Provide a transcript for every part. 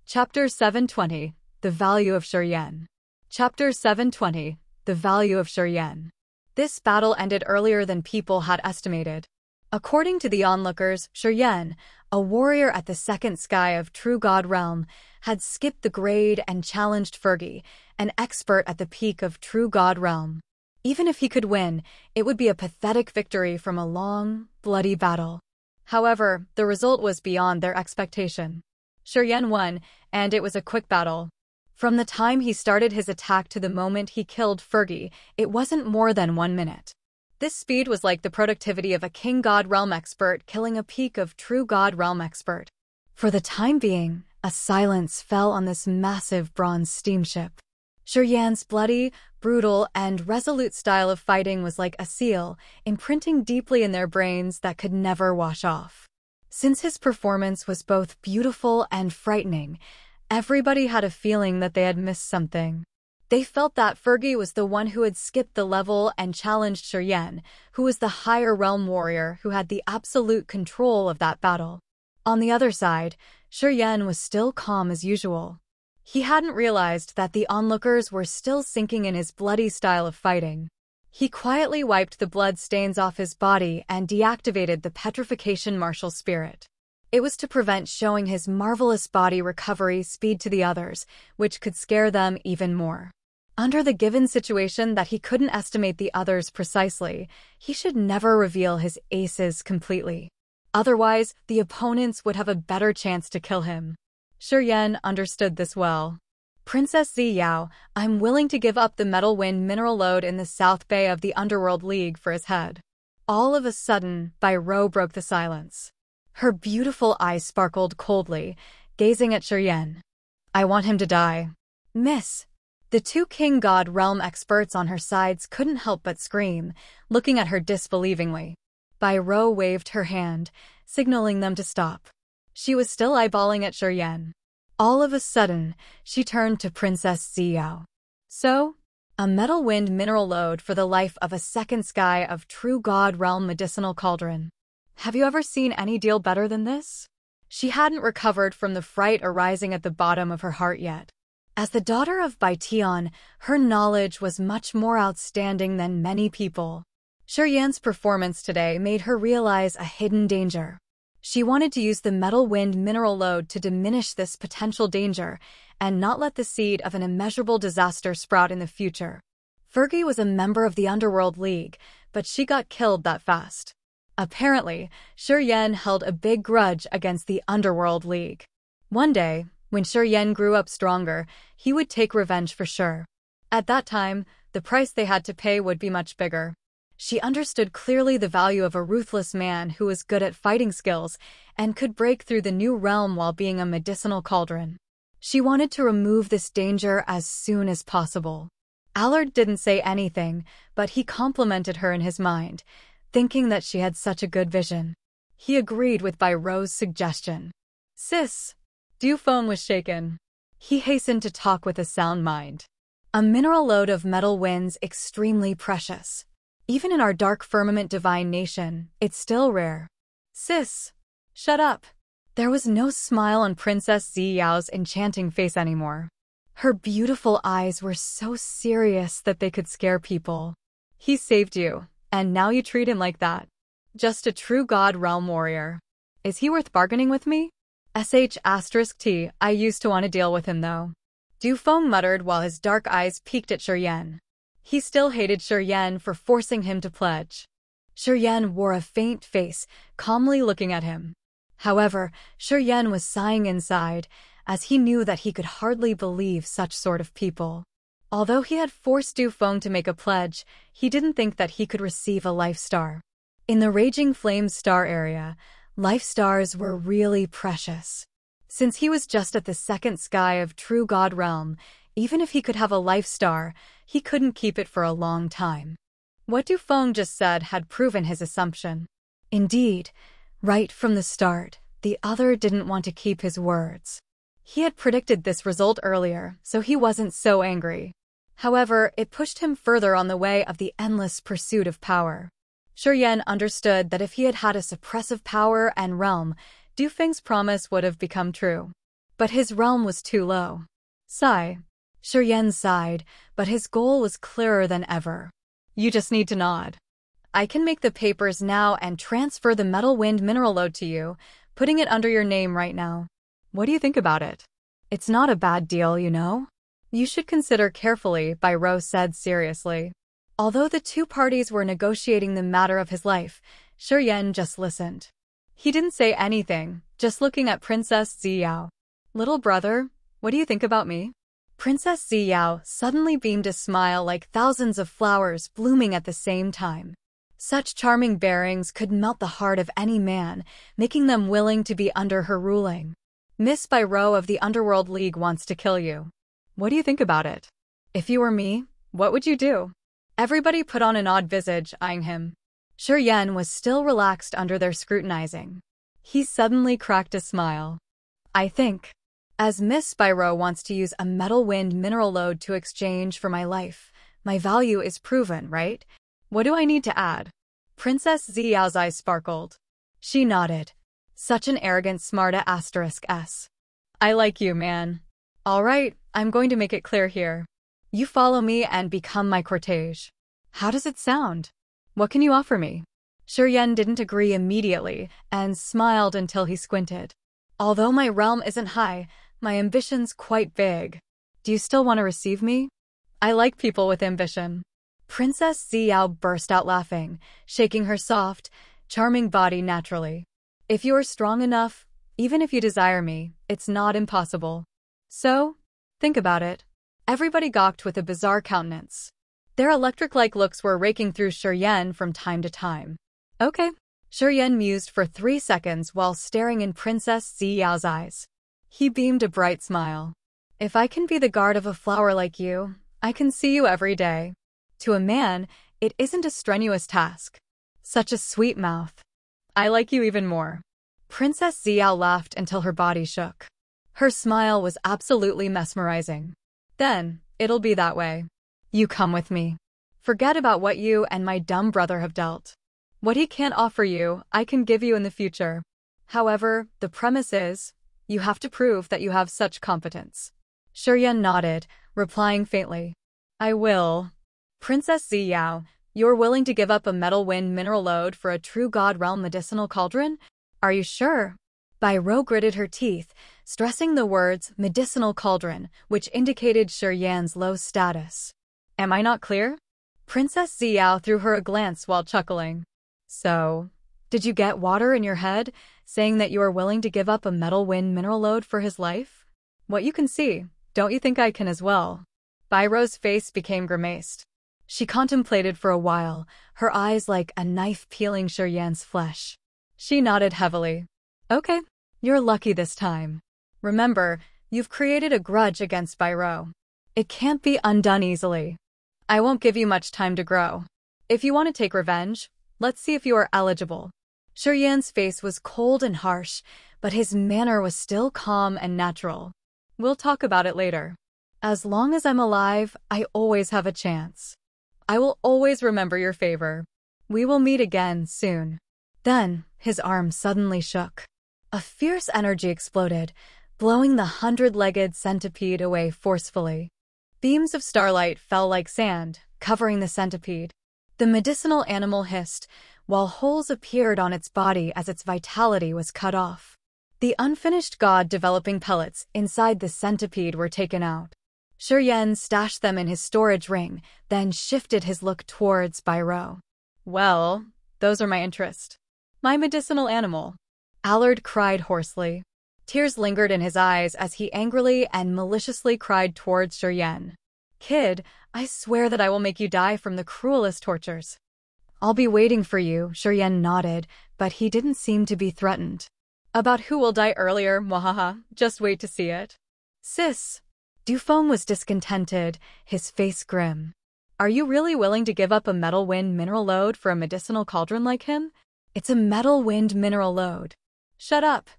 Chapter 720, The Value of Shi Yan. Chapter 720, The Value of Shi Yan. This battle ended earlier than people had estimated. According to the onlookers, Shi Yan, a warrior at the second sky of True God realm, had skipped the grade and challenged Fergie, an expert at the peak of True God realm. Even if he could win, it would be a pathetic victory from a long, bloody battle. However, the result was beyond their expectation. Shi Yan won, and it was a quick battle. From the time he started his attack to the moment he killed Fergie, it wasn't more than 1 minute. This speed was like the productivity of a King God Realm expert killing a peak of True God Realm expert. For the time being, a silence fell on this massive bronze steamship. Shi Yan's bloody, brutal, and resolute style of fighting was like a seal, imprinting deeply in their brains that could never wash off. Since his performance was both beautiful and frightening, everybody had a feeling that they had missed something. They felt that Fergie was the one who had skipped the level and challenged Shi Yan, who was the higher realm warrior who had the absolute control of that battle. On the other side, Shi Yan was still calm as usual. He hadn't realized that the onlookers were still sinking in his bloody style of fighting. He quietly wiped the blood stains off his body and deactivated the petrification martial spirit. It was to prevent showing his marvelous body recovery speed to the others, which could scare them even more. Under the given situation that he couldn't estimate the others precisely, he should never reveal his aces completely. Otherwise, the opponents would have a better chance to kill him. Shi Yan understood this well. Princess Ziyao, I'm willing to give up the Metal Wind mineral lode in the South Bay of the Underworld League for his head. All of a sudden, Bai Rou broke the silence. Her beautiful eyes sparkled coldly, gazing at Shi Yan. I want him to die. Miss. The two King God Realm experts on her sides couldn't help but scream, looking at her disbelievingly. Bai Rou waved her hand, signaling them to stop. She was still eyeballing at Shi Yan. All of a sudden, she turned to Princess Ziyao. So? A Metal Wind mineral lode for the life of a second sky of True God Realm medicinal cauldron. Have you ever seen any deal better than this? She hadn't recovered from the fright arising at the bottom of her heart yet. As the daughter of Bai Tian, her knowledge was much more outstanding than many people. Shi Yan's performance today made her realize a hidden danger. She wanted to use the Metal Wind mineral lode to diminish this potential danger and not let the seed of an immeasurable disaster sprout in the future. Fergie was a member of the Underworld League, but she got killed that fast. Apparently, Shi Yan held a big grudge against the Underworld League. One day, when Shi Yan grew up stronger, he would take revenge for sure. At that time, the price they had to pay would be much bigger. She understood clearly the value of a ruthless man who was good at fighting skills and could break through the new realm while being a medicinal cauldron. She wanted to remove this danger as soon as possible. Allard didn't say anything, but he complimented her in his mind, thinking that she had such a good vision. He agreed with Bai Rou's suggestion. Sis. Du Feng was shaken. He hastened to talk with a sound mind. A mineral lode of metal winds extremely precious. Even in our dark firmament divine nation, it's still rare. Sis. Shut up. There was no smile on Princess Ziyao's enchanting face anymore. Her beautiful eyes were so serious that they could scare people. He saved you, and now you treat him like that. Just a true God Realm warrior. Is he worth bargaining with me? *T, I used to want to deal with him though. Du Feng muttered while his dark eyes peeked at Shi Yan. He still hated Shi Yan for forcing him to pledge. Shi Yan wore a faint face, calmly looking at him. However, Shi Yan was sighing inside, as he knew that he could hardly believe such sort of people. Although he had forced Du Feng to make a pledge, he didn't think that he could receive a life star. In the Raging Flames star area, life stars were really precious. Since he was just at the second sky of True God Realm, even if he could have a life star, he couldn't keep it for a long time. What Du Feng just said had proven his assumption. Indeed, right from the start, the other didn't want to keep his words. He had predicted this result earlier, so he wasn't so angry. However, it pushed him further on the way of the endless pursuit of power. Shi Yan understood that if he had had a suppressive power and realm, Du Feng's promise would have become true. but his realm was too low. Sigh. Shi Yan sighed, but his goal was clearer than ever. You just need to nod. I can make the papers now and transfer the metal wind mineral lode to you, putting it under your name right now. What do you think about it? It's not a bad deal, you know? You should consider carefully, Bairo said seriously. Although the two parties were negotiating the matter of his life, Shi Yan just listened. He didn't say anything, just looking at Princess Ziyao. Little brother, what do you think about me? Princess Ziyao suddenly beamed a smile like thousands of flowers blooming at the same time. Such charming bearings could melt the heart of any man, making them willing to be under her ruling. Miss Bairo of the Underworld League wants to kill you. What do you think about it? If you were me, what would you do? Everybody put on an odd visage, eyeing him. Shi Yan was still relaxed under their scrutinizing. He suddenly cracked a smile. I think, as Miss Bairo wants to use a metal wind mineral lode to exchange for my life, my value is proven, right? What do I need to add? Princess Ziyao's eyes sparkled. She nodded. Such an arrogant smarta *s. I like you, man. All right, I'm going to make it clear here. You follow me and become my cortege. How does it sound? What can you offer me? Shi Yan didn't agree immediately and smiled until he squinted. Although my realm isn't high, my ambition's quite big. Do you still want to receive me? I like people with ambition. Princess Ziyao burst out laughing, shaking her soft, charming body naturally. If you are strong enough, even if you desire me, it's not impossible. So, think about it. Everybody gawked with a bizarre countenance. Their electric-like looks were raking through Shi Yan from time to time. Okay. Shi Yan mused for 3 seconds while staring in Princess Ziyao's eyes. He beamed a bright smile. If I can be the guard of a flower like you, I can see you every day. To a man, it isn't a strenuous task. Such a sweet mouth. I like you even more. Princess Ziyao laughed until her body shook. Her smile was absolutely mesmerizing. Then, it'll be that way. You come with me. Forget about what you and my dumb brother have dealt. What he can't offer you, I can give you in the future. However, the premise is, you have to prove that you have such competence. Shi Yan nodded, replying faintly. I will. Princess Ziyao, you're willing to give up a metal wind mineral lode for a true god realm medicinal cauldron? Are you sure? Bairo gritted her teeth, stressing the words medicinal cauldron, which indicated Shi Yan's low status. Am I not clear? Princess Ziyao threw her a glance while chuckling. So, did you get water in your head, saying that you are willing to give up a metal wind mineral lode for his life? What you can see, don't you think I can as well? Bairo's face became grimaced. She contemplated for a while, her eyes like a knife peeling Shi Yan's flesh. She nodded heavily. Okay, you're lucky this time. Remember, you've created a grudge against Bairo. It can't be undone easily. I won't give you much time to grow. If you want to take revenge, let's see if you are eligible. Shi Yan's face was cold and harsh, but his manner was still calm and natural. We'll talk about it later. As long as I'm alive, I always have a chance. I will always remember your favor. We will meet again soon. Then, his arm suddenly shook. A fierce energy exploded, blowing the 100-legged centipede away forcefully. Beams of starlight fell like sand, covering the centipede. The medicinal animal hissed, while holes appeared on its body as its vitality was cut off. The unfinished god-developing pellets inside the centipede were taken out. Shi Yan stashed them in his storage ring, then shifted his look towards Bairo. Well, those are my interest. My medicinal animal. Allard cried hoarsely. Tears lingered in his eyes as he angrily and maliciously cried towards Shi Yan. Kid, I swear that I will make you die from the cruelest tortures. I'll be waiting for you, Shi Yan nodded, but he didn't seem to be threatened. About who will die earlier, mwahaha, just wait to see it. Sis. Dufeng was discontented, his face grim. Are you really willing to give up a metal wind mineral lode for a medicinal cauldron like him? It's a metal wind mineral lode. Shut up.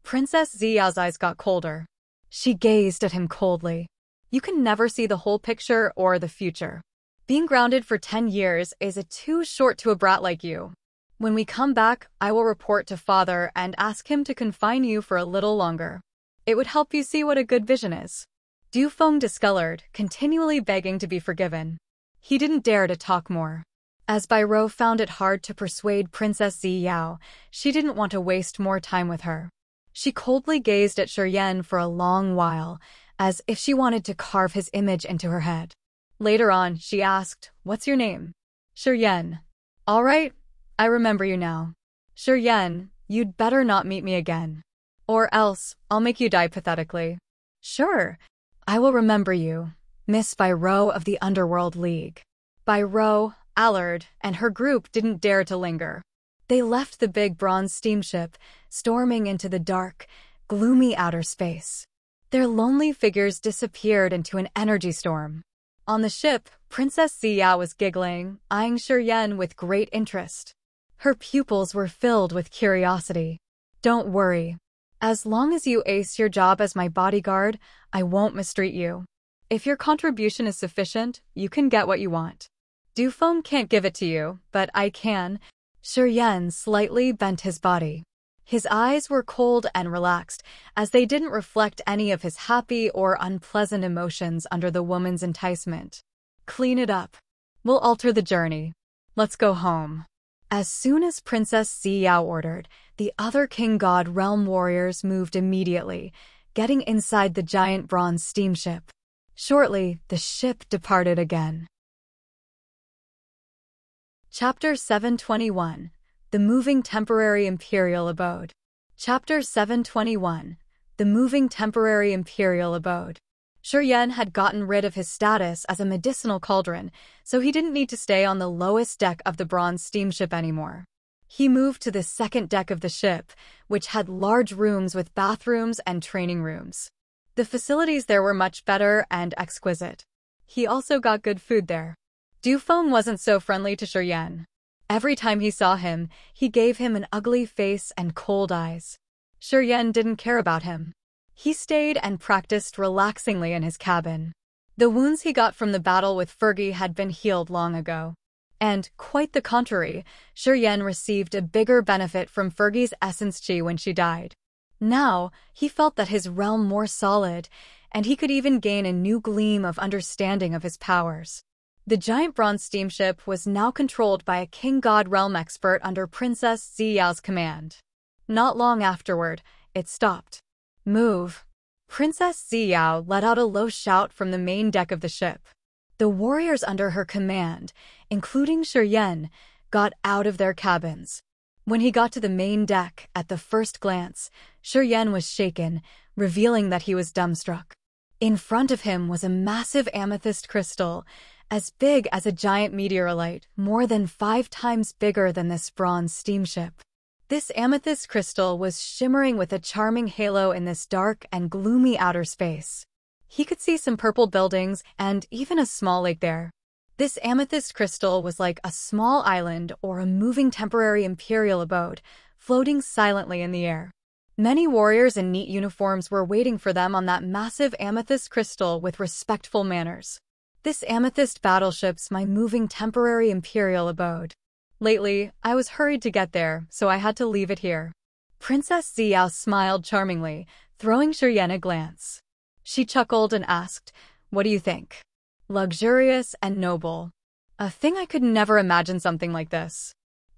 Princess Ziyao's eyes got colder. She gazed at him coldly. You can never see the whole picture or the future. Being grounded for 10 years is too short to a brat like you. When we come back, I will report to father and ask him to confine you for a little longer. It would help you see what a good vision is. Du Feng discolored, continually begging to be forgiven. He didn't dare to talk more. As Bai Rou found it hard to persuade Princess Zi Yao, she didn't want to waste more time with her. She coldly gazed at Shi Yan for a long while, as if she wanted to carve his image into her head. Later on, she asked, "What's your name?" "Shi Yan." "All right, I remember you now." "Shi Yan, you'd better not meet me again. Or else, I'll make you die pathetically." "Sure, I will remember you, Miss Bai Rou of the Underworld League." Bai Rou, Allard, and her group didn't dare to linger. They left the big bronze steamship, storming into the dark, gloomy outer space. Their lonely figures disappeared into an energy storm. On the ship, Princess Zi was giggling, eyeing Shi Yan with great interest. Her pupils were filled with curiosity. "Don't worry. As long as you ace your job as my bodyguard, I won't mistreat you. If your contribution is sufficient, you can get what you want. Du Feng can't give it to you, but I can." Shi Yan slightly bent his body. His eyes were cold and relaxed, as they didn't reflect any of his happy or unpleasant emotions under the woman's enticement. "Clean it up. We'll alter the journey. Let's go home." As soon as Princess Zi Yao ordered, the other King God Realm warriors moved immediately, getting inside the giant bronze steamship. Shortly, the ship departed again. Chapter 721. The Moving Temporary Imperial Abode. Chapter 721. The Moving Temporary Imperial Abode. Shi Yan had gotten rid of his status as a medicinal cauldron, so he didn't need to stay on the lowest deck of the bronze steamship anymore. He moved to the second deck of the ship, which had large rooms with bathrooms and training rooms. The facilities there were much better and exquisite. He also got good food there. Du Feng wasn't so friendly to Shi Yan. Every time he saw him, he gave him an ugly face and cold eyes. Shi Yan didn't care about him. He stayed and practiced relaxingly in his cabin. The wounds he got from the battle with Fergie had been healed long ago. And, quite the contrary, Shi Yan received a bigger benefit from Fergie's essence chi when she died. Now, he felt that his realm more solid, and he could even gain a new gleam of understanding of his powers. The giant bronze steamship was now controlled by a King God Realm expert under Princess Zi Yao's command. Not long afterward, it stopped. "Move." Princess Zi Yao let out a low shout from the main deck of the ship. The warriors under her command, including Shi Yan, got out of their cabins. When he got to the main deck, at the first glance, Shi Yan was shaken, revealing that he was dumbstruck. In front of him was a massive amethyst crystal, as big as a giant meteorite, more than 5 times bigger than this bronze steamship. This amethyst crystal was shimmering with a charming halo in this dark and gloomy outer space. He could see some purple buildings and even a small lake there. This amethyst crystal was like a small island or a moving temporary imperial abode, floating silently in the air. Many warriors in neat uniforms were waiting for them on that massive amethyst crystal with respectful manners. "This amethyst battleship's my moving temporary imperial abode. Lately, I was hurried to get there, so I had to leave it here." Princess Zi Yao smiled charmingly, throwing Shi Yan a glance. She chuckled and asked, "What do you think?" "Luxurious and noble. A thing I could never imagine something like this."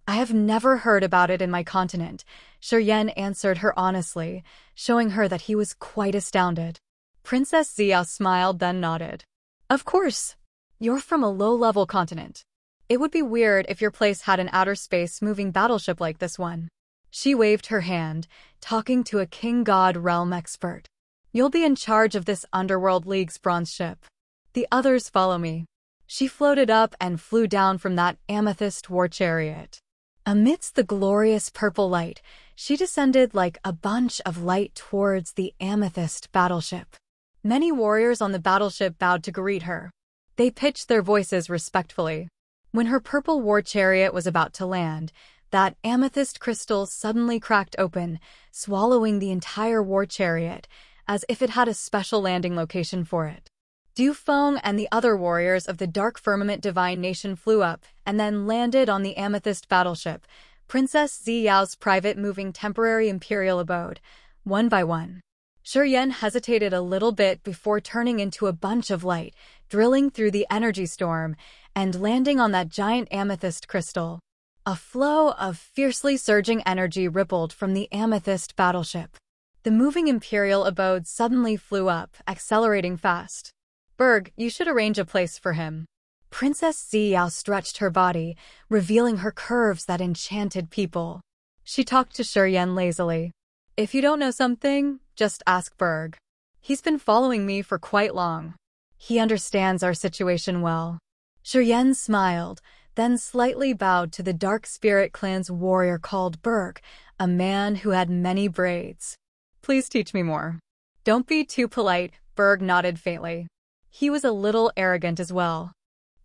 "I have never heard about it in my continent," Shi Yan answered her honestly, showing her that he was quite astounded. Princess Zi Yao smiled, then nodded. "Of course. You're from a low-level continent. It would be weird if your place had an outer space moving battleship like this one." She waved her hand, talking to a King God Realm expert. "You'll be in charge of this Underworld League's bronze ship. The others follow me." She floated up and flew down from that amethyst war chariot. Amidst the glorious purple light, she descended like a bunch of light towards the amethyst battleship. Many warriors on the battleship bowed to greet her. They pitched their voices respectfully. When her purple war chariot was about to land, that amethyst crystal suddenly cracked open, swallowing the entire war chariot, as if it had a special landing location for it. Du Feng and the other warriors of the Dark Firmament Divine Nation flew up and then landed on the amethyst battleship, Princess Zi Yao's private moving temporary imperial abode, one by one. Shi Yan hesitated a little bit before turning into a bunch of light, drilling through the energy storm, and landing on that giant amethyst crystal. A flow of fiercely surging energy rippled from the amethyst battleship. The moving Imperial Abode suddenly flew up, accelerating fast. "Berg, you should arrange a place for him." Princess Ziyao stretched her body, revealing her curves that enchanted people. She talked to Shi Yan lazily. "If you don't know something, just ask Berg. He's been following me for quite long. He understands our situation well." Shi Yan smiled, then slightly bowed to the Dark Spirit Clan's warrior called Berg, a man who had many braids. "Please teach me more." "Don't be too polite," Berg nodded faintly. He was a little arrogant as well.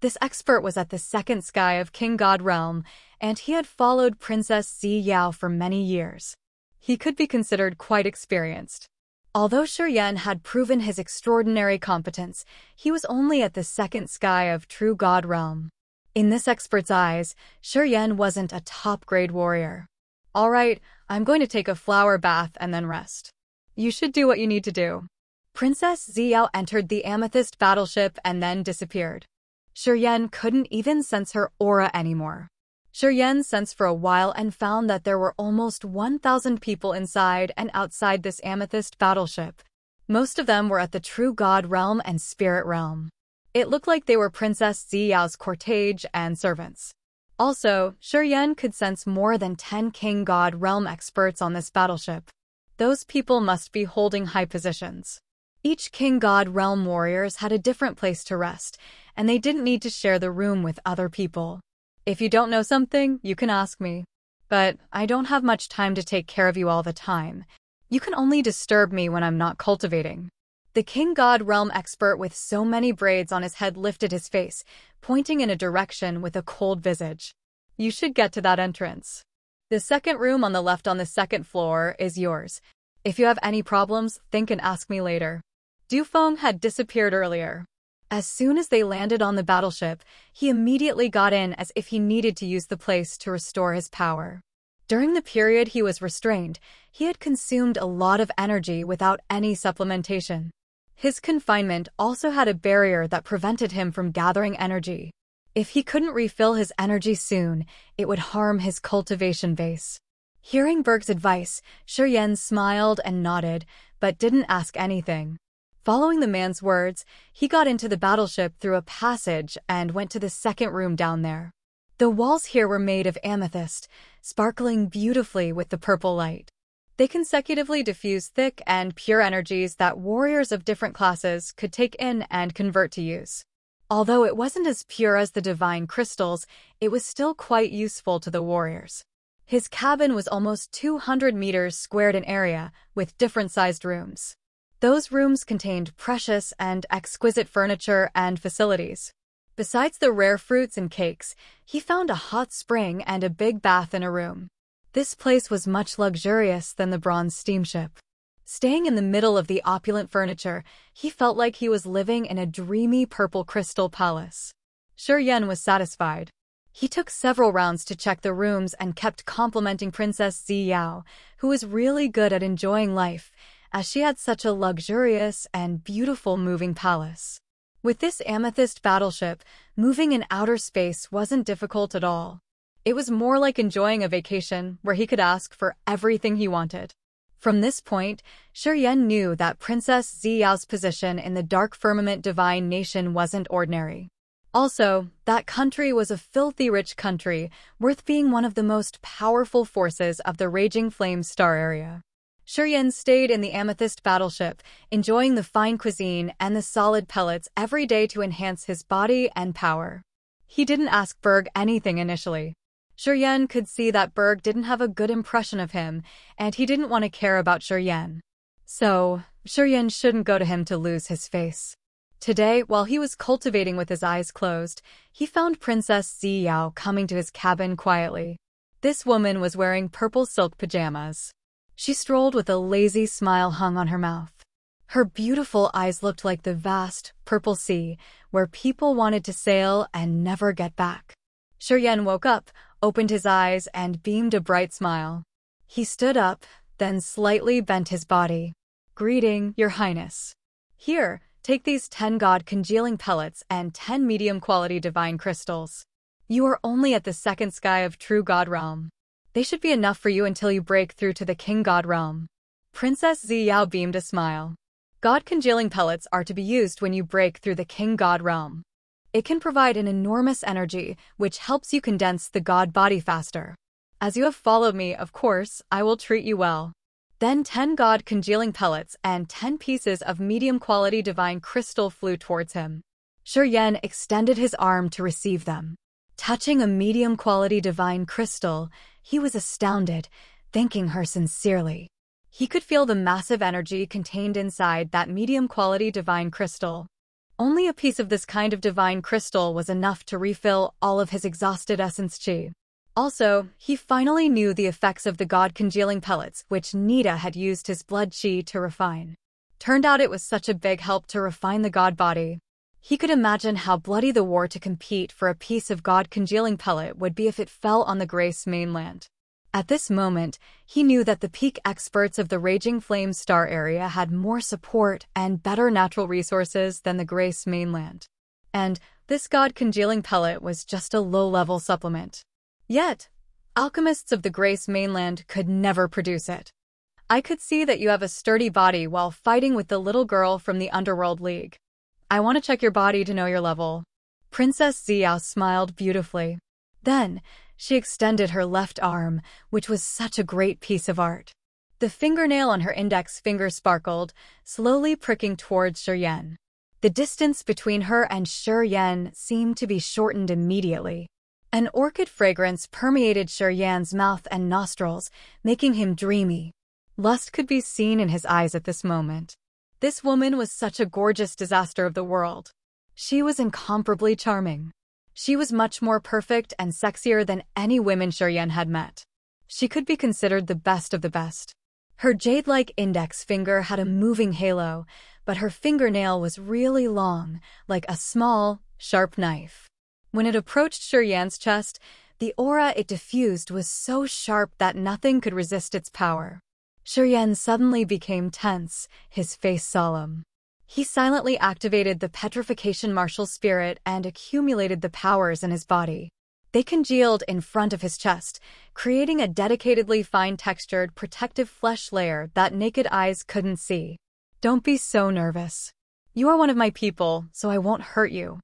This expert was at the second sky of King God Realm, and he had followed Princess Ziyao for many years. He could be considered quite experienced. Although Shi Yan had proven his extraordinary competence, he was only at the second sky of True God Realm. In this expert's eyes, Shi Yan wasn't a top-grade warrior. "All right, I'm going to take a flower bath and then rest. You should do what you need to do." Princess Ziyao entered the amethyst battleship and then disappeared. Shi Yan couldn't even sense her aura anymore. Shi Yan sensed for a while and found that there were almost 1,000 people inside and outside this amethyst battleship. Most of them were at the True God Realm and Spirit Realm. It looked like they were Princess Ziyao's cortege and servants. Also, Shi Yan could sense more than 10 King God Realm experts on this battleship. Those people must be holding high positions. Each King God Realm warriors had a different place to rest, and they didn't need to share the room with other people. "If you don't know something, you can ask me. But I don't have much time to take care of you all the time. You can only disturb me when I'm not cultivating." The King God Realm expert with so many braids on his head lifted his face, pointing in a direction with a cold visage. "You should get to that entrance. The second room on the left on the second floor is yours. If you have any problems, think and ask me later." Dufeng had disappeared earlier. As soon as they landed on the battleship, he immediately got in as if he needed to use the place to restore his power. During the period he was restrained, he had consumed a lot of energy without any supplementation. His confinement also had a barrier that prevented him from gathering energy. If he couldn't refill his energy soon, it would harm his cultivation base. Hearing Berg's advice, Shi Yan smiled and nodded, but didn't ask anything. Following the man's words, he got into the battleship through a passage and went to the second room down there. The walls here were made of amethyst, sparkling beautifully with the purple light. They consecutively diffuse thick and pure energies that warriors of different classes could take in and convert to use. Although it wasn't as pure as the divine crystals, it was still quite useful to the warriors. His cabin was almost 200 meters squared in area, with different-sized rooms. Those rooms contained precious and exquisite furniture and facilities. Besides the rare fruits and cakes, he found a hot spring and a big bath in a room. This place was much luxurious than the bronze steamship. Staying in the middle of the opulent furniture, he felt like he was living in a dreamy purple crystal palace. Shi Yan was satisfied. He took several rounds to check the rooms and kept complimenting Princess Ziyao, who was really good at enjoying life, as she had such a luxurious and beautiful moving palace. With this amethyst battleship, moving in outer space wasn't difficult at all. It was more like enjoying a vacation where he could ask for everything he wanted. From this point, Shi Yan knew that Princess Ziyao's position in the Dark Firmament Divine Nation wasn't ordinary. Also, that country was a filthy rich country, worth being one of the most powerful forces of the Raging Flame Star area. Shi Yan stayed in the amethyst battleship, enjoying the fine cuisine and the solid pellets every day to enhance his body and power. He didn't ask Berg anything initially. Shi Yan could see that Berg didn't have a good impression of him, and he didn't want to care about Shi Yan. So, Shi Yan shouldn't go to him to lose his face. Today, while he was cultivating with his eyes closed, he found Princess Ziyao coming to his cabin quietly. This woman was wearing purple silk pajamas. She strolled with a lazy smile hung on her mouth. Her beautiful eyes looked like the vast, purple sea, where people wanted to sail and never get back. Shi Yan woke up, opened his eyes, and beamed a bright smile. He stood up, then slightly bent his body. Greeting, Your Highness. Here, take these 10 God-congealing pellets and 10 medium-quality divine crystals. You are only at the second sky of true God realm. They should be enough for you until you break through to the King God realm. Princess Ziyao beamed a smile. God-congealing pellets are to be used when you break through the King God realm. It can provide an enormous energy, which helps you condense the God body faster. As you have followed me, of course, I will treat you well. Then 10 God-congealing pellets and 10 pieces of medium-quality divine crystal flew towards him. Shi Yan extended his arm to receive them. Touching a medium-quality divine crystal, he was astounded, thanking her sincerely. He could feel the massive energy contained inside that medium-quality divine crystal. Only a piece of this kind of divine crystal was enough to refill all of his exhausted essence chi. Also, he finally knew the effects of the God-congealing pellets which Nida had used his blood chi to refine. Turned out it was such a big help to refine the God body. He could imagine how bloody the war to compete for a piece of God-congealing pellet would be if it fell on the Grace mainland. At this moment, he knew that the peak experts of the Raging Flame Star area had more support and better natural resources than the Grace mainland. And this God-congealing pellet was just a low-level supplement. Yet, alchemists of the Grace mainland could never produce it. I could see that you have a sturdy body while fighting with the little girl from the Underworld League. I want to check your body to know your level. Princess Ziyao smiled beautifully. Then, she extended her left arm, which was such a great piece of art. The fingernail on her index finger sparkled, slowly pricking towards Shi Yan. The distance between her and Shi Yan seemed to be shortened immediately. An orchid fragrance permeated Shi Yan's mouth and nostrils, making him dreamy. Lust could be seen in his eyes at this moment. This woman was such a gorgeous disaster of the world. She was incomparably charming. She was much more perfect and sexier than any women Shi Yan had met. She could be considered the best of the best. Her jade-like index finger had a moving halo, but her fingernail was really long, like a small, sharp knife. When it approached Shi Yan's chest, the aura it diffused was so sharp that nothing could resist its power. Shi Yan suddenly became tense, his face solemn. He silently activated the petrification martial spirit and accumulated the powers in his body. They congealed in front of his chest, creating a dedicatedly fine-textured protective flesh layer that naked eyes couldn't see. Don't be so nervous. You are one of my people, so I won't hurt you.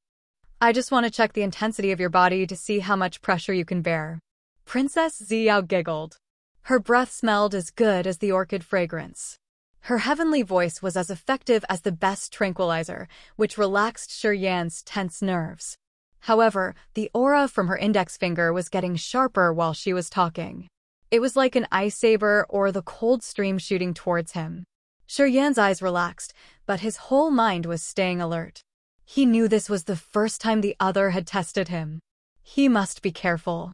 I just want to check the intensity of your body to see how much pressure you can bear. Princess Ziyao giggled. Her breath smelled as good as the orchid fragrance. Her heavenly voice was as effective as the best tranquilizer, which relaxed Shi Yan's tense nerves. However, the aura from her index finger was getting sharper while she was talking. It was like an ice saber or the cold stream shooting towards him. Shi Yan's eyes relaxed, but his whole mind was staying alert. He knew this was the first time the other had tested him. He must be careful.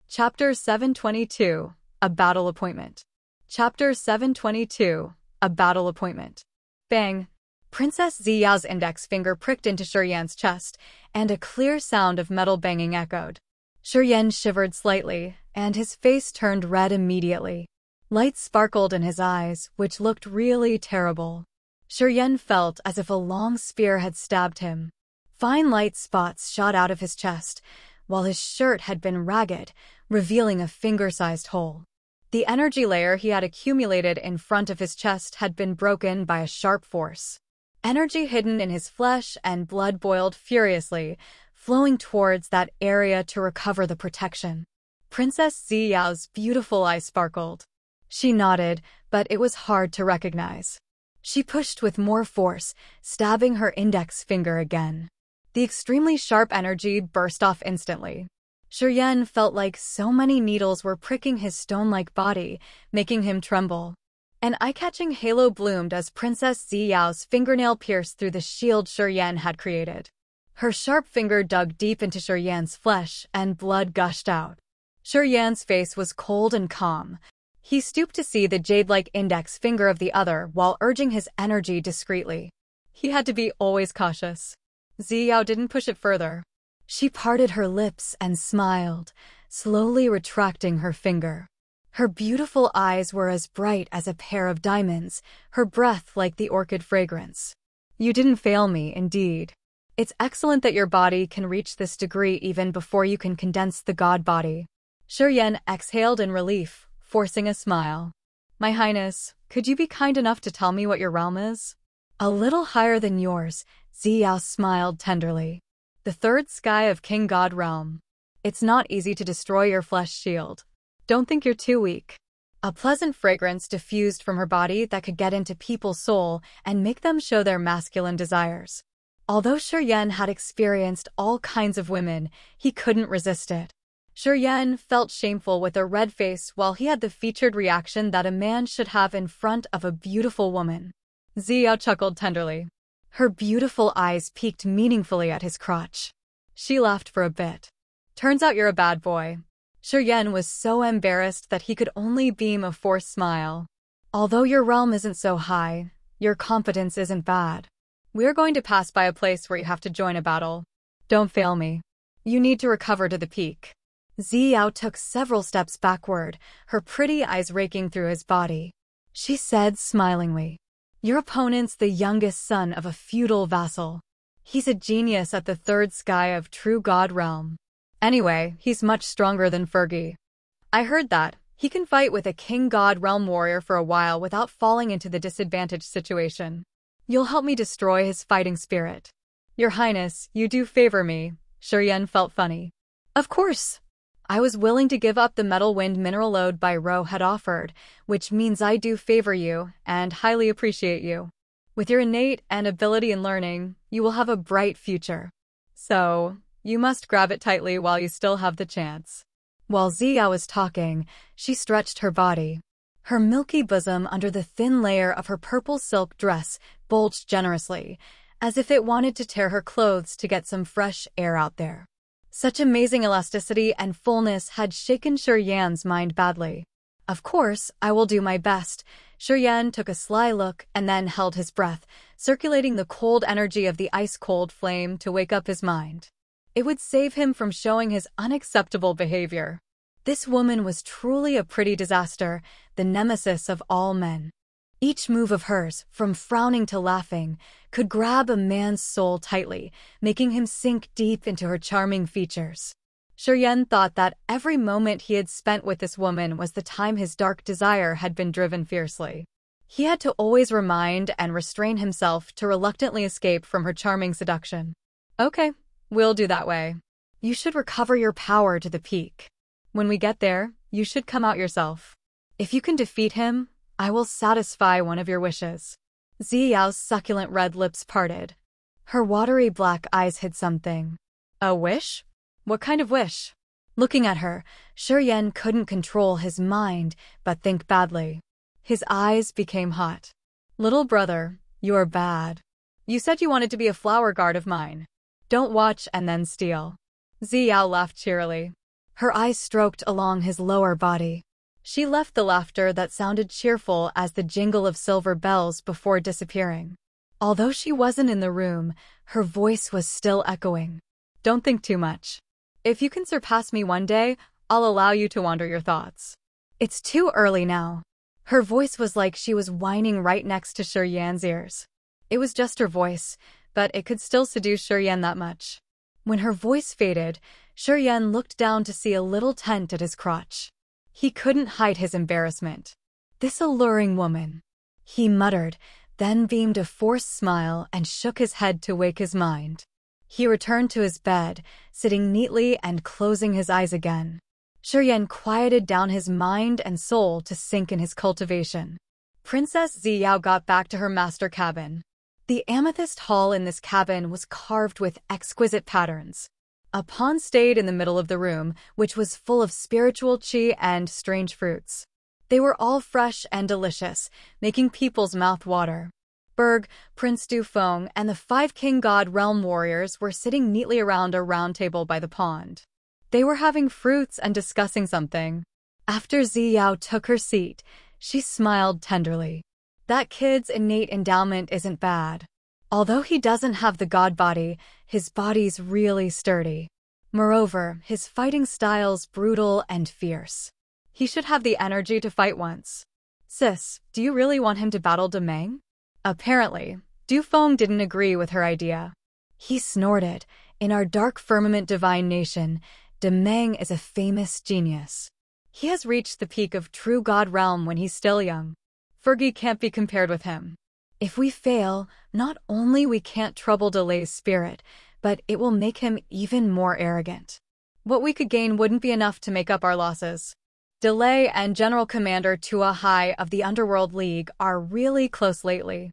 Chapter 722, A Battle Appointment. Chapter 722, A Battle Appointment. Bang! Princess Ziyao's index finger pricked into Shi Yan's chest, and a clear sound of metal banging echoed. Shi Yan shivered slightly, and his face turned red immediately. Light sparkled in his eyes, which looked really terrible. Shi Yan felt as if a long spear had stabbed him. Fine light spots shot out of his chest, while his shirt had been ragged, revealing a finger-sized hole. The energy layer he had accumulated in front of his chest had been broken by a sharp force. Energy hidden in his flesh and blood boiled furiously, flowing towards that area to recover the protection. Princess Ziyao's beautiful eyes sparkled. She nodded, but it was hard to recognize. She pushed with more force, stabbing her index finger again. The extremely sharp energy burst off instantly. Shi Yan felt like so many needles were pricking his stone-like body, making him tremble. An eye-catching halo bloomed as Princess Ziyao's fingernail pierced through the shield Shi Yan had created. Her sharp finger dug deep into Shi Yan's flesh, and blood gushed out. Shi Yan's face was cold and calm. He stooped to see the jade-like index finger of the other while urging his energy discreetly. He had to be always cautious. Ziyao didn't push it further. She parted her lips and smiled, slowly retracting her finger. Her beautiful eyes were as bright as a pair of diamonds, her breath like the orchid fragrance. You didn't fail me, indeed. It's excellent that your body can reach this degree even before you can condense the god body. Shi Yan exhaled in relief, forcing a smile. My Highness, could you be kind enough to tell me what your realm is? A little higher than yours, Ziyao smiled tenderly. The third sky of King God Realm. It's not easy to destroy your flesh shield. Don't think you're too weak. A pleasant fragrance diffused from her body that could get into people's soul and make them show their masculine desires. Although Shi Yan had experienced all kinds of women, he couldn't resist it. Shi Yan felt shameful with a red face while he had the featured reaction that a man should have in front of a beautiful woman. Ziyao chuckled tenderly. Her beautiful eyes peeked meaningfully at his crotch. She laughed for a bit. Turns out you're a bad boy. Shi Yan was so embarrassed that he could only beam a forced smile. Although your realm isn't so high, your competence isn't bad. We're going to pass by a place where you have to join a battle. Don't fail me. You need to recover to the peak. Ziyao took several steps backward, her pretty eyes raking through his body. She said smilingly, your opponent's the youngest son of a feudal vassal. He's a genius at the third sky of True God Realm. Anyway, he's much stronger than Fergie. I heard that. He can fight with a King God Realm warrior for a while without falling into the disadvantaged situation. You'll help me destroy his fighting spirit. Your Highness, you do favor me. Shi Yan felt funny. Of course. I was willing to give up the metal wind mineral load Bai Rou had offered, which means I do favor you and highly appreciate you. With your innate and ability in learning, you will have a bright future. So, you must grab it tightly while you still have the chance. While Ziyao was talking, she stretched her body. Her milky bosom under the thin layer of her purple silk dress bulged generously, as if it wanted to tear her clothes to get some fresh air out there. Such amazing elasticity and fullness had shaken Shi Yan's mind badly. Of course, I will do my best. Shi Yan took a sly look and then held his breath, circulating the cold energy of the ice-cold flame to wake up his mind. It would save him from showing his unacceptable behavior. This woman was truly a pretty disaster, the nemesis of all men. Each move of hers, from frowning to laughing, could grab a man's soul tightly, making him sink deep into her charming features. Shi Yan thought that every moment he had spent with this woman was the time his dark desire had been driven fiercely. He had to always remind and restrain himself to reluctantly escape from her charming seduction. Okay, we'll do that way. You should recover your power to the peak. When we get there, you should come out yourself. If you can defeat him, I will satisfy one of your wishes. Ziyao's succulent red lips parted. Her watery black eyes hid something. A wish? What kind of wish? Looking at her, Shi Yan couldn't control his mind but think badly. His eyes became hot. Little brother, you're bad. You said you wanted to be a flower guard of mine. Don't watch and then steal. Ziyao laughed cheerily. Her eyes stroked along his lower body. She left the laughter that sounded cheerful as the jingle of silver bells before disappearing. Although she wasn't in the room, her voice was still echoing. Don't think too much. If you can surpass me one day, I'll allow you to wander your thoughts. It's too early now. Her voice was like she was whining right next to Shi Yan's ears. It was just her voice, but it could still seduce Shi Yan that much. When her voice faded, Shi Yan looked down to see a little tent at his crotch. He couldn't hide his embarrassment. This alluring woman. He muttered, then beamed a forced smile and shook his head to wake his mind. He returned to his bed, sitting neatly and closing his eyes again. Shi Yan quieted down his mind and soul to sink in his cultivation. Princess Ziyao got back to her master cabin. The amethyst hall in this cabin was carved with exquisite patterns. A pond stayed in the middle of the room, which was full of spiritual qi and strange fruits. They were all fresh and delicious, making people's mouth water. Berg, Prince Dufeng, and the 5 King God Realm warriors were sitting neatly around a round table by the pond. They were having fruits and discussing something. After Ziyao took her seat, she smiled tenderly. That kid's innate endowment isn't bad. Although he doesn't have the god body, his body's really sturdy. Moreover, his fighting style's brutal and fierce. He should have the energy to fight once. Sis, do you really want him to battle Demeng? Apparently, Dufeng didn't agree with her idea. He snorted, "In our dark firmament divine nation, Demeng is a famous genius. He has reached the peak of true god realm when he's still young. Fergie can't be compared with him. If we fail, not only we can't trouble Delay's spirit, but it will make him even more arrogant. What we could gain wouldn't be enough to make up our losses. Delay and General Commander Tua Hai of the Underworld League are really close lately.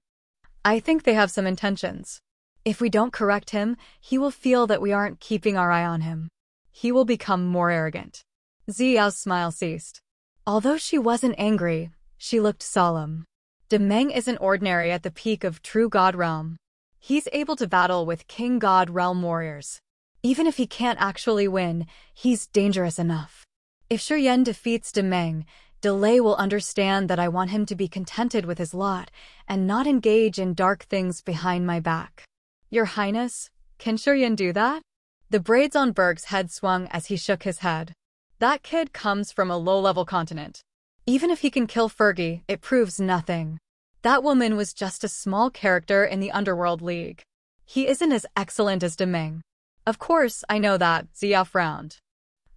I think they have some intentions. If we don't correct him, he will feel that we aren't keeping our eye on him. He will become more arrogant." Ziyao's smile ceased. Although she wasn't angry, she looked solemn. Demeng isn't ordinary at the peak of true god realm. He's able to battle with king god realm warriors. Even if he can't actually win, he's dangerous enough. If Shi Yan defeats Demeng, Delay will understand that I want him to be contented with his lot and not engage in dark things behind my back. Your Highness, can Shi Yan do that? The braids on Berg's head swung as he shook his head. That kid comes from a low-level continent. Even if he can kill Fergie, it proves nothing. That woman was just a small character in the Underworld League. He isn't as excellent as Demeng. Of course, I know that, Ziyao frowned.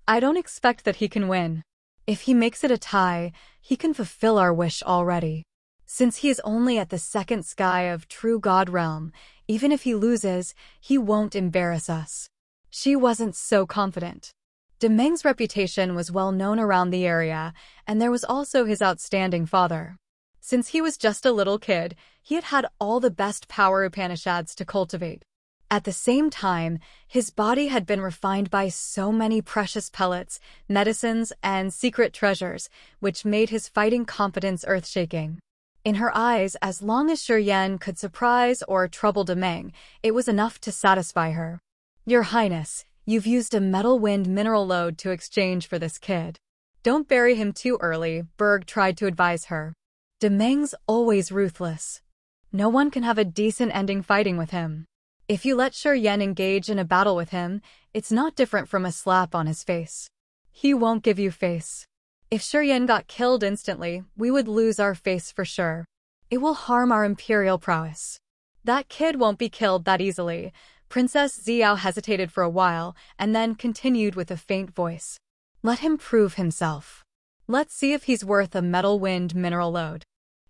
I don't expect that he can win. If he makes it a tie, he can fulfill our wish already. Since he is only at the second sky of true god realm, even if he loses, he won't embarrass us. She wasn't so confident. Demeng's reputation was well known around the area, and there was also his outstanding father. Since he was just a little kid, he had had all the best power Upanishads to cultivate. At the same time, his body had been refined by so many precious pellets, medicines, and secret treasures, which made his fighting competence earth-shaking. In her eyes, as long as Shi Yan could surprise or trouble Demeng, it was enough to satisfy her. Your Highness, you've used a metal wind mineral load to exchange for this kid. Don't bury him too early, Berg tried to advise her. Demeng's always ruthless. No one can have a decent ending fighting with him. If you let Shi Yan engage in a battle with him, it's not different from a slap on his face. He won't give you face. If Shi Yan got killed instantly, we would lose our face for sure. It will harm our imperial prowess. That kid won't be killed that easily. Princess Ziyao hesitated for a while, and then continued with a faint voice. Let him prove himself. Let's see if he's worth a metal wind mineral load.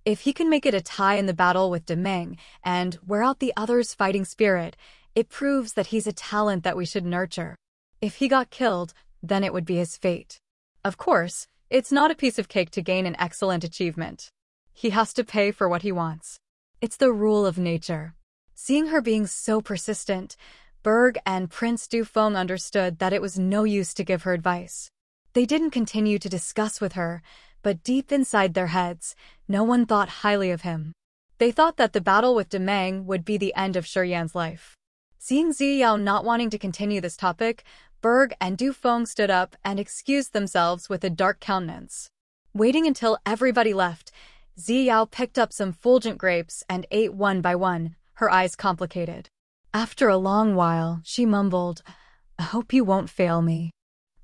If he can make it a tie in the battle with Demeng and wear out the other's fighting spirit, it proves that he's a talent that we should nurture. If he got killed, then it would be his fate. Of course, it's not a piece of cake to gain an excellent achievement. He has to pay for what he wants. It's the rule of nature. Seeing her being so persistent, Berg and Prince Dufeng understood that it was no use to give her advice. They didn't continue to discuss with her, but deep inside their heads, no one thought highly of him. They thought that the battle with Demeng would be the end of Shi Yan's life. Seeing Ziyao not wanting to continue this topic, Berg and Dufeng stood up and excused themselves with a dark countenance. Waiting until everybody left, Ziyao picked up some fulgent grapes and ate one by one, her eyes complicated. After a long while, she mumbled, I hope you won't fail me.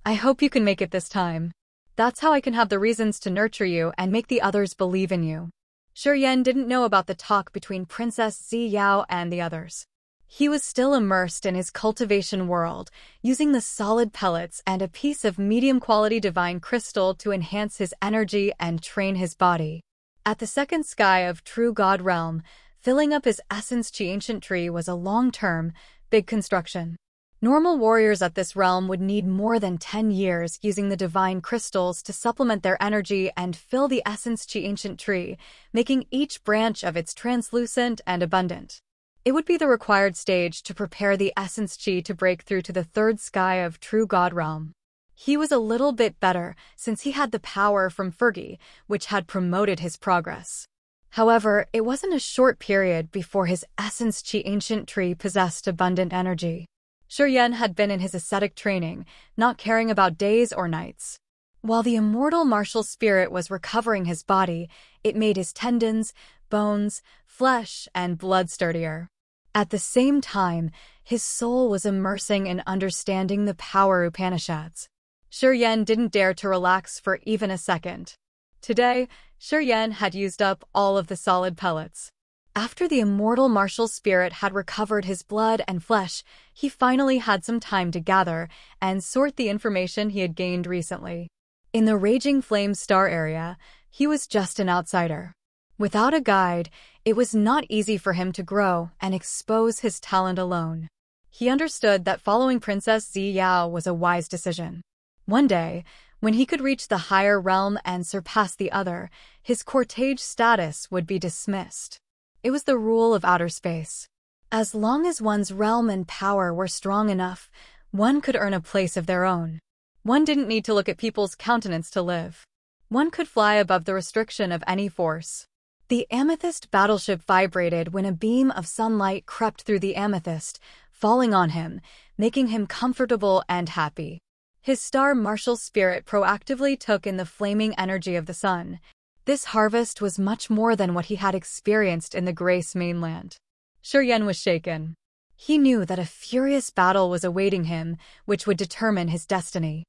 I hope you can make it this time. That's how I can have the reasons to nurture you and make the others believe in you. Shi Yan didn't know about the talk between Princess Ziyao and the others. He was still immersed in his cultivation world, using the solid pellets and a piece of medium-quality divine crystal to enhance his energy and train his body. At the second sky of true god realm, filling up his essence chi ancient tree was a long-term, big construction. Normal warriors at this realm would need more than 10 years using the divine crystals to supplement their energy and fill the essence chi ancient tree, making each branch of its translucent and abundant. It would be the required stage to prepare the essence chi to break through to the third sky of true god realm. He was a little bit better since he had the power from Fergie, which had promoted his progress. However, it wasn't a short period before his essence chi ancient tree possessed abundant energy. Shi Yan had been in his ascetic training, not caring about days or nights. While the immortal martial spirit was recovering his body, it made his tendons, bones, flesh, and blood sturdier. At the same time, his soul was immersing in understanding the power Upanishads. Shi Yan didn't dare to relax for even a second. Today, Shi Yan had used up all of the solid pellets. After the immortal martial spirit had recovered his blood and flesh, he finally had some time to gather and sort the information he had gained recently. In the Raging Flame Star area, he was just an outsider. Without a guide, it was not easy for him to grow and expose his talent alone. He understood that following Princess Ziyao was a wise decision. One day, when he could reach the higher realm and surpass the other, his cortege status would be dismissed. It was the rule of outer space. As long as one's realm and power were strong enough, one could earn a place of their own. One didn't need to look at people's countenance to live. One could fly above the restriction of any force. The amethyst battleship vibrated when a beam of sunlight crept through the amethyst, falling on him, making him comfortable and happy. His star martial spirit proactively took in the flaming energy of the sun. This harvest was much more than what he had experienced in the Grace mainland. Shi Yan was shaken. He knew that a furious battle was awaiting him, which would determine his destiny.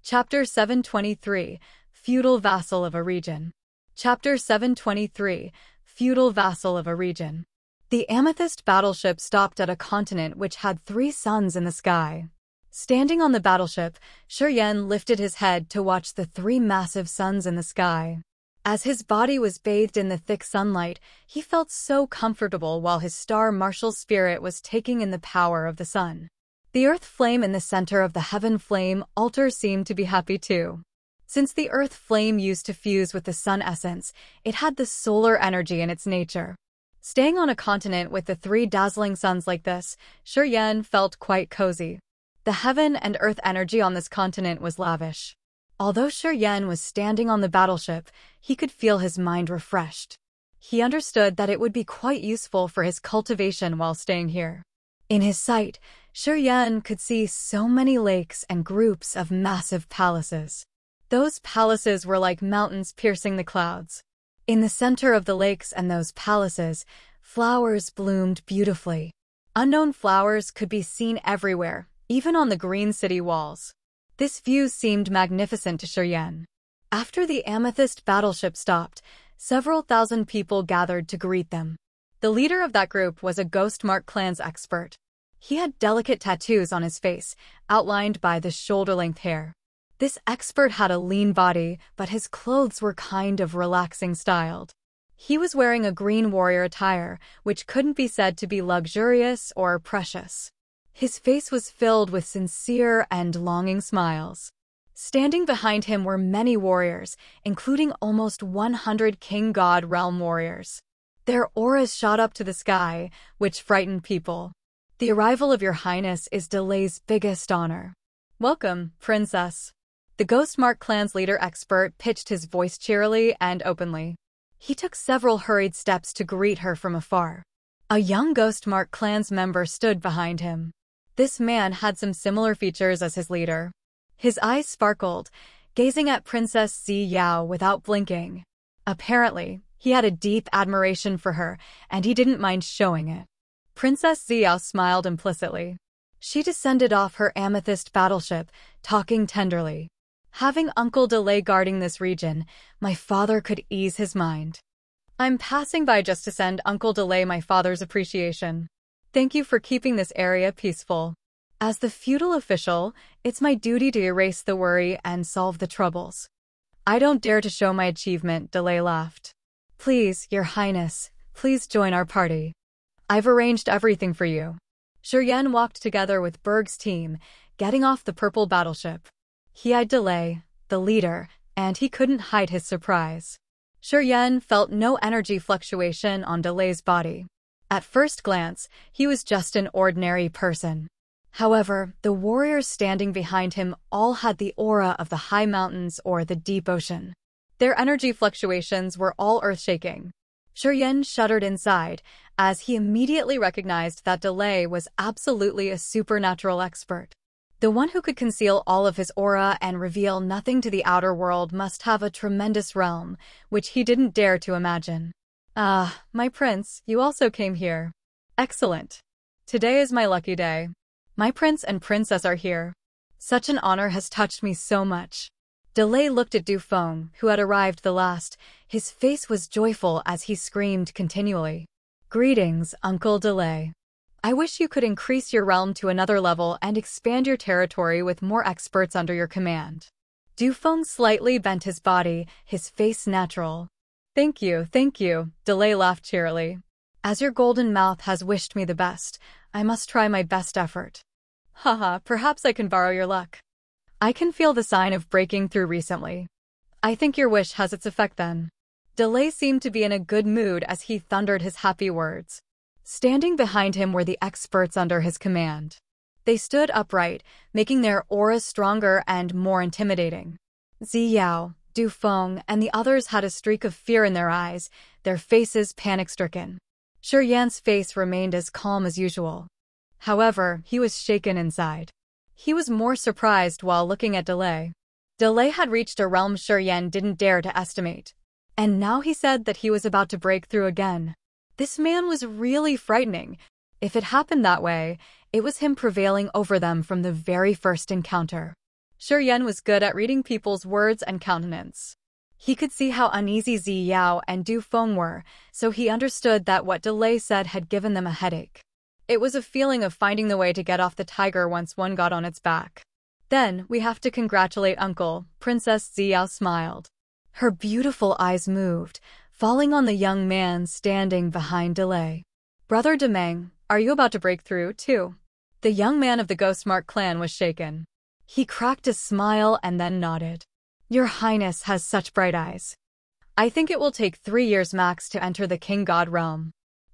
Chapter 723, Feudal Vassal of a Region. Chapter 723, Feudal Vassal of a Region. The amethyst battleship stopped at a continent which had 3 suns in the sky. Standing on the battleship, Shi Yan lifted his head to watch the 3 massive suns in the sky. As his body was bathed in the thick sunlight, he felt so comfortable while his star martial spirit was taking in the power of the sun. The earth flame in the center of the heaven flame altar seemed to be happy too. Since the earth flame used to fuse with the sun essence, it had the solar energy in its nature. Staying on a continent with the 3 dazzling suns like this, Shi Yan felt quite cozy. The heaven and earth energy on this continent was lavish. Although Shi Yan was standing on the battleship, he could feel his mind refreshed. He understood that it would be quite useful for his cultivation while staying here. In his sight, Shi Yan could see so many lakes and groups of massive palaces. Those palaces were like mountains piercing the clouds. In the center of the lakes and those palaces, flowers bloomed beautifully. Unknown flowers could be seen everywhere, even on the green city walls. This view seemed magnificent to Shi Yan. After the amethyst battleship stopped, several thousand people gathered to greet them. The leader of that group was a Ghost Mark Clan's expert. He had delicate tattoos on his face, outlined by the shoulder-length hair. This expert had a lean body, but his clothes were kind of relaxing styled. He was wearing a green warrior attire, which couldn't be said to be luxurious or precious. His face was filled with sincere and longing smiles. Standing behind him were many warriors, including almost 100 King God Realm warriors. Their auras shot up to the sky, which frightened people. The arrival of your highness is Delay's biggest honor. Welcome, princess. The Ghost Mark Clan's leader expert pitched his voice cheerily and openly. He took several hurried steps to greet her from afar. A young Ghost Mark Clan's member stood behind him. This man had some similar features as his leader. His eyes sparkled, gazing at Princess Ziyao without blinking. Apparently, he had a deep admiration for her, and he didn't mind showing it. Princess Ziyao smiled implicitly. She descended off her amethyst battleship, talking tenderly. Having Uncle Delay guarding this region, my father could ease his mind. I'm passing by just to send Uncle Delay my father's appreciation. Thank you for keeping this area peaceful. As the feudal official, it's my duty to erase the worry and solve the troubles. I don't dare to show my achievement, Delay laughed. Please, your highness, please join our party. I've arranged everything for you. Shi Yan walked together with Berg's team, getting off the purple battleship. He eyed Delay, the leader, and he couldn't hide his surprise. Shi Yan felt no energy fluctuation on Delay's body. At first glance, he was just an ordinary person. However, the warriors standing behind him all had the aura of the high mountains or the deep ocean. Their energy fluctuations were all earth-shaking. Shi Yan shuddered inside, as he immediately recognized that Delay was absolutely a supernatural expert. The one who could conceal all of his aura and reveal nothing to the outer world must have a tremendous realm, which he didn't dare to imagine. Ah, my prince, you also came here. Excellent. Today is my lucky day. My prince and princess are here. Such an honor has touched me so much. Delay looked at Du Feng, who had arrived the last. His face was joyful as he screamed continually. Greetings, Uncle Delay. I wish you could increase your realm to another level and expand your territory with more experts under your command. Du Feng slightly bent his body, his face natural. Thank you, Delay laughed cheerily. As your golden mouth has wished me the best, I must try my best effort. Haha, perhaps I can borrow your luck. I can feel the sign of breaking through recently. I think your wish has its effect then. Delay seemed to be in a good mood as he thundered his happy words. Standing behind him were the experts under his command. They stood upright, making their auras stronger and more intimidating. Ziyao, Du Feng, and the others had a streak of fear in their eyes, their faces panic-stricken. Shi Yan's face remained as calm as usual. However, he was shaken inside. He was more surprised while looking at Delay. Delay had reached a realm Shi Yan didn't dare to estimate. And now he said that he was about to break through again. This man was really frightening. If it happened that way, it was him prevailing over them from the very first encounter. Shi Yan was good at reading people's words and countenance. He could see how uneasy Ziyao and Du Feng were, so he understood that what Delay said had given them a headache. It was a feeling of finding the way to get off the tiger once one got on its back. Then, we have to congratulate Uncle, Princess Ziyao smiled. Her beautiful eyes moved, falling on the young man standing behind Delay. Brother Demeng, are you about to break through, too? The young man of the Ghostmark clan was shaken. He cracked a smile and then nodded. Your Highness has such bright eyes. I think it will take 3 years max to enter the King God realm.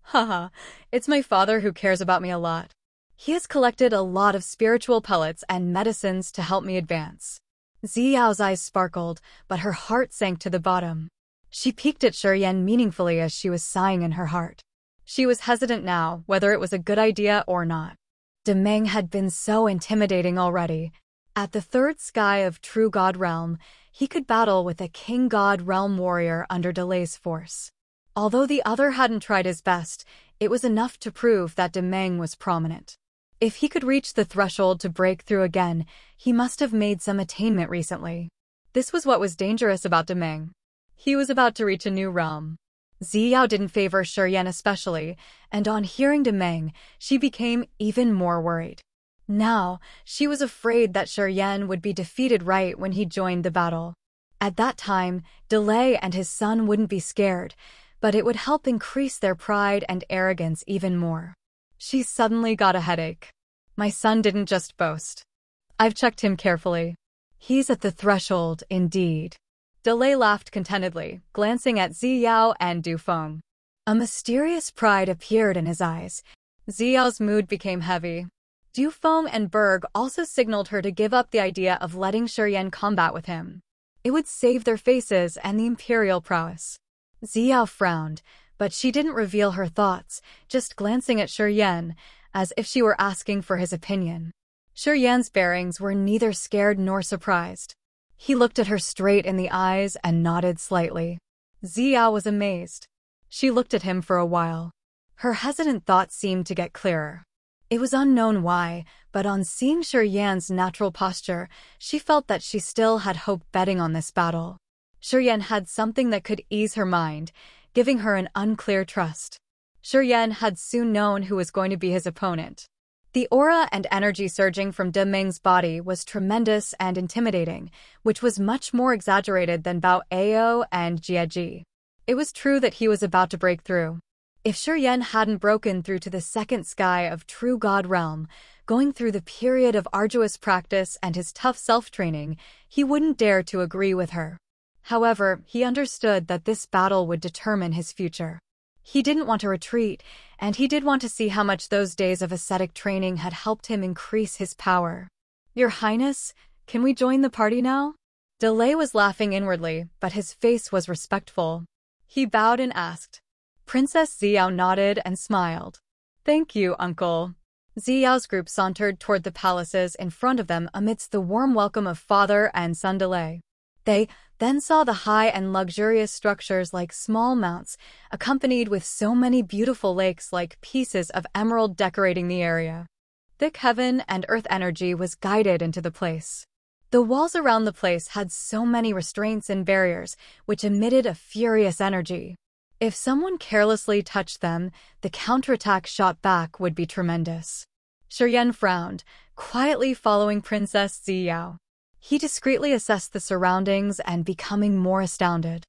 Haha, it's my father who cares about me a lot. He has collected a lot of spiritual pellets and medicines to help me advance. Ziyao's eyes sparkled, but her heart sank to the bottom. She peeked at Shi Yan meaningfully as she was sighing in her heart. She was hesitant now, whether it was a good idea or not. Demeng had been so intimidating already. At the third sky of True God Realm, he could battle with a King God Realm warrior under Delay's force. Although the other hadn't tried his best, it was enough to prove that Demeng was prominent. If he could reach the threshold to break through again, he must have made some attainment recently. This was what was dangerous about Demeng. He was about to reach a new realm. Ziyao didn't favor Shi Yan especially, and on hearing Demeng, she became even more worried. Now, she was afraid that Shi Yan would be defeated right when he joined the battle. At that time, Delay and his son wouldn't be scared, but it would help increase their pride and arrogance even more. She suddenly got a headache. My son didn't just boast. I've checked him carefully. He's at the threshold, indeed. Delay laughed contentedly, glancing at Ziyao and Du Feng. A mysterious pride appeared in his eyes. Ziyao's mood became heavy. Du Feng and Berg also signaled her to give up the idea of letting Shi Yan combat with him. It would save their faces and the Imperial prowess. Ziyao frowned, but she didn't reveal her thoughts, just glancing at Shi Yan, as if she were asking for his opinion. Shi Yan's bearings were neither scared nor surprised. He looked at her straight in the eyes and nodded slightly. Ziyao was amazed. She looked at him for a while. Her hesitant thoughts seemed to get clearer. It was unknown why, but on seeing Shi Yan's natural posture, she felt that she still had hope betting on this battle. Shi Yan had something that could ease her mind, giving her an unclear trust. Shi Yan had soon known who was going to be his opponent. The aura and energy surging from Demeng's body was tremendous and intimidating, which was much more exaggerated than Bao Ao and Jieji. It was true that he was about to break through. If Shi Yan hadn't broken through to the second sky of True God Realm, going through the period of arduous practice and his tough self-training, he wouldn't dare to agree with her. However, he understood that this battle would determine his future. He didn't want to retreat, and he did want to see how much those days of ascetic training had helped him increase his power. Your Highness, can we join the party now? Delay was laughing inwardly, but his face was respectful. He bowed and asked. Princess Ziyao nodded and smiled. Thank you, Uncle. Ziyao's group sauntered toward the palaces in front of them amidst the warm welcome of father and son Delay. They then saw the high and luxurious structures like small mounts, accompanied with so many beautiful lakes like pieces of emerald decorating the area. Thick heaven and earth energy was guided into the place. The walls around the place had so many restraints and barriers, which emitted a furious energy. If someone carelessly touched them, the counterattack shot back would be tremendous. Shi Yan frowned, quietly following Princess Ziyao. He discreetly assessed the surroundings and becoming more astounded.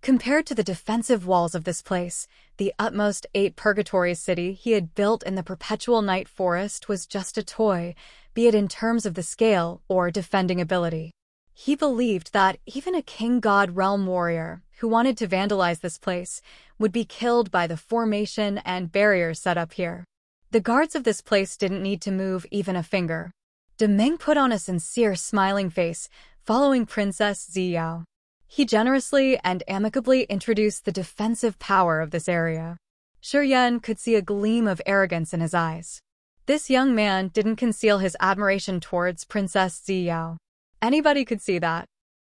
Compared to the defensive walls of this place, the utmost 8 purgatory city he had built in the perpetual night forest was just a toy, be it in terms of the scale or defending ability. He believed that even a king-god realm warrior who wanted to vandalize this place would be killed by the formation and barriers set up here. The guards of this place didn't need to move even a finger. Demeng put on a sincere smiling face, following Princess Ziyao. He generously and amicably introduced the defensive power of this area. Shi Yan could see a gleam of arrogance in his eyes. This young man didn't conceal his admiration towards Princess Ziyao. Anybody could see that.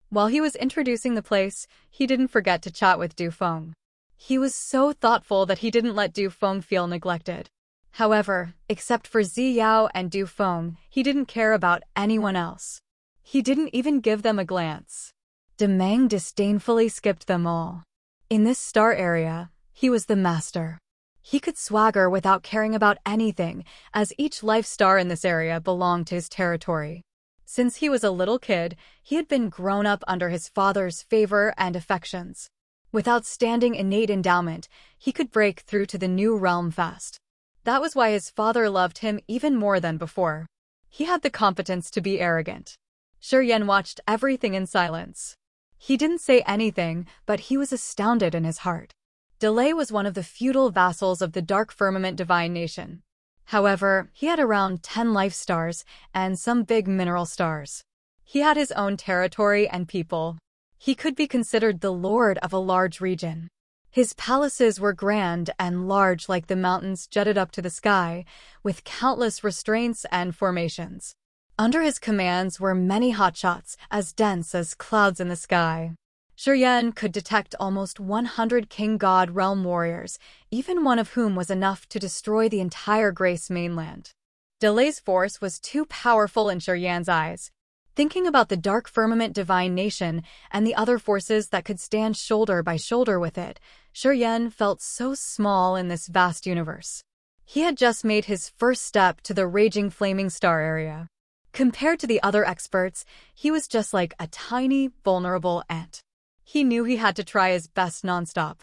While he was introducing the place, he didn't forget to chat with Du Feng. He was so thoughtful that he didn't let Du Feng feel neglected. However, except for Ziyao and Du Feng, he didn't care about anyone else. He didn't even give them a glance. Demeng disdainfully skipped them all. In this star area, he was the master. He could swagger without caring about anything, as each life star in this area belonged to his territory. Since he was a little kid, he had been grown up under his father's favor and affections. With outstanding innate endowment, he could break through to the new realm fast. That was why his father loved him even more than before. He had the competence to be arrogant. Shi Yan watched everything in silence. He didn't say anything, but he was astounded in his heart. Delay was one of the feudal vassals of the Dark Firmament Divine Nation. However, he had around 10 life stars and some big mineral stars. He had his own territory and people. He could be considered the lord of a large region. His palaces were grand and large like the mountains jutted up to the sky, with countless restraints and formations. Under his commands were many hotshots, as dense as clouds in the sky. Shi Yan could detect almost 100 king-god realm warriors, even one of whom was enough to destroy the entire Grace mainland. Delay's force was too powerful in Shi Yan's eyes. Thinking about the Dark Firmament Divine Nation and the other forces that could stand shoulder by shoulder with it, Shi Yan felt so small in this vast universe. He had just made his first step to the raging flaming star area. Compared to the other experts, he was just like a tiny, vulnerable ant. He knew he had to try his best nonstop.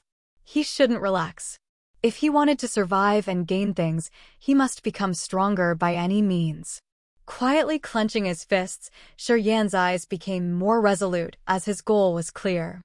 He shouldn't relax. If he wanted to survive and gain things, he must become stronger by any means. Quietly clenching his fists, Shi Yan's eyes became more resolute as his goal was clear.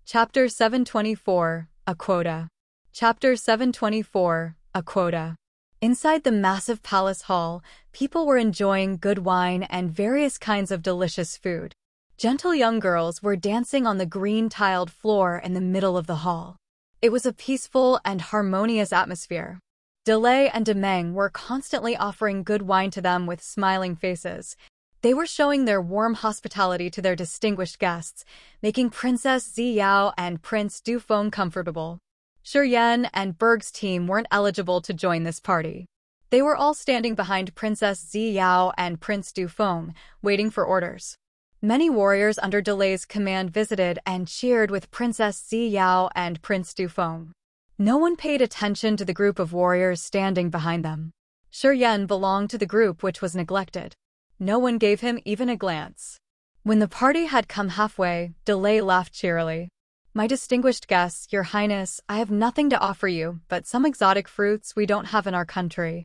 Chapter 724, A Quota. Chapter 724, A Quota. Inside the massive palace hall, people were enjoying good wine and various kinds of delicious food. Gentle young girls were dancing on the green-tiled floor in the middle of the hall. It was a peaceful and harmonious atmosphere. Delay and Demeng were constantly offering good wine to them with smiling faces. They were showing their warm hospitality to their distinguished guests, making Princess Ziyao and Prince Du Feng comfortable. Shi Yan and Berg's team weren't eligible to join this party. They were all standing behind Princess Ziyao and Prince Du Feng, waiting for orders. Many warriors under Delay's command visited and cheered with Princess Ziyao and Prince Du Feng. No one paid attention to the group of warriors standing behind them. Shi Yan belonged to the group which was neglected. No one gave him even a glance. When the party had come halfway, Delay laughed cheerily. "My distinguished guests, Your Highness, I have nothing to offer you but some exotic fruits we don't have in our country.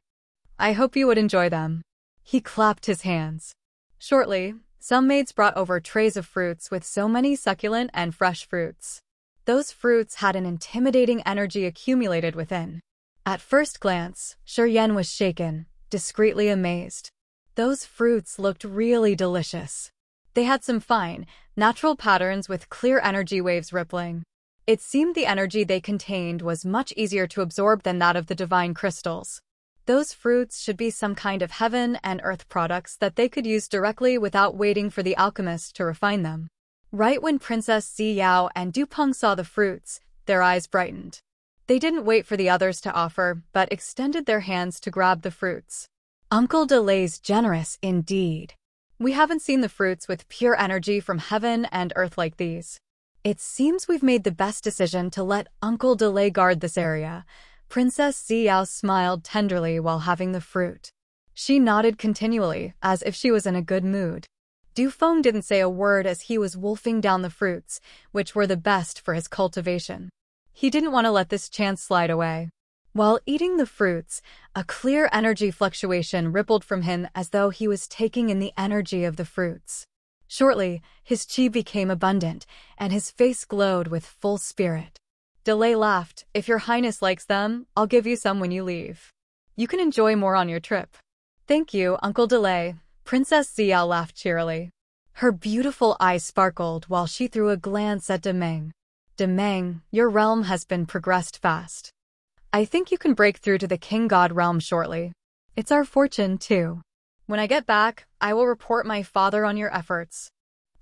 I hope you would enjoy them." He clapped his hands. Shortly, some maids brought over trays of fruits with so many succulent and fresh fruits. Those fruits had an intimidating energy accumulated within. At first glance, Shi Yan was shaken, discreetly amazed. Those fruits looked really delicious. They had some fine, natural patterns with clear energy waves rippling. It seemed the energy they contained was much easier to absorb than that of the divine crystals. Those fruits should be some kind of heaven and earth products that they could use directly without waiting for the alchemist to refine them. Right when Princess Ziyao and Du Feng saw the fruits, their eyes brightened. They didn't wait for the others to offer, but extended their hands to grab the fruits. Uncle Delay's generous indeed. We haven't seen the fruits with pure energy from heaven and earth like these. It seems we've made the best decision to let Uncle Delay guard this area. Princess Ziyao smiled tenderly while having the fruit. She nodded continually, as if she was in a good mood. Dufeng didn't say a word as he was wolfing down the fruits, which were the best for his cultivation. He didn't want to let this chance slide away. While eating the fruits, a clear energy fluctuation rippled from him as though he was taking in the energy of the fruits. Shortly, his chi became abundant, and his face glowed with full spirit. Delay laughed. If your highness likes them, I'll give you some when you leave. You can enjoy more on your trip. Thank you, Uncle Delay. Princess Ziyao laughed cheerily. Her beautiful eyes sparkled while she threw a glance at Demeng. Demeng, your realm has been progressed fast. I think you can break through to the King God realm shortly. It's our fortune, too. When I get back, I will report my father on your efforts.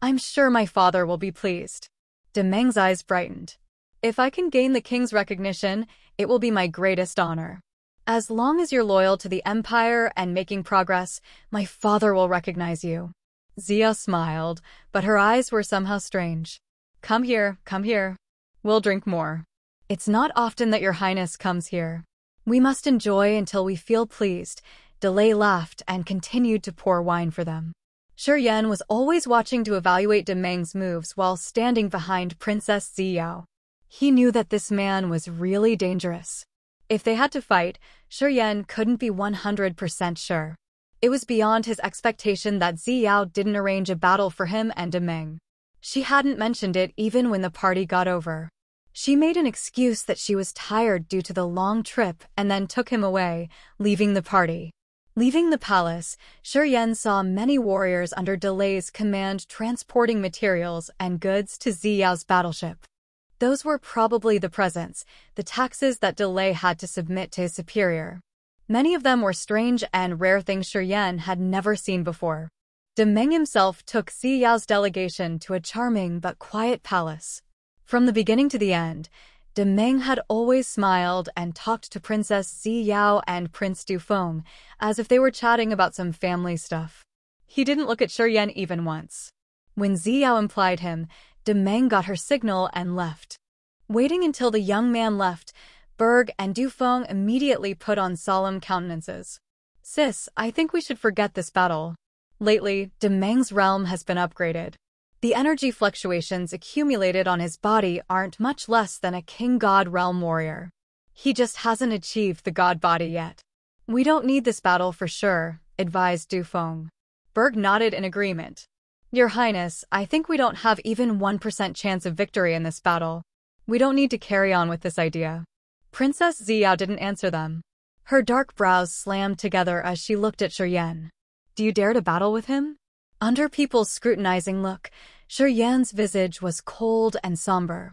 I'm sure my father will be pleased. Demeng's eyes brightened. If I can gain the king's recognition, it will be my greatest honor. As long as you're loyal to the empire and making progress, my father will recognize you. Zia smiled, but her eyes were somehow strange. Come here, come here. We'll drink more. It's not often that your highness comes here. We must enjoy until we feel pleased. Delay laughed and continued to pour wine for them. Shi Yan was always watching to evaluate Demeng's moves while standing behind Princess Ziyao. He knew that this man was really dangerous. If they had to fight, Shi Yan couldn't be 100% sure. It was beyond his expectation that Ziyao didn't arrange a battle for him and Demeng. She hadn't mentioned it even when the party got over. She made an excuse that she was tired due to the long trip and then took him away, leaving the party. Leaving the palace, Shi Yan saw many warriors under Delay's command transporting materials and goods to Ziyao's battleship. Those were probably the presents, the taxes that Delay had to submit to his superior. Many of them were strange and rare things Shi Yan had never seen before. Demeng himself took Ziyao's delegation to a charming but quiet palace. From the beginning to the end, Demeng had always smiled and talked to Princess Ziyao and Prince Dufeng as if they were chatting about some family stuff. He didn't look at Shi Yan even once. When Ziyao implied him, Demeng got her signal and left. Waiting until the young man left, Berg and Dufeng immediately put on solemn countenances. Sis, I think we should forget this battle. Lately, Demeng's realm has been upgraded. The energy fluctuations accumulated on his body aren't much less than a King God realm warrior. He just hasn't achieved the God body yet. We don't need this battle for sure, advised Dufeng. Berg nodded in agreement. Your Highness, I think we don't have even 1% chance of victory in this battle. We don't need to carry on with this idea. Princess Ziyao didn't answer them. Her dark brows slammed together as she looked at Shi Yan. Do you dare to battle with him? Under people's scrutinizing look, Shi Yan's visage was cold and somber.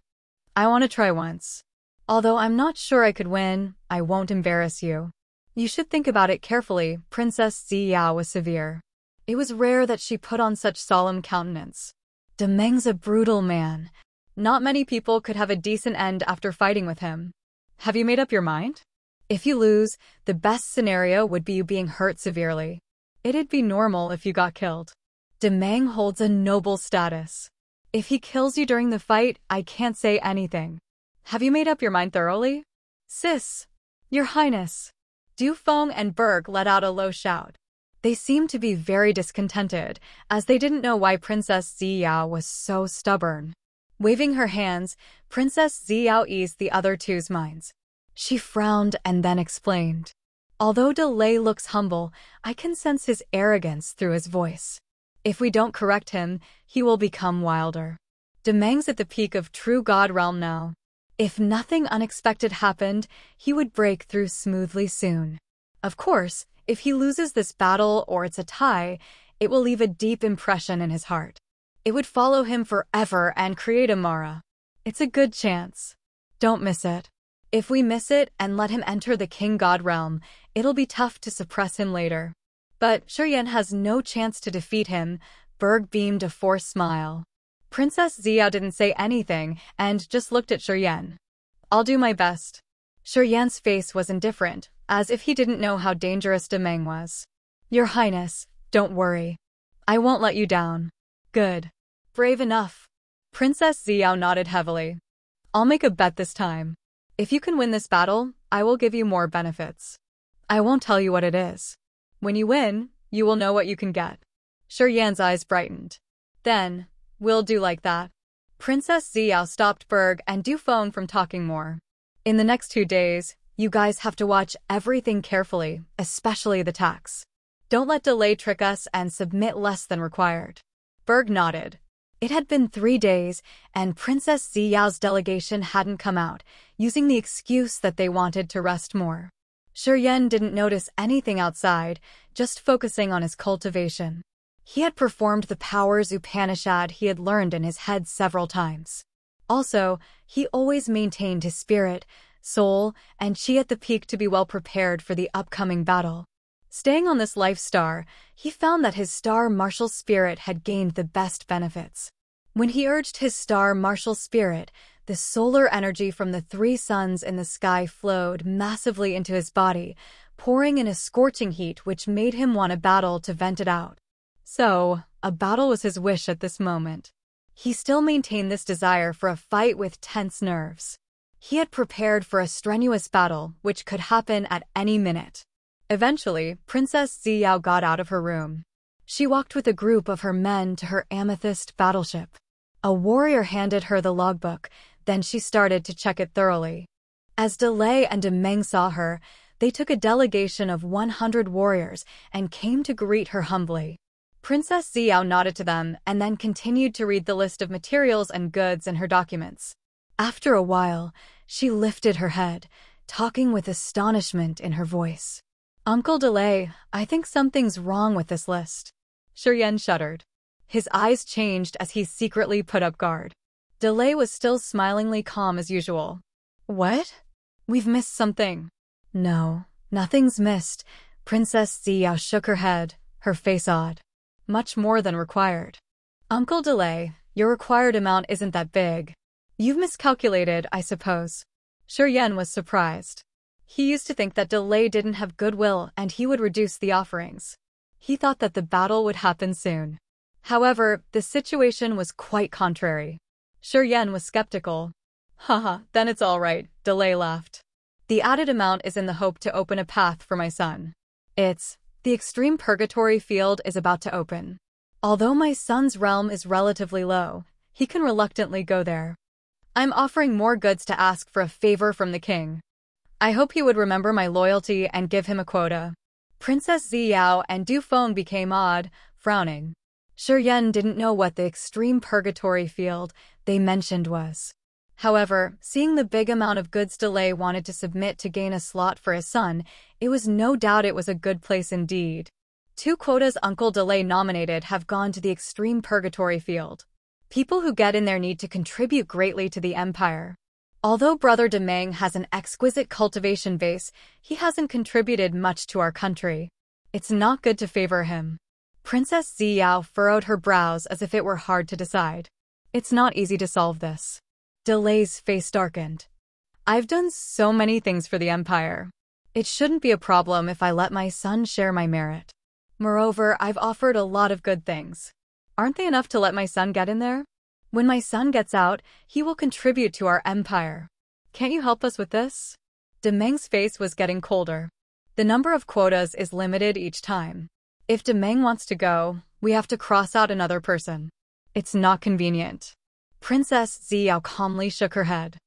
I want to try once. Although I'm not sure I could win, I won't embarrass you. You should think about it carefully. Princess Ziyao was severe. It was rare that she put on such solemn countenance. Demeng's a brutal man. Not many people could have a decent end after fighting with him. Have you made up your mind? If you lose, the best scenario would be you being hurt severely. It'd be normal if you got killed. Demeng holds a noble status. If he kills you during the fight, I can't say anything. Have you made up your mind thoroughly? Sis! Your Highness! Dufeng and Berg let out a low shout. They seemed to be very discontented, as they didn't know why Princess Ziyao was so stubborn. Waving her hands, Princess Ziyao eased the other two's minds. She frowned and then explained. Although Delay looks humble, I can sense his arrogance through his voice. If we don't correct him, he will become wilder. Demeng's at the peak of true God realm now. If nothing unexpected happened, he would break through smoothly soon. Of course, if he loses this battle or it's a tie, it will leave a deep impression in his heart. It would follow him forever and create a Mara. It's a good chance. Don't miss it. If we miss it and let him enter the King God realm, it'll be tough to suppress him later. But Shi Yan has no chance to defeat him. Berg beamed a forced smile. Princess Ziyao didn't say anything and just looked at Shi Yan. I'll do my best. Shi Yan's face was indifferent, as if he didn't know how dangerous Demeng was. Your Highness, don't worry. I won't let you down. Good. Brave enough. Princess Ziyao nodded heavily. I'll make a bet this time. If you can win this battle, I will give you more benefits. I won't tell you what it is. When you win, you will know what you can get. Shi Yan's eyes brightened. Then, we'll do like that. Princess Ziyao stopped Berg and Du Feng from talking more. In the next 2 days, you guys have to watch everything carefully, especially the tax. Don't let delay trick us and submit less than required. Berg nodded. It had been 3 days, and Princess Ziyao's delegation hadn't come out, using the excuse that they wanted to rest more. Shi Yan didn't notice anything outside, just focusing on his cultivation. He had performed the powers Upanishad he had learned in his head several times. Also, he always maintained his spirit, soul, and chi at the peak to be well prepared for the upcoming battle. Staying on this life star, he found that his star martial spirit had gained the best benefits. When he urged his star martial spirit, the solar energy from the 3 suns in the sky flowed massively into his body, pouring in a scorching heat which made him want a battle to vent it out. So, a battle was his wish at this moment. He still maintained this desire for a fight with tense nerves. He had prepared for a strenuous battle which could happen at any minute. Eventually, Princess Ziyao got out of her room. She walked with a group of her men to her amethyst battleship. A warrior handed her the logbook, then she started to check it thoroughly. As Delay and Demeng saw her, they took a delegation of 100 warriors and came to greet her humbly. Princess Ziyao nodded to them and then continued to read the list of materials and goods in her documents. After a while, she lifted her head, talking with astonishment in her voice. Uncle Delay, I think something's wrong with this list. Shi Yan shuddered. His eyes changed as he secretly put up guard. Delay was still smilingly calm as usual. What? We've missed something. No, nothing's missed. Princess Ziyao shook her head, her face odd. Much more than required. Uncle Delay, your required amount isn't that big. You've miscalculated, I suppose. Shi Yan was surprised. He used to think that Delay didn't have goodwill and he would reduce the offerings. He thought that the battle would happen soon. However, the situation was quite contrary. Shi Yan was skeptical. Haha, then it's all right, Delay laughed. The added amount is in the hope to open a path for my son. The extreme purgatory field is about to open. Although my son's realm is relatively low, he can reluctantly go there. I'm offering more goods to ask for a favor from the king. I hope he would remember my loyalty and give him a quota. Princess Ziyao and Du Feng became odd, frowning. Shi Yan didn't know what the extreme purgatory field they mentioned was. However, seeing the big amount of goods Delay wanted to submit to gain a slot for his son, it was no doubt it was a good place indeed. 2 quotas Uncle Delay nominated have gone to the extreme purgatory field. People who get in there need to contribute greatly to the empire. Although Brother Demeng has an exquisite cultivation base, he hasn't contributed much to our country. It's not good to favor him. Princess Ziyao furrowed her brows as if it were hard to decide. It's not easy to solve this. Delay's face darkened. I've done so many things for the empire. It shouldn't be a problem if I let my son share my merit. Moreover, I've offered a lot of good things. Aren't they enough to let my son get in there? When my son gets out, he will contribute to our empire. Can't you help us with this? Demeng's face was getting colder. The number of quotas is limited each time. If Demeng wants to go, we have to cross out another person. It's not convenient. Princess Ziyao calmly shook her head.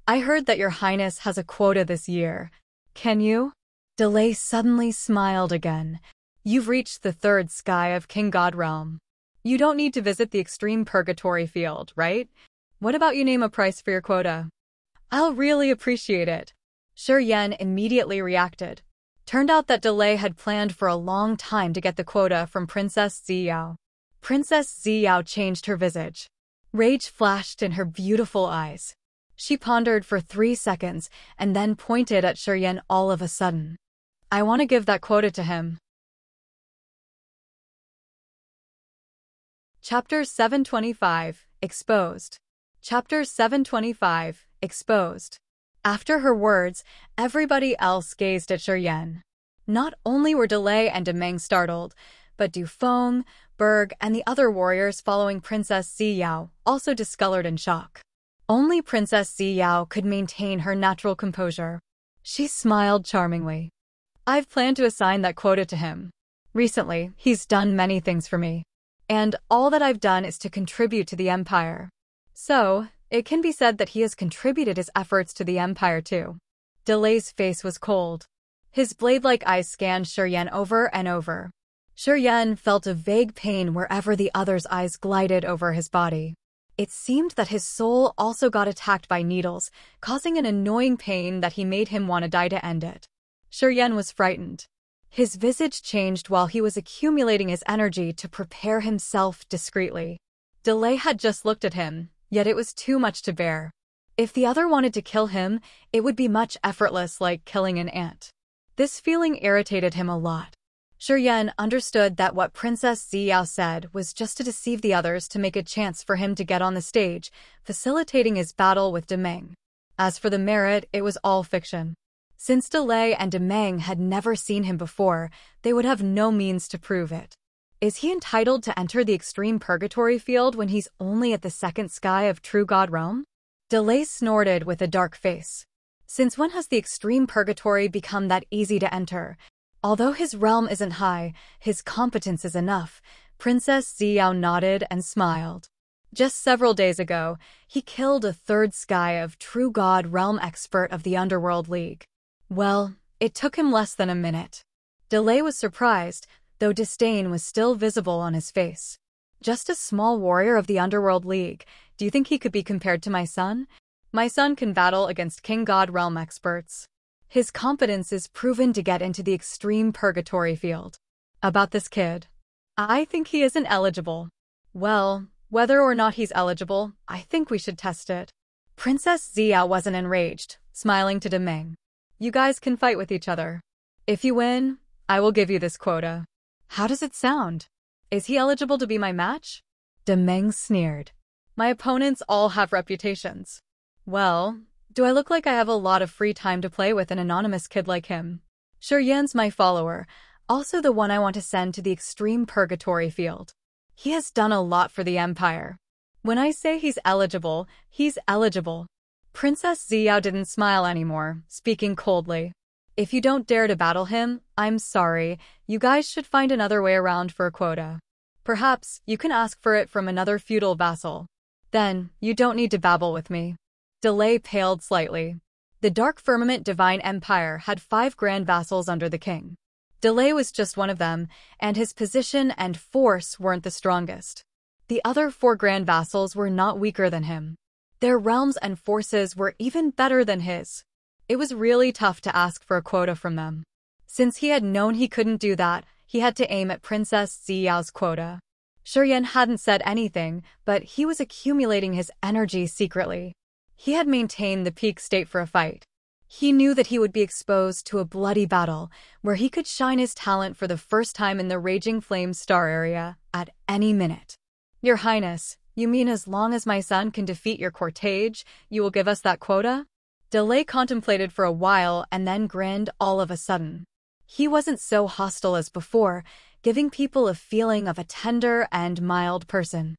I heard that your highness has a quota this year. Can you? Delay suddenly smiled again. You've reached the 3rd sky of King God Realm. You don't need to visit the extreme purgatory field, right? What about you name a price for your quota? I'll really appreciate it. Shi Yan immediately reacted. Turned out that Delay had planned for a long time to get the quota from Princess Ziyao. Princess Ziyao changed her visage. Rage flashed in her beautiful eyes. She pondered for 3 seconds and then pointed at Shi Yan all of a sudden. I want to give that quota to him. Chapter 725, Exposed. Chapter 725, Exposed. After her words, everybody else gazed at Shi Yan. Not only were Delay and Demeng startled, but Du Feng, Berg, and the other warriors following Princess Ziyao also discolored in shock. Only Princess Ziyao could maintain her natural composure. She smiled charmingly. I've planned to assign that quota to him. Recently, he's done many things for me. And all that I've done is to contribute to the Empire. So, it can be said that he has contributed his efforts to the Empire too. Delay's face was cold. His blade-like eyes scanned Shi Yan over and over. Shi Yan felt a vague pain wherever the other's eyes glided over his body. It seemed that his soul also got attacked by needles, causing an annoying pain that he made him want to die to end it. Shi Yan was frightened. His visage changed while he was accumulating his energy to prepare himself discreetly. Delay had just looked at him, yet it was too much to bear. If the other wanted to kill him, it would be much effortless, like killing an ant. This feeling irritated him a lot. Shi Yan understood that what Princess Ziyao said was just to deceive the others to make a chance for him to get on the stage, facilitating his battle with Demeng. As for the merit, it was all fiction. Since Delay and Demeng had never seen him before, they would have no means to prove it. Is he entitled to enter the extreme purgatory field when he's only at the second sky of True God Realm? Delay snorted with a dark face. Since when has the extreme purgatory become that easy to enter? Although his realm isn't high, his competence is enough. Princess Ziyao nodded and smiled. Just several days ago, he killed a third sky of True God Realm expert of the Underworld League. Well, it took him less than a minute. Delay was surprised, though disdain was still visible on his face. Just a small warrior of the Underworld League, do you think he could be compared to my son? My son can battle against King God Realm experts. His competence is proven to get into the extreme purgatory field. About this kid, I think he isn't eligible. Well, whether or not he's eligible, I think we should test it. Princess Ziyao wasn't enraged, smiling to Demeng. You guys can fight with each other. If you win, I will give you this quota. How does it sound? Is he eligible to be my match? Demeng sneered. My opponents all have reputations. Well, do I look like I have a lot of free time to play with an anonymous kid like him? Shi Yan's my follower, also the one I want to send to the extreme purgatory field. He has done a lot for the Empire. When I say he's eligible, he's eligible. Princess Ziyao didn't smile anymore, speaking coldly. If you don't dare to battle him, I'm sorry, you guys should find another way around for a quota. Perhaps you can ask for it from another feudal vassal. Then, you don't need to babble with me. Delay paled slightly. The Dark Firmament Divine Empire had 5 grand vassals under the king. Delay was just one of them, and his position and force weren't the strongest. The other 4 grand vassals were not weaker than him. Their realms and forces were even better than his. It was really tough to ask for a quota from them. Since he had known he couldn't do that, he had to aim at Princess Ziyao's quota. Shi Yan hadn't said anything, but he was accumulating his energy secretly. He had maintained the peak state for a fight. He knew that he would be exposed to a bloody battle, where he could shine his talent for the first time in the Raging Flame Star area, at any minute. Your Highness, you mean as long as my son can defeat your cortege, you will give us that quota? Delay contemplated for a while and then grinned all of a sudden. He wasn't so hostile as before, giving people a feeling of a tender and mild person.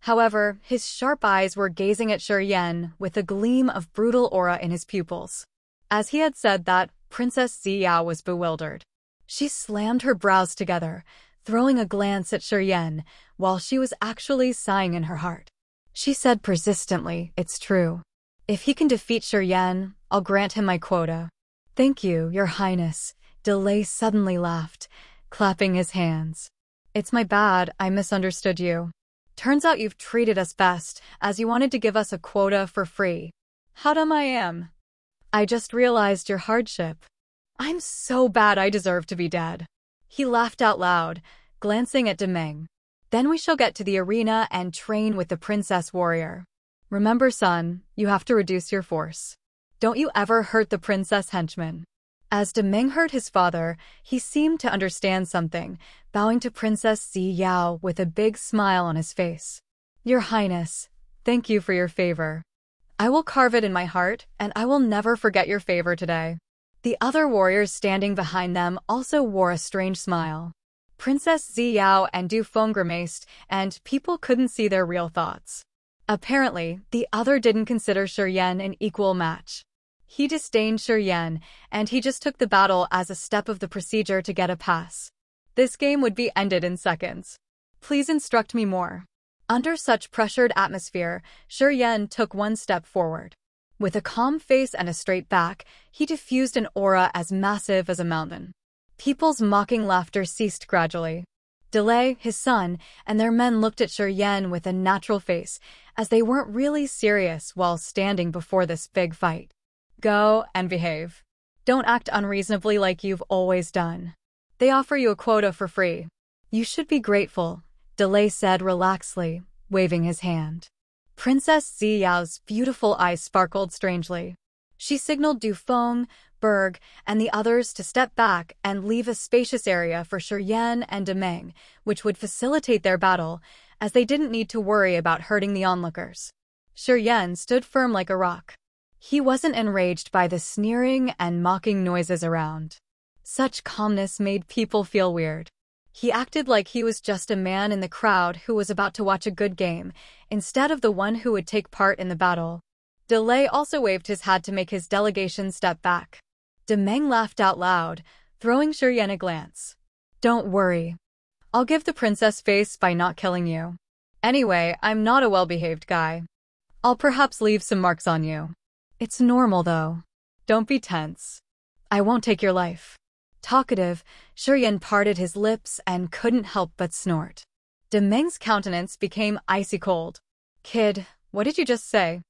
However, his sharp eyes were gazing at Shi Yan with a gleam of brutal aura in his pupils. As he had said that, Princess Ziyao was bewildered. She slammed her brows together, throwing a glance at Shi Yan, while she was actually sighing in her heart. She said persistently, "It's true. If he can defeat Shi Yan, I'll grant him my quota." "Thank you, Your Highness." Delay suddenly laughed, clapping his hands. "It's my bad, I misunderstood you. Turns out you've treated us best, as you wanted to give us a quota for free. How dumb I am. I just realized your hardship. I'm so bad I deserve to be dead." He laughed out loud, glancing at Demeng. "Then we shall get to the arena and train with the princess warrior. Remember, son, you have to reduce your force. Don't you ever hurt the princess henchman." As Demeng heard his father, he seemed to understand something, bowing to Princess Ziyao with a big smile on his face. "Your Highness, thank you for your favor. I will carve it in my heart, and I will never forget your favor today. The other warriors standing behind them also wore a strange smile. Princess Ziyao and Du Feng grimaced, and people couldn't see their real thoughts. Apparently, the other didn't consider Shi Yan an equal match. He disdained Shi Yan, and he just took the battle as a step of the procedure to get a pass. This game would be ended in seconds. Please instruct me more. Under such pressured atmosphere, Shi Yan took one step forward. With a calm face and a straight back, he diffused an aura as massive as a mountain. People's mocking laughter ceased gradually. Delay, his son, and their men looked at Shi Yan with a natural face, as they weren't really serious while standing before this big fight. Go and behave. Don't act unreasonably like you've always done. They offer you a quota for free. You should be grateful, Delay said relaxedly, waving his hand. Princess Ziyao's beautiful eyes sparkled strangely. She signaled Du Feng, Berg, and the others to step back and leave a spacious area for Shi Yan and Demeng, which would facilitate their battle, as they didn't need to worry about hurting the onlookers. Shi Yan stood firm like a rock. He wasn't enraged by the sneering and mocking noises around. Such calmness made people feel weird. He acted like he was just a man in the crowd who was about to watch a good game, instead of the one who would take part in the battle. Delay also waved his hat to make his delegation step back. Demeng laughed out loud, throwing Shi Yan a glance. Don't worry. I'll give the princess face by not killing you. Anyway, I'm not a well-behaved guy. I'll perhaps leave some marks on you. It's normal though. Don't be tense. I won't take your life. Talkative, Shi Yan parted his lips and couldn't help but snort. Demeng's countenance became icy cold. Kid, what did you just say?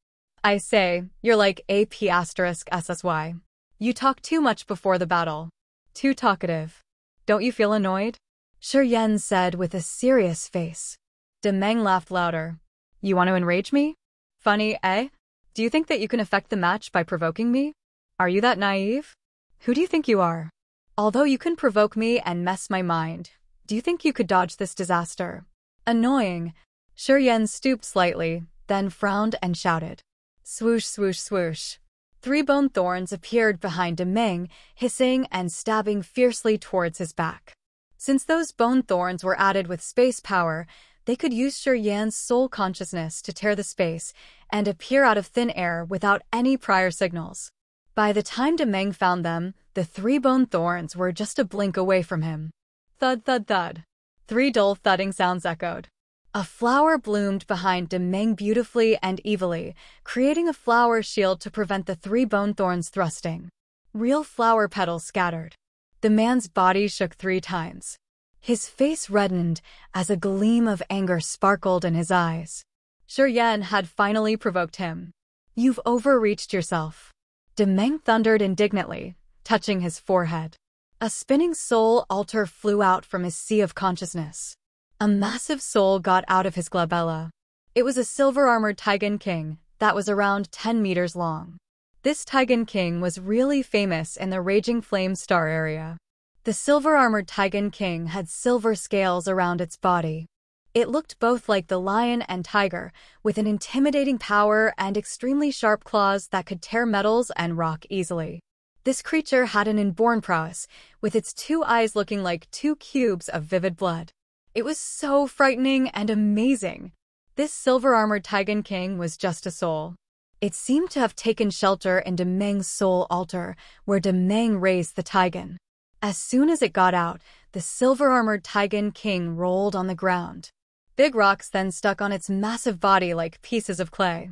I say, you're like AP*SSY. You talk too much before the battle. Too talkative. Don't you feel annoyed? Shi Yan said with a serious face. Demeng laughed louder. You want to enrage me? Funny, eh? Do you think that you can affect the match by provoking me? Are you that naive? Who do you think you are? Although you can provoke me and mess my mind, do you think you could dodge this disaster? Annoying. Shi Yan stooped slightly, then frowned and shouted. Swoosh, swoosh, swoosh. 3 bone thorns appeared behind Demeng, hissing and stabbing fiercely towards his back. Since those bone thorns were added with space power, they could use Shi Yan's soul consciousness to tear the space and appear out of thin air without any prior signals. By the time Demeng found them, the 3 bone thorns were just a blink away from him. Thud, thud, thud. 3 dull thudding sounds echoed. A flower bloomed behind Demeng beautifully and evilly, creating a flower shield to prevent the 3 bone thorns thrusting. Real flower petals scattered. The man's body shook 3 times. His face reddened as a gleam of anger sparkled in his eyes. Shi Yan had finally provoked him. You've overreached yourself. Demeng thundered indignantly, touching his forehead. A spinning soul altar flew out from his sea of consciousness. A massive soul got out of his glabella. It was a silver-armored Taigen King that was around 10 meters long. This Taigen King was really famous in the Raging Flame Star area. The silver-armored Taigen King had silver scales around its body. It looked both like the lion and tiger, with an intimidating power and extremely sharp claws that could tear metals and rock easily. This creature had an inborn prowess, with its 2 eyes looking like 2 cubes of vivid blood. It was so frightening and amazing. This silver-armored Taigen King was just a soul. It seemed to have taken shelter in Demeng's soul altar, where Demeng raised the Taigen. As soon as it got out, the silver-armored Taigen King rolled on the ground. Big rocks then stuck on its massive body like pieces of clay.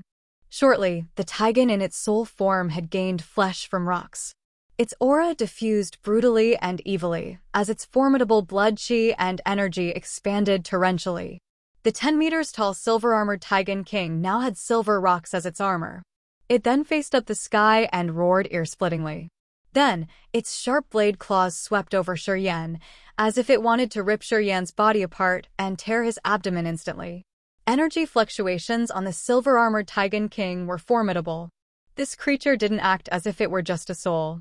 Shortly, the Taigen in its soul form had gained flesh from rocks. Its aura diffused brutally and evilly, as its formidable blood chi and energy expanded torrentially. The 10 meters tall silver-armored Taigen King now had silver rocks as its armor. It then faced up the sky and roared ear-splittingly. Then, its sharp blade claws swept over Shi Yan, as if it wanted to rip Shi Yan's body apart and tear his abdomen instantly. Energy fluctuations on the silver-armored Taigen King were formidable. This creature didn't act as if it were just a soul.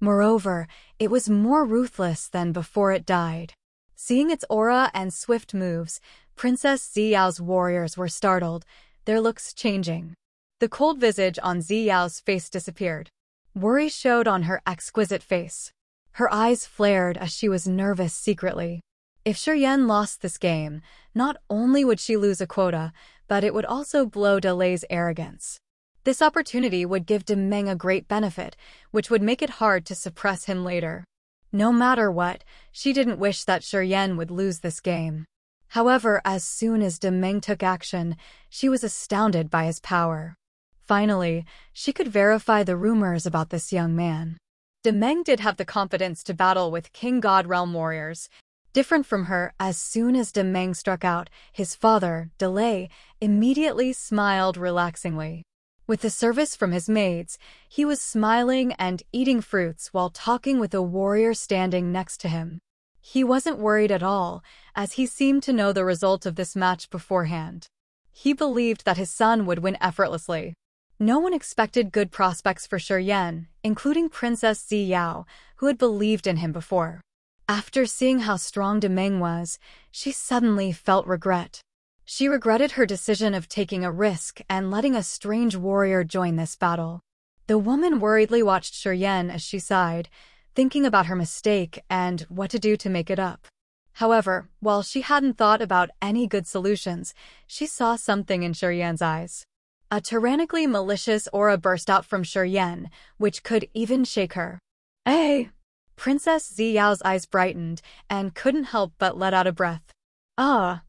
Moreover, it was more ruthless than before it died. Seeing its aura and swift moves, Princess Ziyao's warriors were startled, their looks changing. The cold visage on Zi Yao's face disappeared. Worry showed on her exquisite face. Her eyes flared as she was nervous secretly. If Shi Yan lost this game, not only would she lose a quota, but it would also blow Delay's arrogance. This opportunity would give Demeng a great benefit, which would make it hard to suppress him later. No matter what, she didn't wish that Shi Yan would lose this game. However, as soon as Demeng took action, she was astounded by his power. Finally, she could verify the rumors about this young man. Demeng did have the confidence to battle with King God Realm warriors. Different from her, as soon as Demeng struck out, his father, Delay, immediately smiled relaxingly. With the service from his maids, he was smiling and eating fruits while talking with a warrior standing next to him. He wasn't worried at all, as he seemed to know the result of this match beforehand. He believed that his son would win effortlessly. No one expected good prospects for Shi Yan, including Princess Zi Yao, who had believed in him before. After seeing how strong Demeng was, she suddenly felt regret. She regretted her decision of taking a risk and letting a strange warrior join this battle. The woman worriedly watched Shi Yan as she sighed, thinking about her mistake and what to do to make it up. However, while she hadn't thought about any good solutions, she saw something in Shi Yan's eyes. A tyrannically malicious aura burst out from Shi Yan, which could even shake her. "Hey!" Princess Zi Yao's eyes brightened and couldn't help but let out a breath. "Ah!"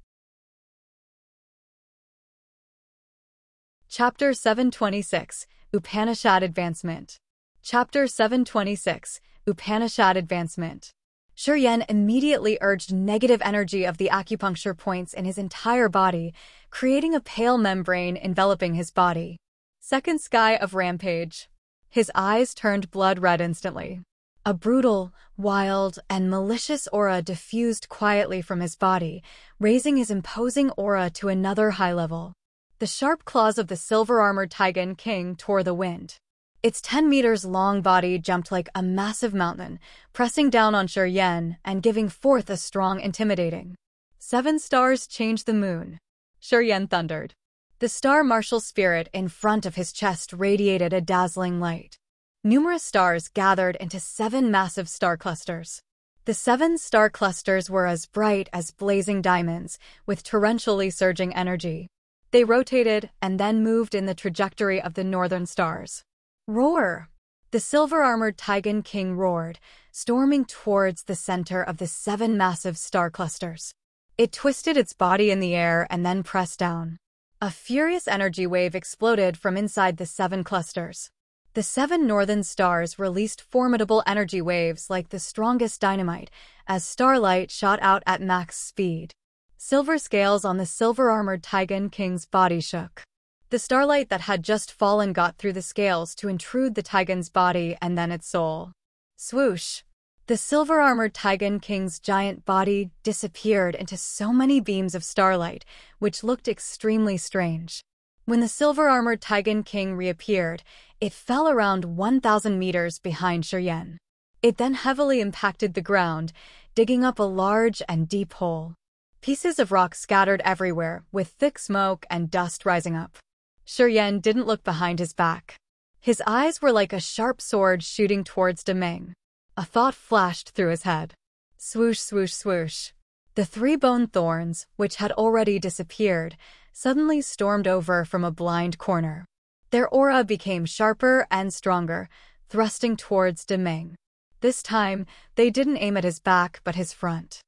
Chapter 726, Upanishad Advancement. Chapter 726, Upanishad Advancement. Shi Yan immediately urged negative energy of the acupuncture points in his entire body, creating a pale membrane enveloping his body. Second sky of rampage. His eyes turned blood red instantly. A brutal, wild, and malicious aura diffused quietly from his body, raising his imposing aura to another high level. The sharp claws of the silver-armored Taigen King tore the wind. Its 10 meters long body jumped like a massive mountain, pressing down on Shi Yan and giving forth a strong, intimidating. 7 stars changed the moon. Shi Yan thundered. The star martial spirit in front of his chest radiated a dazzling light. Numerous stars gathered into 7 massive star clusters. The 7 star clusters were as bright as blazing diamonds, with torrentially surging energy. They rotated and then moved in the trajectory of the northern stars. Roar! The silver-armored Taigen King roared, storming towards the center of the 7 massive star clusters. It twisted its body in the air and then pressed down. A furious energy wave exploded from inside the 7 clusters. The 7 northern stars released formidable energy waves like the strongest dynamite as starlight shot out at max speed. Silver scales on the silver-armored Taigen King's body shook. The starlight that had just fallen got through the scales to intrude the Taigen's body and then its soul. Swoosh! The silver-armored Taigen King's giant body disappeared into so many beams of starlight, which looked extremely strange. When the silver-armored Taigen King reappeared, it fell around 1,000 meters behind Shi Yan. It then heavily impacted the ground, digging up a large and deep hole. Pieces of rock scattered everywhere, with thick smoke and dust rising up. Shi Yan didn't look behind his back. His eyes were like a sharp sword shooting towards Demeng. A thought flashed through his head. Swoosh, swoosh, swoosh. The 3 bone thorns, which had already disappeared, suddenly stormed over from a blind corner. Their aura became sharper and stronger, thrusting towards Demeng. This time, they didn't aim at his back but his front.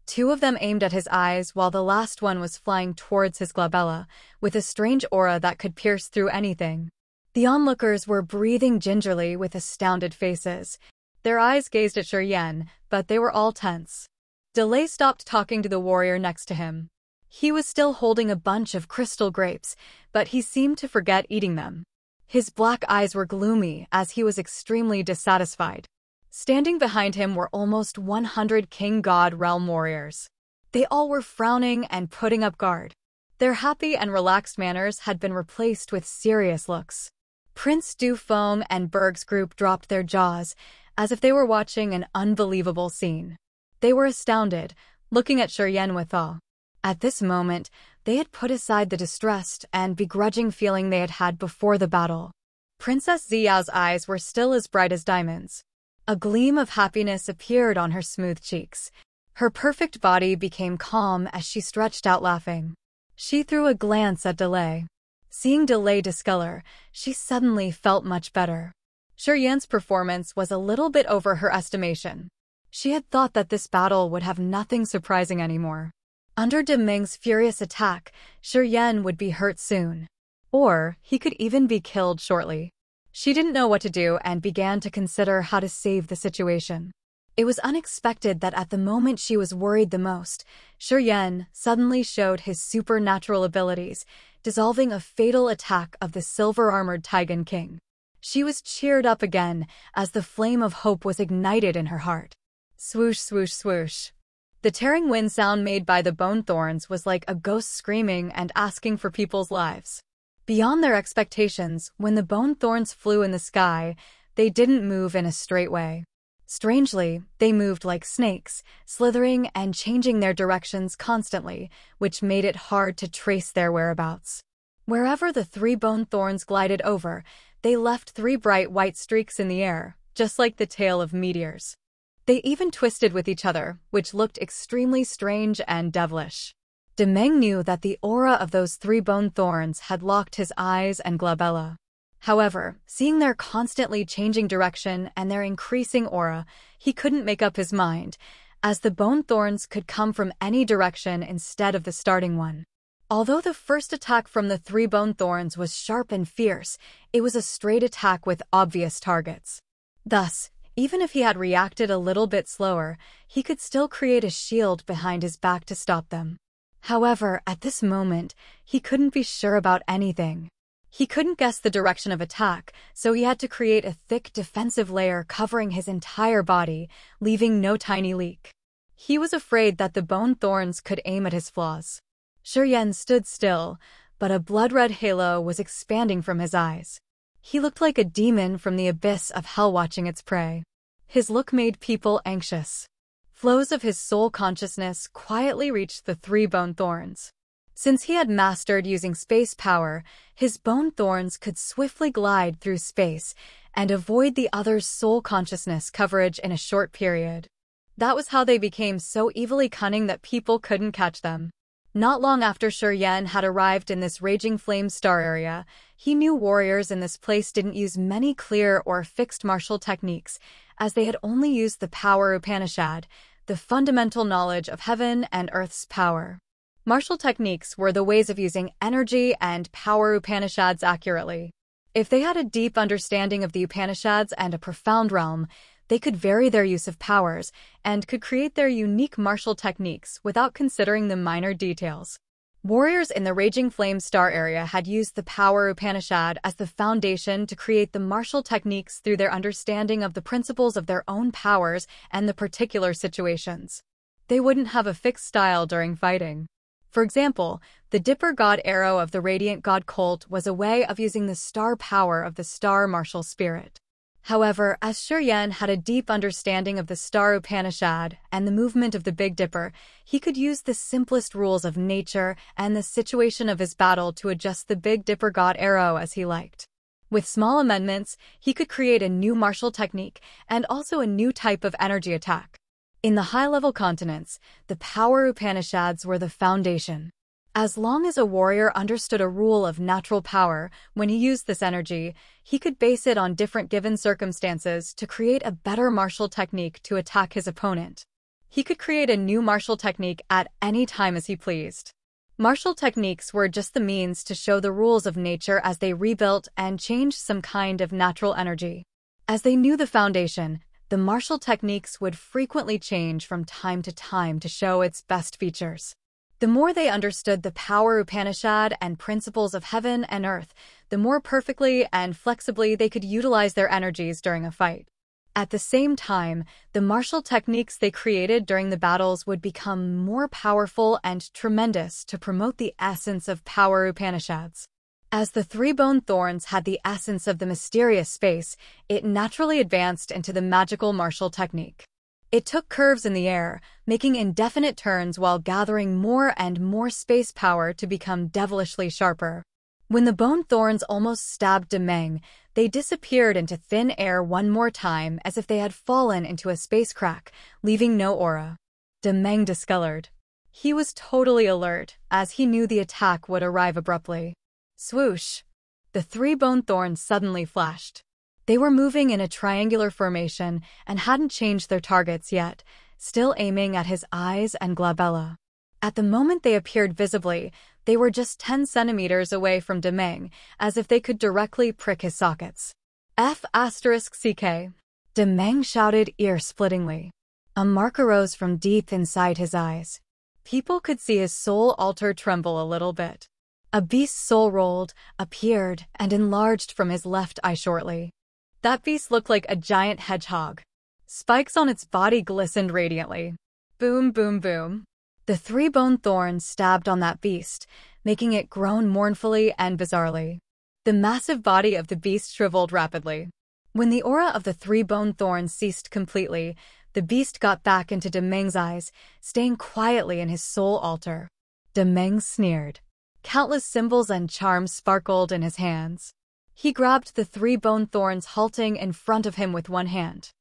2 of them aimed at his eyes while the last one was flying towards his glabella, with a strange aura that could pierce through anything. The onlookers were breathing gingerly with astounded faces. Their eyes gazed at Shi Yan, but they were all tense. Delay stopped talking to the warrior next to him. He was still holding a bunch of crystal grapes, but he seemed to forget eating them. His black eyes were gloomy as he was extremely dissatisfied. Standing behind him were almost 100 King God Realm warriors. They all were frowning and putting up guard. Their happy and relaxed manners had been replaced with serious looks. Prince Du Feng and Berg's group dropped their jaws, as if they were watching an unbelievable scene. They were astounded, looking at Shi Yan with awe. At this moment, they had put aside the distressed and begrudging feeling they had had before the battle. Princess Ziyao's eyes were still as bright as diamonds. A gleam of happiness appeared on her smooth cheeks. Her perfect body became calm as she stretched out laughing. She threw a glance at Delay. Seeing Delay discolor, she suddenly felt much better. Shi Yan's performance was a little bit over her estimation. She had thought that this battle would have nothing surprising anymore. Under Deming's furious attack, Shi Yan would be hurt soon. Or he could even be killed shortly. She didn't know what to do and began to consider how to save the situation. It was unexpected that at the moment she was worried the most, Shi Yan suddenly showed his supernatural abilities, dissolving a fatal attack of the silver-armored Taigan King. She was cheered up again as the flame of hope was ignited in her heart. Swoosh, swoosh, swoosh. The tearing wind sound made by the bone thorns was like a ghost screaming and asking for people's lives. Beyond their expectations, when the bone thorns flew in the sky, they didn't move in a straight way. Strangely, they moved like snakes, slithering and changing their directions constantly, which made it hard to trace their whereabouts. Wherever the 3 bone thorns glided over, they left 3 bright white streaks in the air, just like the tail of meteors. They even twisted with each other, which looked extremely strange and devilish. Deming knew that the aura of those 3 bone thorns had locked his eyes and glabella. However, seeing their constantly changing direction and their increasing aura, he couldn't make up his mind, as the bone thorns could come from any direction instead of the starting one. Although the first attack from the 3 bone thorns was sharp and fierce, it was a straight attack with obvious targets. Thus, even if he had reacted a little bit slower, he could still create a shield behind his back to stop them. However, at this moment, he couldn't be sure about anything. He couldn't guess the direction of attack, so he had to create a thick defensive layer covering his entire body, leaving no tiny leak. He was afraid that the bone thorns could aim at his flaws. Shi Yan stood still, but a blood-red halo was expanding from his eyes. He looked like a demon from the abyss of hell watching its prey. His look made people anxious. Flows of his soul consciousness quietly reached the 3 bone thorns. Since he had mastered using space power, his bone thorns could swiftly glide through space and avoid the other's soul consciousness coverage in a short period. That was how they became so evilly cunning that people couldn't catch them. Not long after Shi Yan had arrived in this raging flame star area, he knew warriors in this place didn't use many clear or fixed martial techniques, as they had only used the power Upanishad, the fundamental knowledge of heaven and earth's power. Martial techniques were the ways of using energy and power Upanishads accurately. If they had a deep understanding of the Upanishads and a profound realm, they could vary their use of powers and could create their unique martial techniques without considering the minor details. Warriors in the Raging Flame Star area had used the power Upanishad as the foundation to create the martial techniques through their understanding of the principles of their own powers and the particular situations. They wouldn't have a fixed style during fighting. For example, the Dipper God arrow of the Radiant God cult was a way of using the star power of the star martial spirit. However, as Shi Yan had a deep understanding of the star Upanishad and the movement of the Big Dipper, he could use the simplest rules of nature and the situation of his battle to adjust the Big Dipper God arrow as he liked. With small amendments, he could create a new martial technique and also a new type of energy attack. In the high-level continents, the power Upanishads were the foundation. As long as a warrior understood a rule of natural power, when he used this energy, he could base it on different given circumstances to create a better martial technique to attack his opponent. He could create a new martial technique at any time as he pleased. Martial techniques were just the means to show the rules of nature as they rebuilt and changed some kind of natural energy. As they knew the foundation, the martial techniques would frequently change from time to time to show its best features. The more they understood the power Upanishad and principles of heaven and earth, the more perfectly and flexibly they could utilize their energies during a fight. At the same time, the martial techniques they created during the battles would become more powerful and tremendous to promote the essence of power Upanishads. As the 3 bone thorns had the essence of the mysterious space, it naturally advanced into the magical martial technique. It took curves in the air, making indefinite turns while gathering more and more space power to become devilishly sharper. When the bone thorns almost stabbed Demeng, they disappeared into thin air one more time as if they had fallen into a space crack, leaving no aura. Demeng discolored. He was totally alert, as he knew the attack would arrive abruptly. Swoosh! The 3 bone thorns suddenly flashed. They were moving in a triangular formation and hadn't changed their targets yet, still aiming at his eyes and glabella. At the moment they appeared visibly, they were just 10 centimeters away from Demeng, as if they could directly prick his sockets. F***CK. Demeng shouted ear-splittingly. A mark arose from deep inside his eyes. People could see his soul altar tremble a little bit. A beast's soul rolled, appeared, and enlarged from his left eye shortly. That beast looked like a giant hedgehog. Spikes on its body glistened radiantly. Boom, boom, boom. The 3 bone thorns stabbed on that beast, making it groan mournfully and bizarrely. The massive body of the beast shriveled rapidly. When the aura of the 3 bone thorns ceased completely, the beast got back into Demeng's eyes, staying quietly in his soul altar. Demeng sneered. Countless symbols and charms sparkled in his hands. He grabbed the 3 bone thorns halting in front of him with one hand.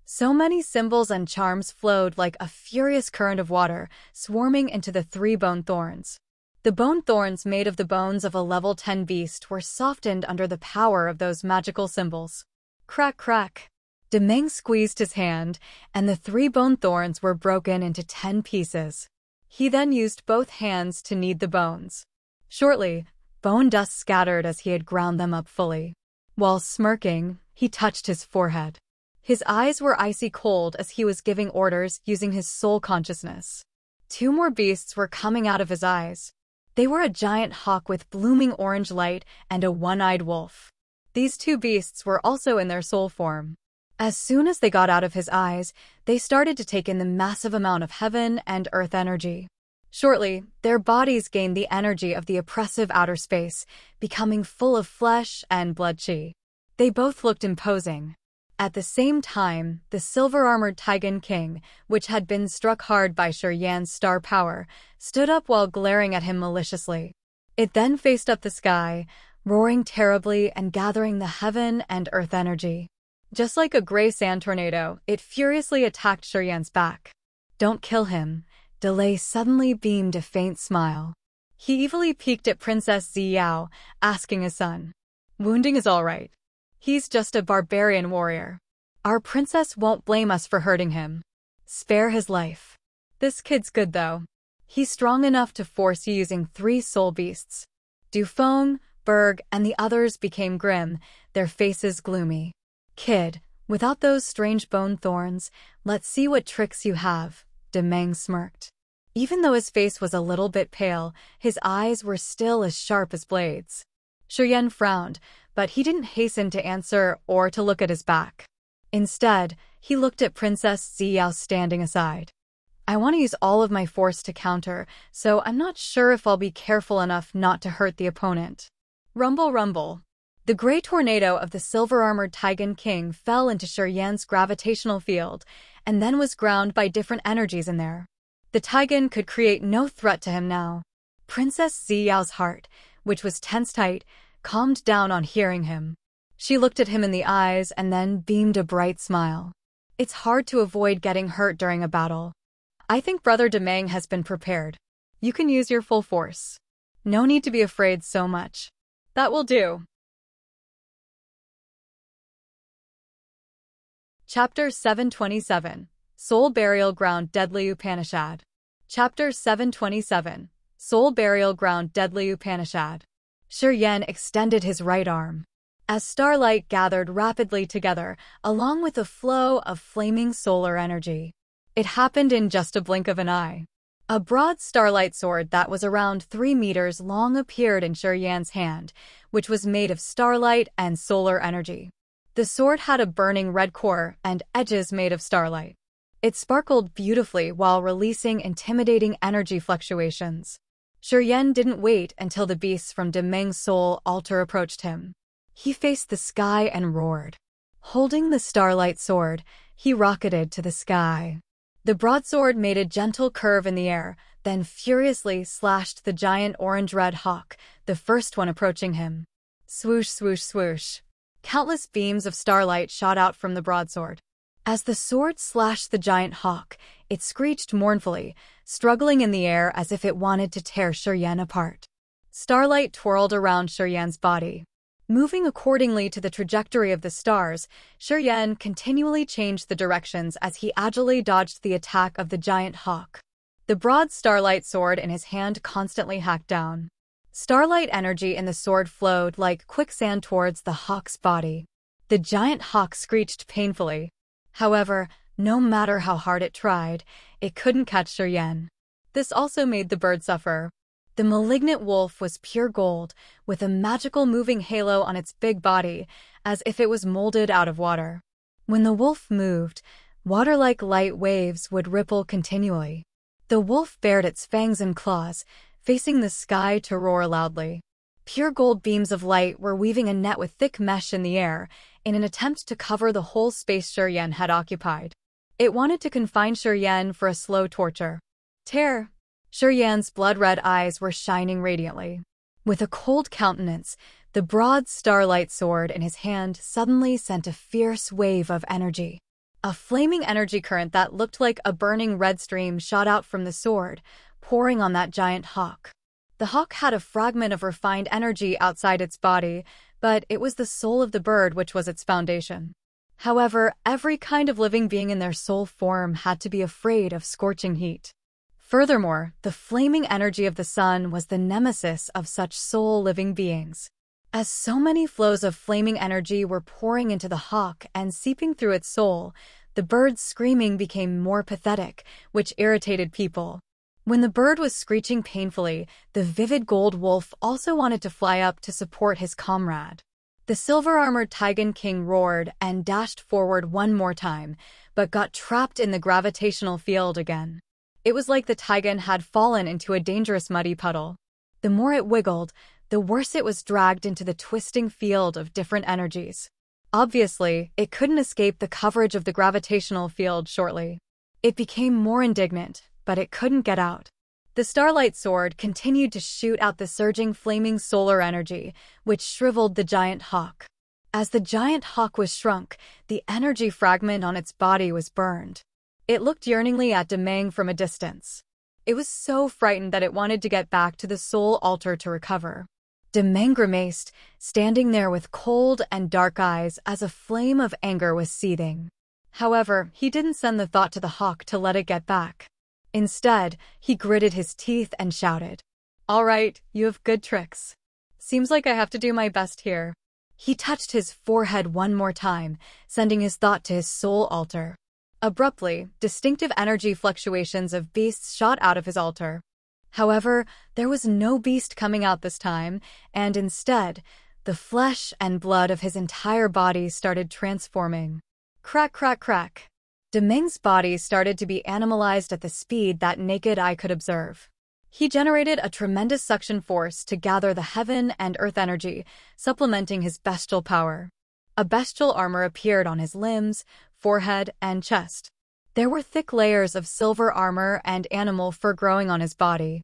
So many symbols and charms flowed like a furious current of water, swarming into the 3 bone thorns. The bone thorns made of the bones of a level 10 beast were softened under the power of those magical symbols. Crack, crack. Demeng squeezed his hand, and the 3 bone thorns were broken into 10 pieces. He then used both hands to knead the bones. Shortly, bone dust scattered as he had ground them up fully. While smirking, he touched his forehead. His eyes were icy cold as he was giving orders using his soul consciousness. 2 more beasts were coming out of his eyes. They were a giant hawk with blooming orange light and a one-eyed wolf. These 2 beasts were also in their soul form. As soon as they got out of his eyes, they started to take in the massive amount of heaven and earth energy. Shortly, their bodies gained the energy of the oppressive outer space, becoming full of flesh and blood chi. They both looked imposing. At the same time, the silver-armored Taigen King, which had been struck hard by Shi Yan's star power, stood up while glaring at him maliciously. It then faced up the sky, roaring terribly and gathering the heaven and earth energy. Just like a gray sand tornado, it furiously attacked Shi Yan's back. Don't kill him. Delay suddenly beamed a faint smile. He evilly peeked at Princess Ziyao, asking his son. Wounding is all right. He's just a barbarian warrior. Our princess won't blame us for hurting him. Spare his life. This kid's good though. He's strong enough to force you using 3 soul beasts. Dufeng, Berg, and the others became grim, their faces gloomy. Kid, without those strange bone thorns, let's see what tricks you have. Demeng smirked. Even though his face was a little bit pale, his eyes were still as sharp as blades. Shi Yan frowned, but he didn't hasten to answer or to look at his back. Instead, he looked at Princess Ziyao standing aside. I want to use all of my force to counter, so I'm not sure if I'll be careful enough not to hurt the opponent. Rumble, rumble. The gray tornado of the silver-armored Taigen King fell into Shi Yan's gravitational field, and then was ground by different energies in there. The Taigen could create no threat to him now. Princess Ziyao's heart, which was tense tight, calmed down on hearing him. She looked at him in the eyes and then beamed a bright smile. It's hard to avoid getting hurt during a battle. I think Brother Demeng has been prepared. You can use your full force. No need to be afraid so much. That will do. Chapter 727. Soul Burial Ground Deadly Upanishad. Chapter 727. Soul Burial Ground Deadly Upanishad. Shi Yan extended his right arm. As starlight gathered rapidly together, along with a flow of flaming solar energy. It happened in just a blink of an eye. A broad starlight sword that was around 3 meters long appeared in Shi Yan's hand, which was made of starlight and solar energy. The sword had a burning red core and edges made of starlight. It sparkled beautifully while releasing intimidating energy fluctuations. Shi Yan didn't wait until the beasts from Demeng's soul altar approached him. He faced the sky and roared. Holding the starlight sword, he rocketed to the sky. The broadsword made a gentle curve in the air, then furiously slashed the giant orange-red hawk, the first one approaching him. Swoosh, swoosh, swoosh. Countless beams of starlight shot out from the broadsword. As the sword slashed the giant hawk, it screeched mournfully, struggling in the air as if it wanted to tear Shi Yan apart. Starlight twirled around Shi Yan's body. Moving accordingly to the trajectory of the stars, Shi Yan continually changed the directions as he agilely dodged the attack of the giant hawk. The broad starlight sword in his hand constantly hacked down. Starlight energy in the sword flowed like quicksand towards the hawk's body. The giant hawk screeched painfully. However, no matter how hard it tried, it couldn't catch Shi Yan. This also made the bird suffer. The malignant wolf was pure gold, with a magical moving halo on its big body, as if it was molded out of water. When the wolf moved, water-like light waves would ripple continually. The wolf bared its fangs and claws, facing the sky to roar loudly. Pure gold beams of light were weaving a net with thick mesh in the air, in an attempt to cover the whole space Shi Yan had occupied. It wanted to confine Shi Yan for a slow torture. Tear! Shi Yan's blood-red eyes were shining radiantly. With a cold countenance, the broad starlight sword in his hand suddenly sent a fierce wave of energy. A flaming energy current that looked like a burning red stream shot out from the sword, pouring on that giant hawk. The hawk had a fragment of refined energy outside its body, but it was the soul of the bird which was its foundation. However, every kind of living being in their soul form had to be afraid of scorching heat. Furthermore, the flaming energy of the sun was the nemesis of such soul-living beings. As so many flows of flaming energy were pouring into the hawk and seeping through its soul, the bird's screaming became more pathetic, which irritated people. When the bird was screeching painfully, the vivid gold wolf also wanted to fly up to support his comrade. The silver-armored Tigan King roared and dashed forward one more time, but got trapped in the gravitational field again. It was like the Tigan had fallen into a dangerous muddy puddle. The more it wiggled, the worse it was dragged into the twisting field of different energies. Obviously, it couldn't escape the coverage of the gravitational field shortly. It became more indignant, but it couldn't get out. The starlight sword continued to shoot out the surging flaming solar energy, which shriveled the giant hawk. As the giant hawk was shrunk, the energy fragment on its body was burned. It looked yearningly at Demeng from a distance. It was so frightened that it wanted to get back to the soul altar to recover. Demeng grimaced, standing there with cold and dark eyes as a flame of anger was seething. However, he didn't send the thought to the hawk to let it get back. Instead, he gritted his teeth and shouted, "All right, you have good tricks. Seems like I have to do my best here." He touched his forehead one more time, sending his thought to his soul altar. Abruptly, distinctive energy fluctuations of beasts shot out of his altar. However, there was no beast coming out this time, and instead, the flesh and blood of his entire body started transforming. Crack, crack, crack. Demeng's body started to be animalized at the speed that naked eye could observe. He generated a tremendous suction force to gather the heaven and earth energy, supplementing his bestial power. A bestial armor appeared on his limbs, forehead, and chest. There were thick layers of silver armor and animal fur growing on his body.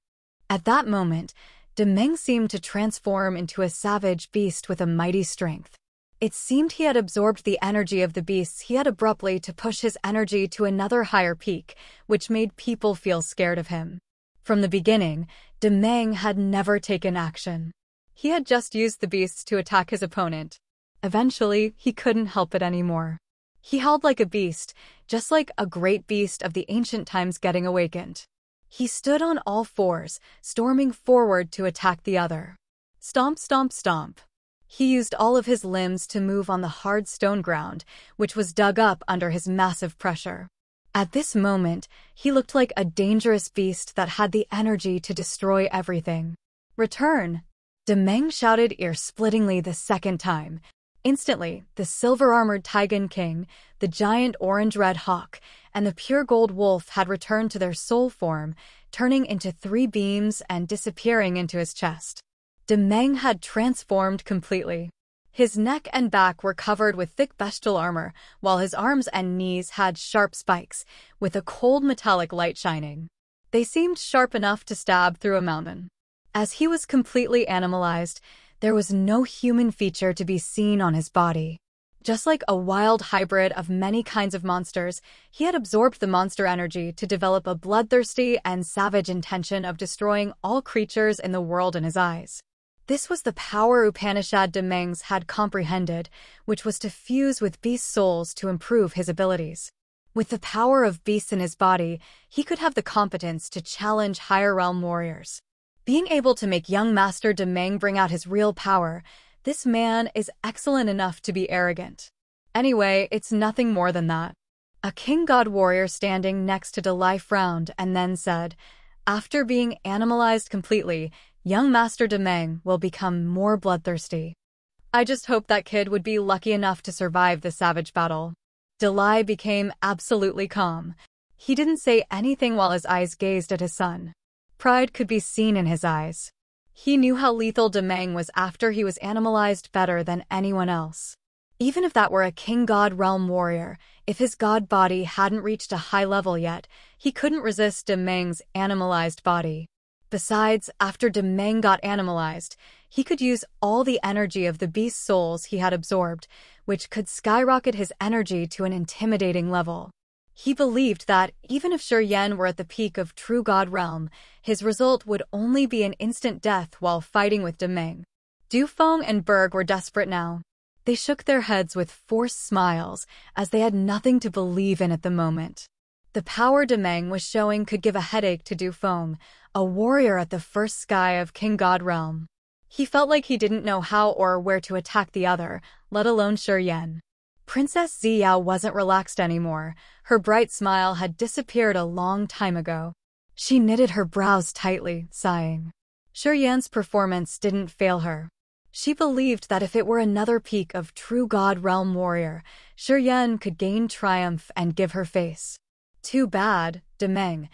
At that moment, Demeng seemed to transform into a savage beast with a mighty strength. It seemed he had absorbed the energy of the beasts he had abruptly to push his energy to another higher peak, which made people feel scared of him. From the beginning, Demeng had never taken action. He had just used the beasts to attack his opponent. Eventually, he couldn't help it anymore. He howled like a beast, just like a great beast of the ancient times getting awakened. He stood on all fours, storming forward to attack the other. Stomp, stomp, stomp. He used all of his limbs to move on the hard stone ground, which was dug up under his massive pressure. At this moment, he looked like a dangerous beast that had the energy to destroy everything. Return! Demeng shouted ear-splittingly the second time. Instantly, the silver-armored Tigan King, the giant orange-red hawk, and the pure gold wolf had returned to their soul form, turning into 3 beams and disappearing into his chest. Demeng had transformed completely. His neck and back were covered with thick bestial armor, while his arms and knees had sharp spikes, with a cold metallic light shining. They seemed sharp enough to stab through a mountain. As he was completely animalized, there was no human feature to be seen on his body. Just like a wild hybrid of many kinds of monsters, he had absorbed the monster energy to develop a bloodthirsty and savage intention of destroying all creatures in the world in his eyes. This was the power Upanishad Demengs had comprehended, which was to fuse with beast souls to improve his abilities. With the power of beasts in his body, he could have the competence to challenge higher realm warriors. Being able to make young Master Demeng bring out his real power, this man is excellent enough to be arrogant. Anyway, it's nothing more than that. A king god warrior standing next to Delai frowned and then said, "After being animalized completely, young Master Demeng will become more bloodthirsty. I just hope that kid would be lucky enough to survive the savage battle." Delai became absolutely calm. He didn't say anything while his eyes gazed at his son. Pride could be seen in his eyes. He knew how lethal Demeng was after he was animalized better than anyone else. Even if that were a king god realm warrior, if his god body hadn't reached a high level yet, he couldn't resist Demeng's animalized body. Besides, after Demeng got animalized, he could use all the energy of the beast souls he had absorbed, which could skyrocket his energy to an intimidating level. He believed that, even if Shi Yan were at the peak of true god realm, his result would only be an instant death while fighting with Demeng. Du Feng and Berg were desperate now. They shook their heads with forced smiles, as they had nothing to believe in at the moment. The power Demeng was showing could give a headache to Du Feng, a warrior at the first sky of King God realm. He felt like he didn't know how or where to attack the other, let alone Shi Yan. Princess Ziyao wasn't relaxed anymore. Her bright smile had disappeared a long time ago. She knitted her brows tightly, sighing. Shi Yan's performance didn't fail her. She believed that if it were another peak of true God realm warrior, Shi Yan could gain triumph and give her face. Too bad, Demeng,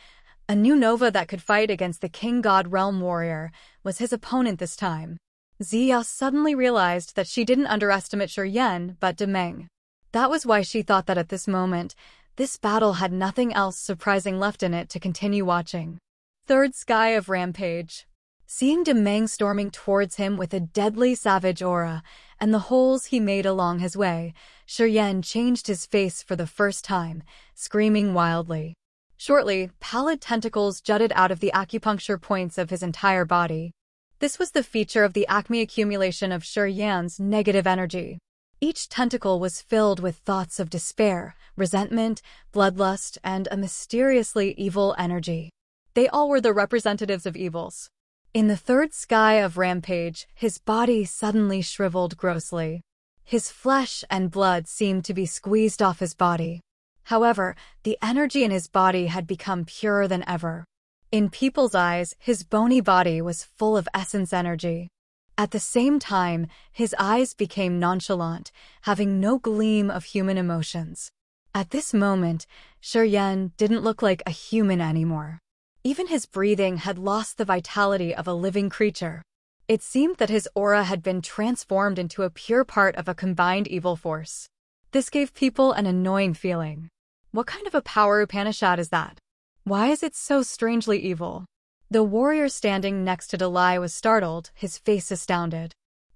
a new Nova that could fight against the King God realm warrior, was his opponent this time. Ziyao suddenly realized that she didn't underestimate Shi Yan but Demeng. That was why she thought that at this moment, this battle had nothing else surprising left in it to continue watching. Third sky of Rampage. Seeing Demeng storming towards him with a deadly savage aura, and the holes he made along his way, Shi Yan changed his face for the first time, screaming wildly. Shortly, pallid tentacles jutted out of the acupuncture points of his entire body. This was the feature of the acme accumulation of Shi Yan's negative energy. Each tentacle was filled with thoughts of despair, resentment, bloodlust, and a mysteriously evil energy. They all were the representatives of evils. In the third sky of Rampage, his body suddenly shriveled grossly. His flesh and blood seemed to be squeezed off his body. However, the energy in his body had become purer than ever. In people's eyes, his bony body was full of essence energy. At the same time, his eyes became nonchalant, having no gleam of human emotions. At this moment, Shi Yan didn't look like a human anymore. Even his breathing had lost the vitality of a living creature. It seemed that his aura had been transformed into a pure part of a combined evil force. This gave people an annoying feeling. What kind of a power Upanishad is that? Why is it so strangely evil? The warrior standing next to Delai was startled, his face astounded.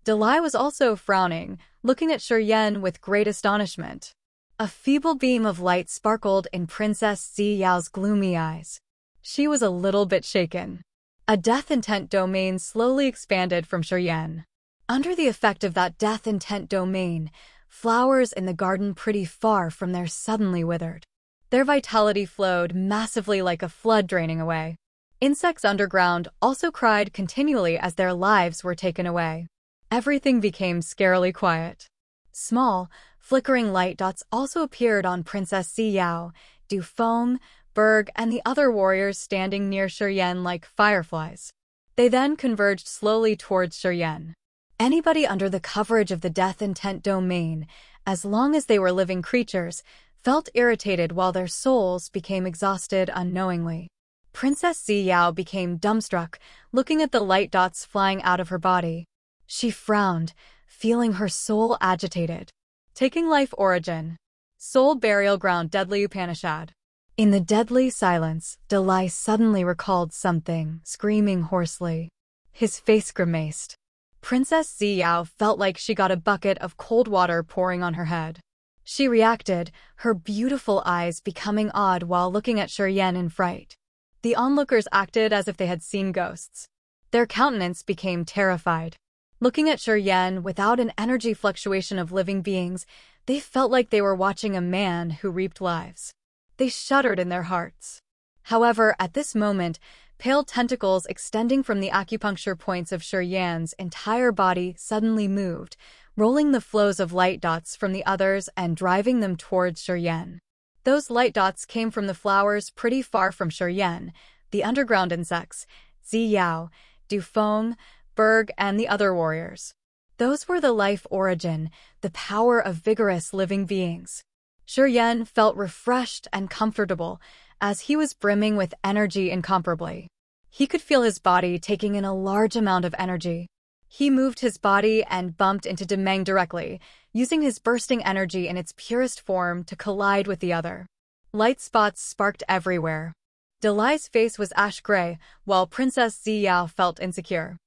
Delai was also frowning, looking at Shi Yan with great astonishment. A feeble beam of light sparkled in Princess Ziyao's gloomy eyes. She was a little bit shaken. A death intent domain slowly expanded from Shi Yan. Under the effect of that death intent domain, flowers in the garden pretty far from there suddenly withered. Their vitality flowed massively like a flood draining away. Insects underground also cried continually as their lives were taken away. Everything became scarily quiet. Small, flickering light dots also appeared on Princess Ziyao, Du Feng, Berg, and the other warriors standing near Shi Yan like fireflies. They then converged slowly towards Shi Yan. Anybody under the coverage of the death intent domain, as long as they were living creatures, felt irritated while their souls became exhausted unknowingly. Princess Ziyao became dumbstruck, looking at the light dots flying out of her body. She frowned, feeling her soul agitated. Taking life origin. Soul burial ground deadly Upanishad. In the deadly silence, Dalai suddenly recalled something, screaming hoarsely. His face grimaced. Princess Ziyao felt like she got a bucket of cold water pouring on her head. She reacted, her beautiful eyes becoming odd while looking at Shi Yan in fright. The onlookers acted as if they had seen ghosts. Their countenance became terrified. Looking at Shi Yan without an energy fluctuation of living beings, they felt like they were watching a man who reaped lives. They shuddered in their hearts. However, at this moment, pale tentacles extending from the acupuncture points of Shi Yan's entire body suddenly moved, rolling the flows of light dots from the others and driving them towards Shi Yan. Those light dots came from the flowers pretty far from Shi Yan, the underground insects, Ziyao, Dufeng, Berg, and the other warriors. Those were the life origin, the power of vigorous living beings. Shi Yan felt refreshed and comfortable, as he was brimming with energy incomparably. He could feel his body taking in a large amount of energy. He moved his body and bumped into Demeng directly, using his bursting energy in its purest form to collide with the other. Light spots sparked everywhere. Dalai's face was ash-gray, while Princess Ziyao felt insecure.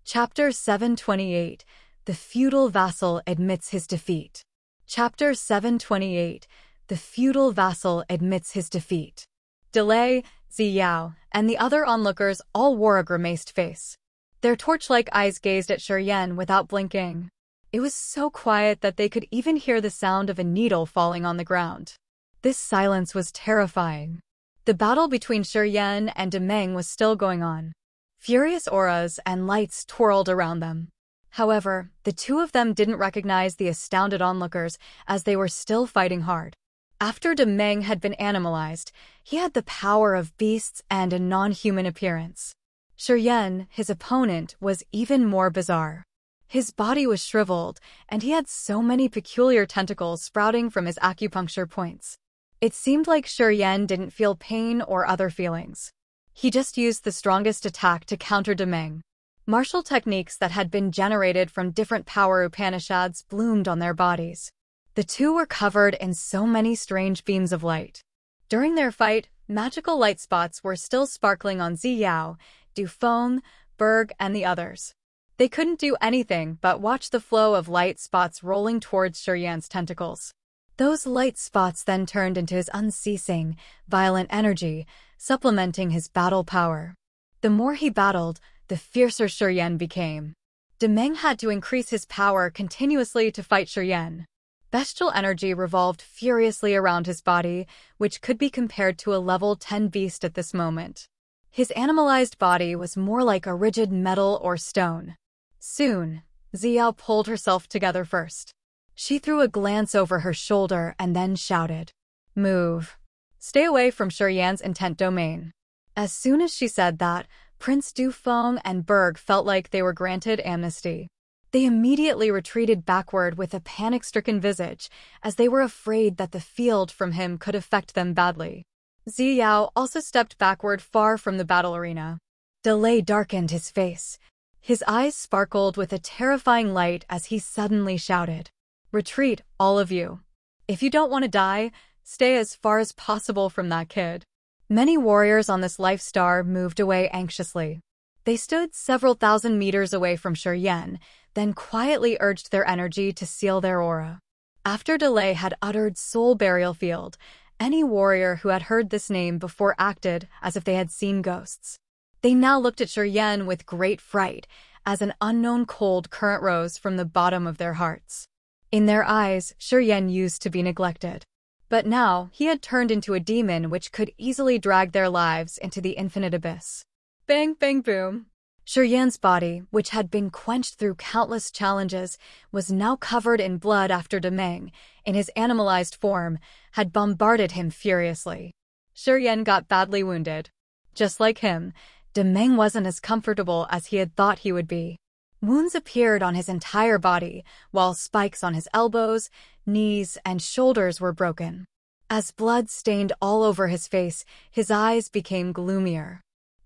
Chapter 728. The Feudal Vassal Admits His Defeat. Chapter 728. The Feudal Vassal Admits His Defeat. Dalai, Ziyao, and the other onlookers all wore a grimaced face. Their torch-like eyes gazed at Shi Yan without blinking. It was so quiet that they could even hear the sound of a needle falling on the ground. This silence was terrifying. The battle between Shi Yan and Demeng was still going on. Furious auras and lights twirled around them. However, the two of them didn't recognize the astounded onlookers as they were still fighting hard. After Demeng had been animalized, he had the power of beasts and a non-human appearance. Shi Yan, his opponent, was even more bizarre. His body was shriveled, and he had so many peculiar tentacles sprouting from his acupuncture points. It seemed like Shi Yan didn't feel pain or other feelings. He just used the strongest attack to counter Demeng. Martial techniques that had been generated from different power Upanishads bloomed on their bodies. The two were covered in so many strange beams of light. During their fight, magical light spots were still sparkling on Ziyao, Dufeng, Berg, and the others. They couldn't do anything but watch the flow of light spots rolling towards Shi Yan's tentacles. Those light spots then turned into his unceasing, violent energy, supplementing his battle power. The more he battled, the fiercer Shi Yan became. Demeng had to increase his power continuously to fight Shi Yan. Bestial energy revolved furiously around his body, which could be compared to a level 10 beast at this moment. His animalized body was more like a rigid metal or stone. Soon, Ziyao pulled herself together first. She threw a glance over her shoulder and then shouted, "Move. Stay away from Shi Yan's intent domain." As soon as she said that, Prince Dufeng and Berg felt like they were granted amnesty. They immediately retreated backward with a panic-stricken visage, as they were afraid that the field from him could affect them badly. Ziyao also stepped backward far from the battle arena. Delay darkened his face. His eyes sparkled with a terrifying light as he suddenly shouted, "Retreat, all of you. If you don't want to die, stay as far as possible from that kid." Many warriors on this life star moved away anxiously. They stood several thousand meters away from Shi Yan, then quietly urged their energy to seal their aura. After Delay had uttered Soul Burial Field, any warrior who had heard this name before acted as if they had seen ghosts. They now looked at Shi Yan with great fright, as an unknown cold current rose from the bottom of their hearts. In their eyes, Shi Yan used to be neglected. But now, he had turned into a demon which could easily drag their lives into the infinite abyss. Bang, bang, boom. Shi Yan's body, which had been quenched through countless challenges, was now covered in blood after Demeng, in his animalized form, had bombarded him furiously. Shi Yan got badly wounded. Just like him, Demeng wasn't as comfortable as he had thought he would be. Wounds appeared on his entire body, while spikes on his elbows, knees, and shoulders were broken. As blood stained all over his face, his eyes became gloomier.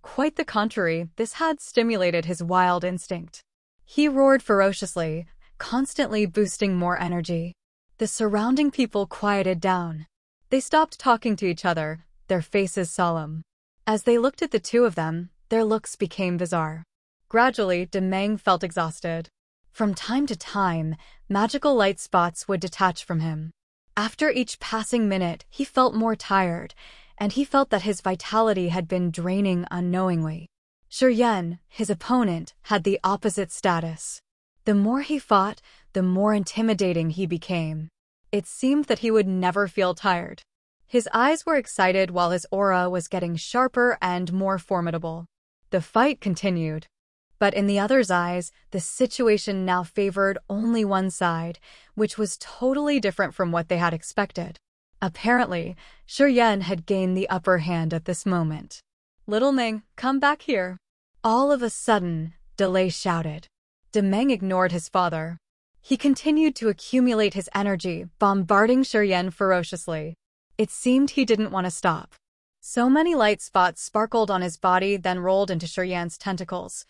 Quite the contrary, this had stimulated his wild instinct. He roared ferociously, constantly boosting more energy. The surrounding people quieted down. They stopped talking to each other, their faces solemn. As they looked at the two of them, their looks became bizarre. Gradually, Demeng felt exhausted. From time to time, magical light spots would detach from him. After each passing minute, he felt more tired, and he felt that his vitality had been draining unknowingly. Shi Yan, his opponent, had the opposite status. The more he fought, the more intimidating he became. It seemed that he would never feel tired. His eyes were excited while his aura was getting sharper and more formidable. The fight continued. But in the other's eyes, the situation now favored only one side, which was totally different from what they had expected. Apparently, Shi Yan had gained the upper hand at this moment. "Little Meng, come back here." All of a sudden, Delay shouted. Demeng ignored his father. He continued to accumulate his energy, bombarding Shi Yan ferociously. It seemed he didn't want to stop. So many light spots sparkled on his body, then rolled into Shi Yan's tentacles.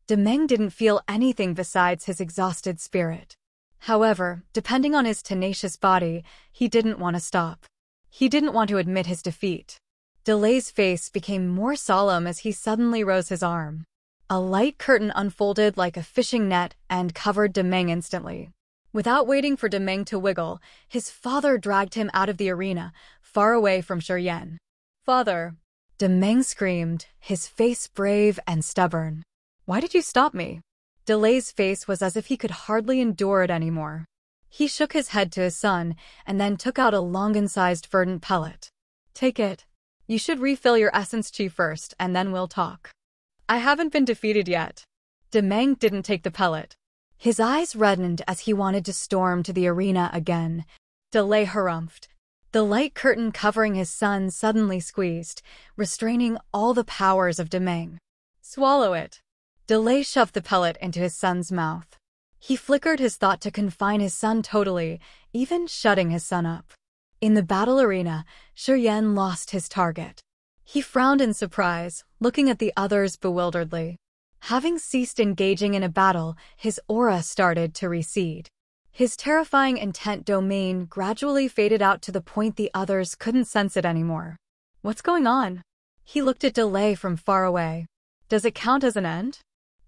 Demeng didn't feel anything besides his exhausted spirit. However, depending on his tenacious body, he didn't want to stop. He didn't want to admit his defeat. Delay's face became more solemn as he suddenly rose his arm. A light curtain unfolded like a fishing net and covered Demeng instantly. Without waiting for Demeng to wiggle, his father dragged him out of the arena, far away from Shi Yan. "Father!" Demeng screamed, his face brave and stubborn. "Why did you stop me?" Delay's face was as if he could hardly endure it anymore. He shook his head to his son and then took out a longan-sized verdant pellet. "Take it. You should refill your essence chi first, and then we'll talk." "I haven't been defeated yet." Demeng didn't take the pellet. His eyes reddened as he wanted to storm to the arena again. Delay harumphed. The light curtain covering his son suddenly squeezed, restraining all the powers of Demeng. "Swallow it." Delay shoved the pellet into his son's mouth. He flickered his thought to confine his son totally, even shutting his son up. In the battle arena, Shi Yan lost his target. He frowned in surprise, looking at the others bewilderedly. Having ceased engaging in a battle, his aura started to recede. His terrifying intent domain gradually faded out to the point the others couldn't sense it anymore. "What's going on?" He looked at Delay from far away. "Does it count as an end?"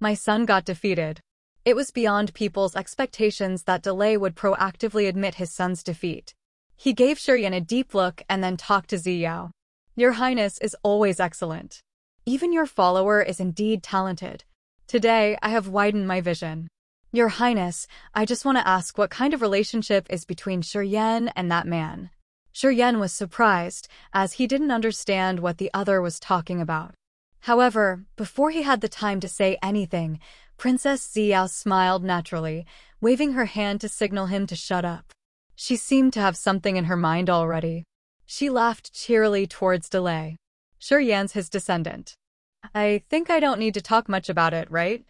"My son got defeated." It was beyond people's expectations that Delay would proactively admit his son's defeat. He gave Shi Yan a deep look and then talked to Ziyao. "Your Highness is always excellent. Even your follower is indeed talented. Today, I have widened my vision. Your Highness, I just want to ask what kind of relationship is between Shi Yan and that man." Shi Yan was surprised, as he didn't understand what the other was talking about. However, before he had the time to say anything, Princess Ziyao smiled naturally, waving her hand to signal him to shut up. She seemed to have something in her mind already. She laughed cheerily towards Delay. "Shi Yan's his descendant. I think I don't need to talk much about it, right?"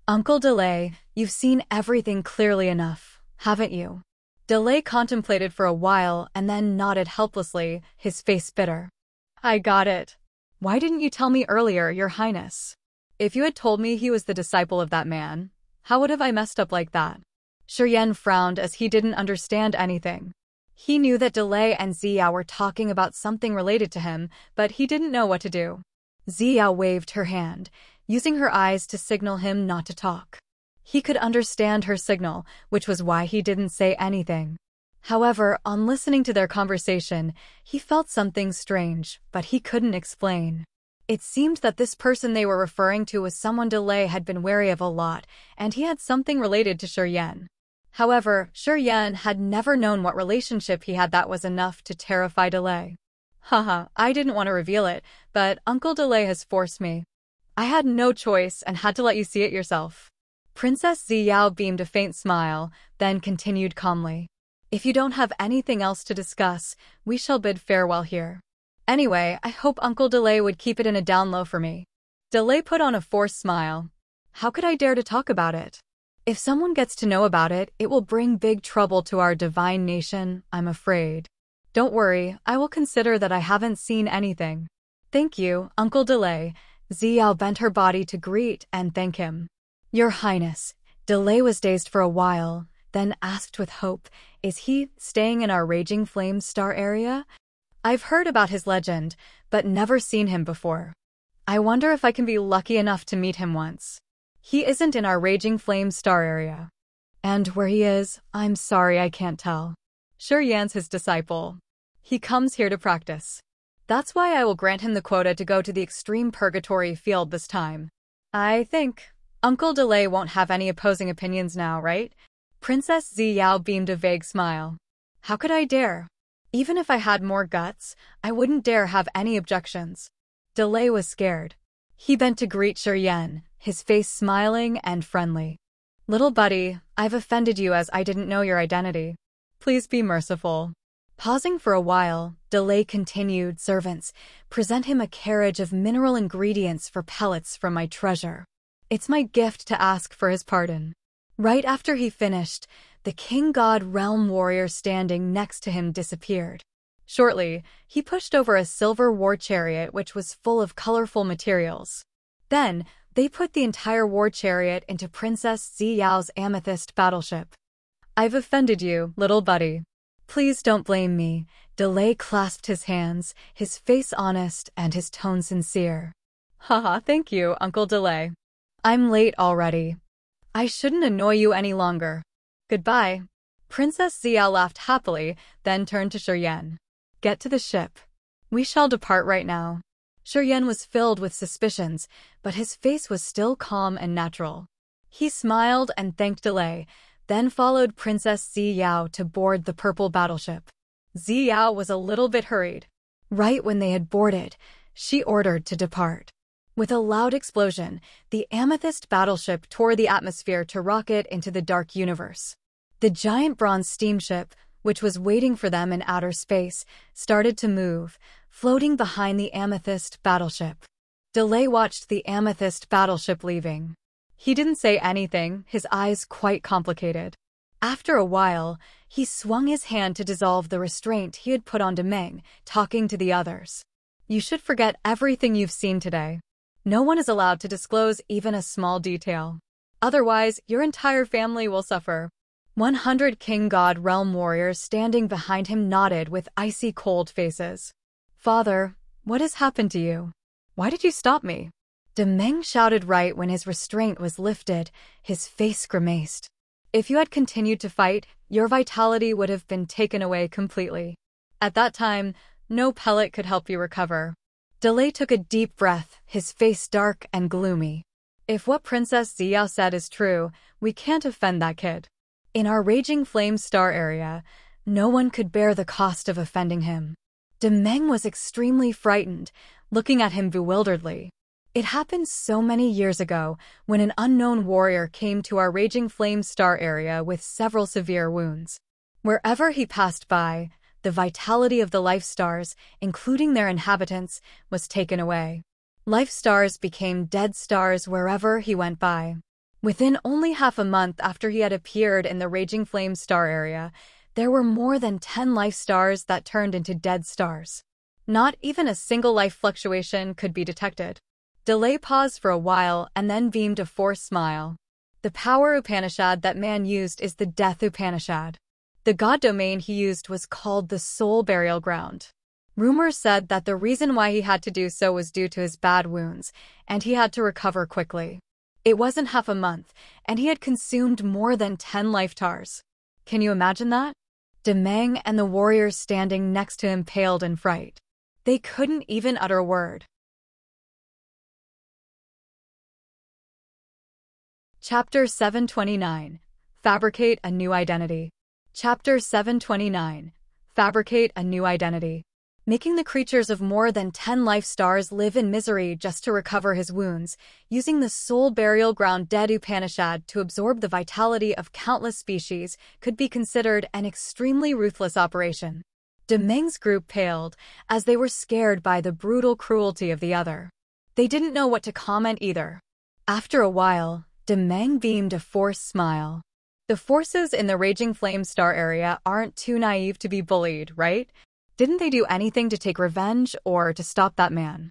"Uncle Delay, you've seen everything clearly enough, haven't you?" Delay contemplated for a while and then nodded helplessly, his face bitter. "I got it. Why didn't you tell me earlier, Your Highness? If you had told me he was the disciple of that man, how would have I messed up like that?" Shi Yan frowned as he didn't understand anything. He knew that Delay and Ziyao were talking about something related to him, but he didn't know what to do. Ziyao waved her hand, using her eyes to signal him not to talk. He could understand her signal, which was why he didn't say anything. However, on listening to their conversation, he felt something strange, but he couldn't explain. It seemed that this person they were referring to was someone Delay had been wary of a lot, and he had something related to Shi Yan. However, Shi Yan had never known what relationship he had that was enough to terrify Delay. "Haha, I didn't want to reveal it, but Uncle Delay has forced me. I had no choice and had to let you see it yourself." Princess Ziyao beamed a faint smile, then continued calmly. "If you don't have anything else to discuss, we shall bid farewell here. Anyway, I hope Uncle Delay would keep it in a down low for me." Delay put on a forced smile. "How could I dare to talk about it? If someone gets to know about it, it will bring big trouble to our divine nation, I'm afraid. Don't worry, I will consider that I haven't seen anything." "Thank you, Uncle Delay." Ziyao bent her body to greet and thank him. Your Highness. Delay was dazed for a while, then asked with hope, is he staying in our Raging Flame Star area? I've heard about his legend, but never seen him before. I wonder if I can be lucky enough to meet him once. He isn't in our Raging Flame Star area. And where he is, I'm sorry I can't tell. Shi Yan's his disciple. He comes here to practice. That's why I will grant him the quota to go to the extreme purgatory field this time. I think Uncle Delay won't have any opposing opinions now, right? Princess Ziyao beamed a vague smile. How could I dare? Even if I had more guts, I wouldn't dare have any objections. Delay was scared. He bent to greet Shi Yan, his face smiling and friendly. Little buddy, I've offended you as I didn't know your identity. Please be merciful. Pausing for a while, Delay continued, servants, present him a carriage of mineral ingredients for pellets from my treasure. It's my gift to ask for his pardon. Right after he finished, the king god realm warrior standing next to him disappeared. Shortly, he pushed over a silver war chariot which was full of colorful materials. Then, they put the entire war chariot into Princess Ziyao's amethyst battleship. I've offended you, little buddy. Please don't blame me. Delay clasped his hands, his face honest and his tone sincere. Haha, thank you, Uncle Delay. I'm late already. I shouldn't annoy you any longer. Goodbye. Princess Ziyao laughed happily, then turned to Shi Yan. Get to the ship. We shall depart right now. Shi Yan was filled with suspicions, but his face was still calm and natural. He smiled and thanked Delay, then followed Princess Ziyao to board the purple battleship. Ziyao was a little bit hurried. Right when they had boarded, she ordered to depart. With a loud explosion, the amethyst battleship tore the atmosphere to rocket into the dark universe. The giant bronze steamship, which was waiting for them in outer space, started to move, floating behind the amethyst battleship. Delay watched the amethyst battleship leaving. He didn't say anything, his eyes quite complicated. After a while, he swung his hand to dissolve the restraint he had put on Demeng, talking to the others. You should forget everything you've seen today. No one is allowed to disclose even a small detail. Otherwise, your entire family will suffer. 100 King God Realm warriors standing behind him nodded with icy cold faces. Father, what has happened to you? Why did you stop me? Demeng shouted right when his restraint was lifted, his face grimaced. If you had continued to fight, your vitality would have been taken away completely. At that time, no pellet could help you recover. Delay took a deep breath, his face dark and gloomy. If what Princess Ziyao said is true, we can't offend that kid. In our Raging Flame Star area, no one could bear the cost of offending him. Demeng was extremely frightened, looking at him bewilderedly. It happened so many years ago when an unknown warrior came to our Raging Flame Star area with several severe wounds. Wherever he passed by, the vitality of the life stars, including their inhabitants, was taken away. Life stars became dead stars wherever he went by. Within only half a month after he had appeared in the Raging Flame Star area, there were more than 10 life stars that turned into dead stars. Not even a single life fluctuation could be detected. Delay paused for a while and then beamed a forced smile. The power Upanishad that man used is the Death Upanishad. The god domain he used was called the Soul Burial Ground. Rumors said that the reason why he had to do so was due to his bad wounds, and he had to recover quickly. It wasn't half a month, and he had consumed more than 10 life tars. Can you imagine that? Demeng and the warriors standing next to him paled in fright. They couldn't even utter a word. Chapter 729. Fabricate a New Identity. Chapter 729. Fabricate a New Identity. Making the creatures of more than 10 life stars live in misery just to recover his wounds, using the Soul Burial Ground Dead Upanishad to absorb the vitality of countless species could be considered an extremely ruthless operation. Demeng's group paled, as they were scared by the brutal cruelty of the other. They didn't know what to comment either. After a while, Demeng beamed a forced smile. The forces in the Raging Flame Star area aren't too naive to be bullied, right? Didn't they do anything to take revenge or to stop that man?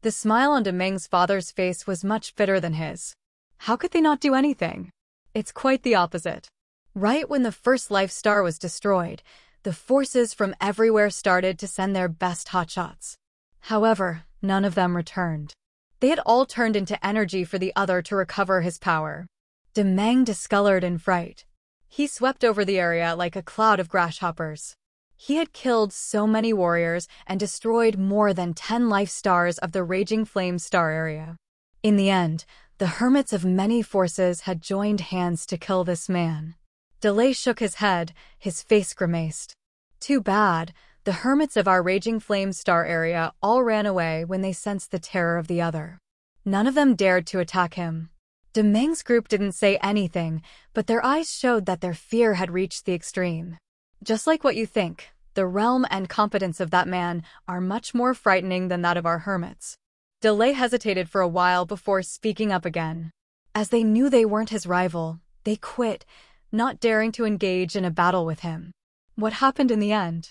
The smile on Demeng's father's face was much fitter than his. How could they not do anything? It's quite the opposite. Right when the first life star was destroyed, the forces from everywhere started to send their best hotshots. However, none of them returned. They had all turned into energy for the other to recover his power. Demeng discolored in fright. He swept over the area like a cloud of grasshoppers. He had killed so many warriors and destroyed more than 10 life stars of the Raging Flame star area. In the end, the hermits of many forces had joined hands to kill this man. Delay shook his head, his face grimaced. Too bad, the hermits of our Raging Flame star area all ran away when they sensed the terror of the other. None of them dared to attack him. Demeng's group didn't say anything, but their eyes showed that their fear had reached the extreme. Just like what you think, the realm and competence of that man are much more frightening than that of our hermits. Delay hesitated for a while before speaking up again. As they knew they weren't his rival, they quit, not daring to engage in a battle with him. What happened in the end?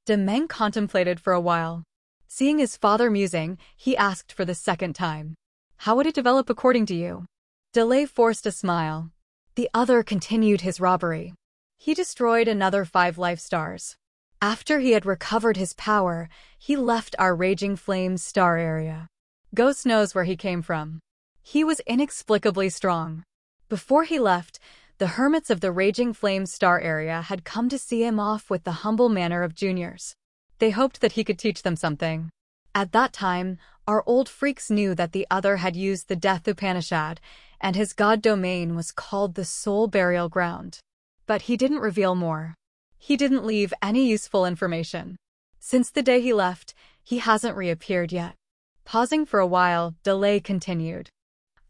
Demeng contemplated for a while. Seeing his father musing, he asked for the second time. How would it develop according to you? Delay forced a smile. The other continued his robbery. He destroyed another 5 life stars. After he had recovered his power, he left our Raging Flame star area. Ghost knows where he came from. He was inexplicably strong. Before he left, the hermits of the Raging Flame star area had come to see him off with the humble manner of juniors. They hoped that he could teach them something. At that time, our old freaks knew that the other had used the Death Upanishad, and his god domain was called the Soul Burial Ground. But he didn't reveal more. He didn't leave any useful information. Since the day he left, he hasn't reappeared yet. Pausing for a while, Delay continued.